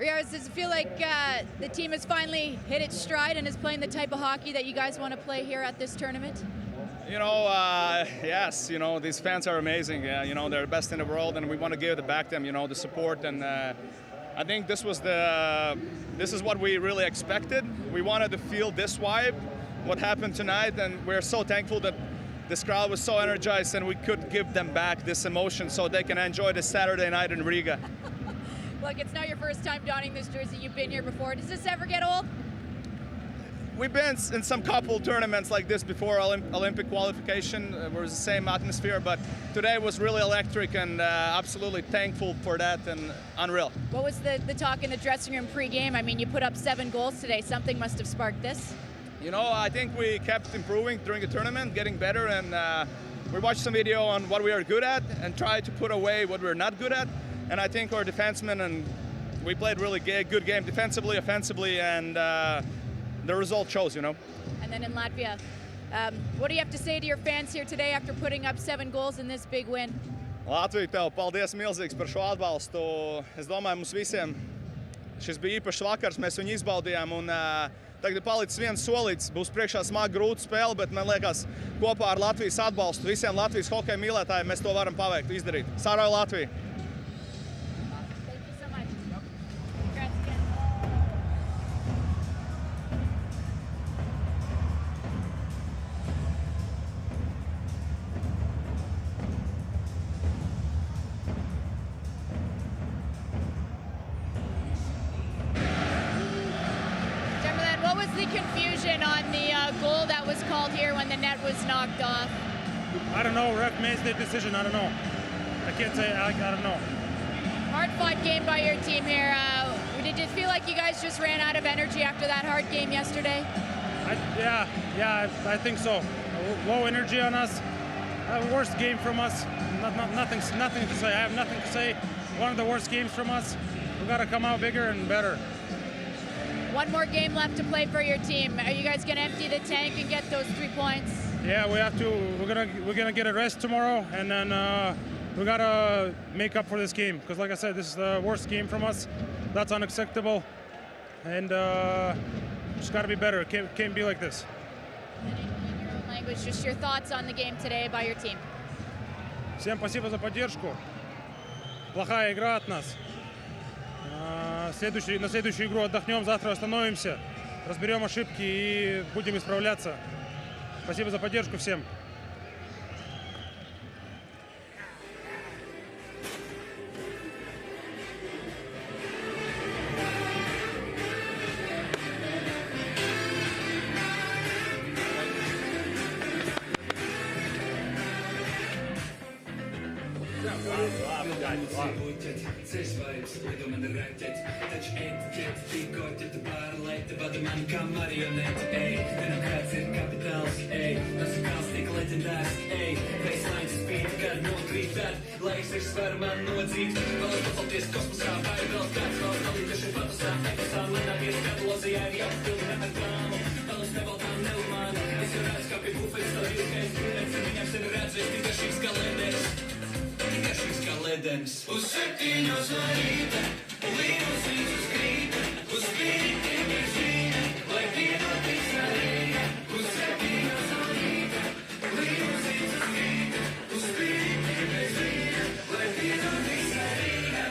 Rios, does it feel like the team has finally hit its stride and is playing the type of hockey that you guys want to play here at this tournament? You know, yes, you know, these fans are amazing. You know, they're the best in the world, and we want to give it back to them, you know, the support. And I think this is what we really expected. We wanted to feel this vibe, what happened tonight, and we're so thankful that this crowd was so energized and we could give them back this emotion so they can enjoy this Saturday night in Riga. Look, it's not your first time donning this jersey. You've been here before. Does this ever get old? We've been in some couple tournaments like this before, Olympic qualification. It was the same atmosphere, but today was really electric, and absolutely thankful for that, and unreal. What was the talk in the dressing room pre-game? I mean, you put up 7 goals today. Something must have sparked this. You know, I think we kept improving during the tournament, getting better, and we watched some video on what we are good at and tried to put away what we're not good at. And I think our defensemen, and we played really good game defensively, offensively, and the result shows, you know. And then in Latvia, what do you have to say to your fans here today after putting up 7 goals in this big win? Latvija, tev paldies milzīgs par šo atbalstu. Es domāju, mums visiem šis bija īpašs vakars, mēs viņu izbaudījām, un tagad ir palicis viens solīts, būs priekšā smaga grūta spēle, bet man liekas, kopā ar Latvijas atbalstu visiem Latvijas hokeja mīlētājiem mēs to varam paveikt, izdarīt. Sāroja Latvija! What was the confusion on the goal that was called here when the net was knocked off? I don't know. Ref made the decision. I don't know. I can't say. I don't know. Hard-fought game by your team here. Did it feel like you guys just ran out of energy after that hard game yesterday? Yeah, I think so. Low energy on us. Worst game from us. Nothing to say. I have nothing to say. One of the worst games from us. We got to come out bigger and better. One more game left to play for your team. Are you guys going to empty the tank and get those 3 points? Yeah, we have to. We're gonna get a rest tomorrow, and then we gotta make up for this game. Because, like I said, this is the worst game from us. That's unacceptable, and just gotta be better. It can't be like this. And in your own language, just your thoughts on the game today by your team. Всем спасибо за поддержку. Плохая игра от нас. На следующую игру отдохнем, завтра восстановимся, разберем ошибки и будем исправляться. Спасибо за поддержку всем. Uz 7 no rīta, līnus rītus krīt, uz spīti mežīna, lai pienotis arīna. Uz 7 no rīta, līnus rītus krīt, uz spīti mežīna, lai pienotis arīna.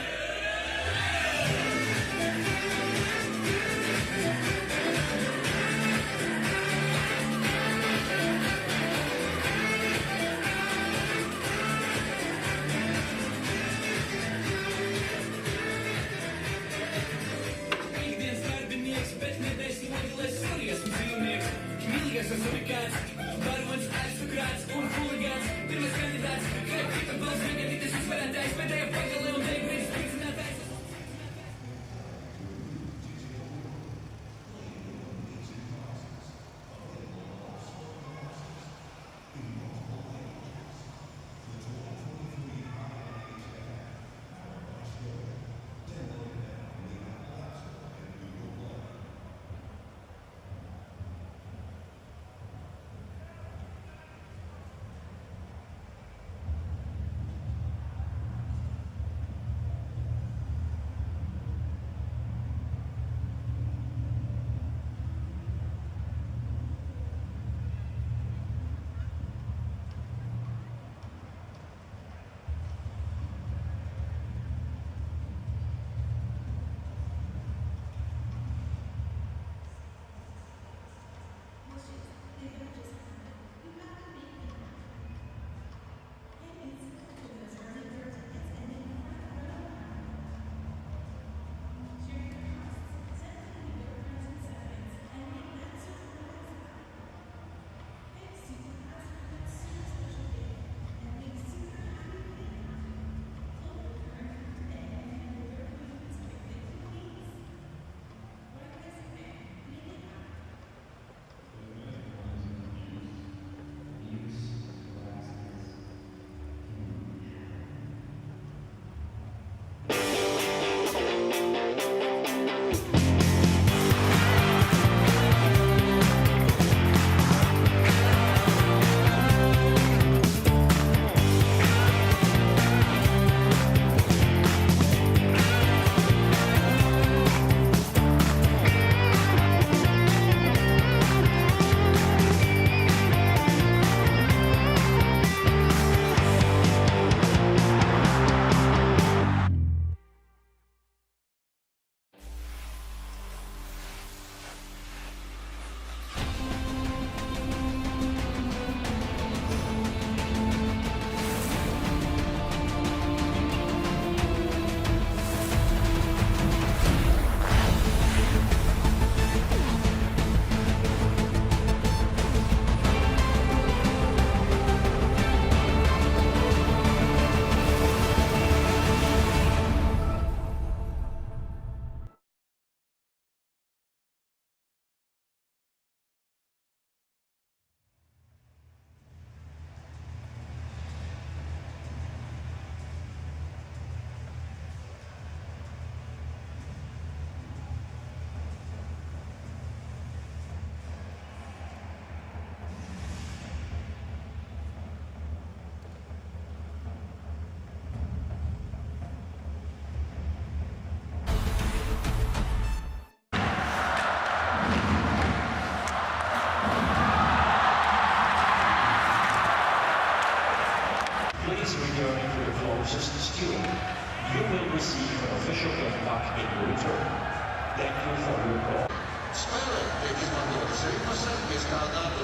in return. Thank you for your call. Spelen, deze man wil 7 Mr. Nadal,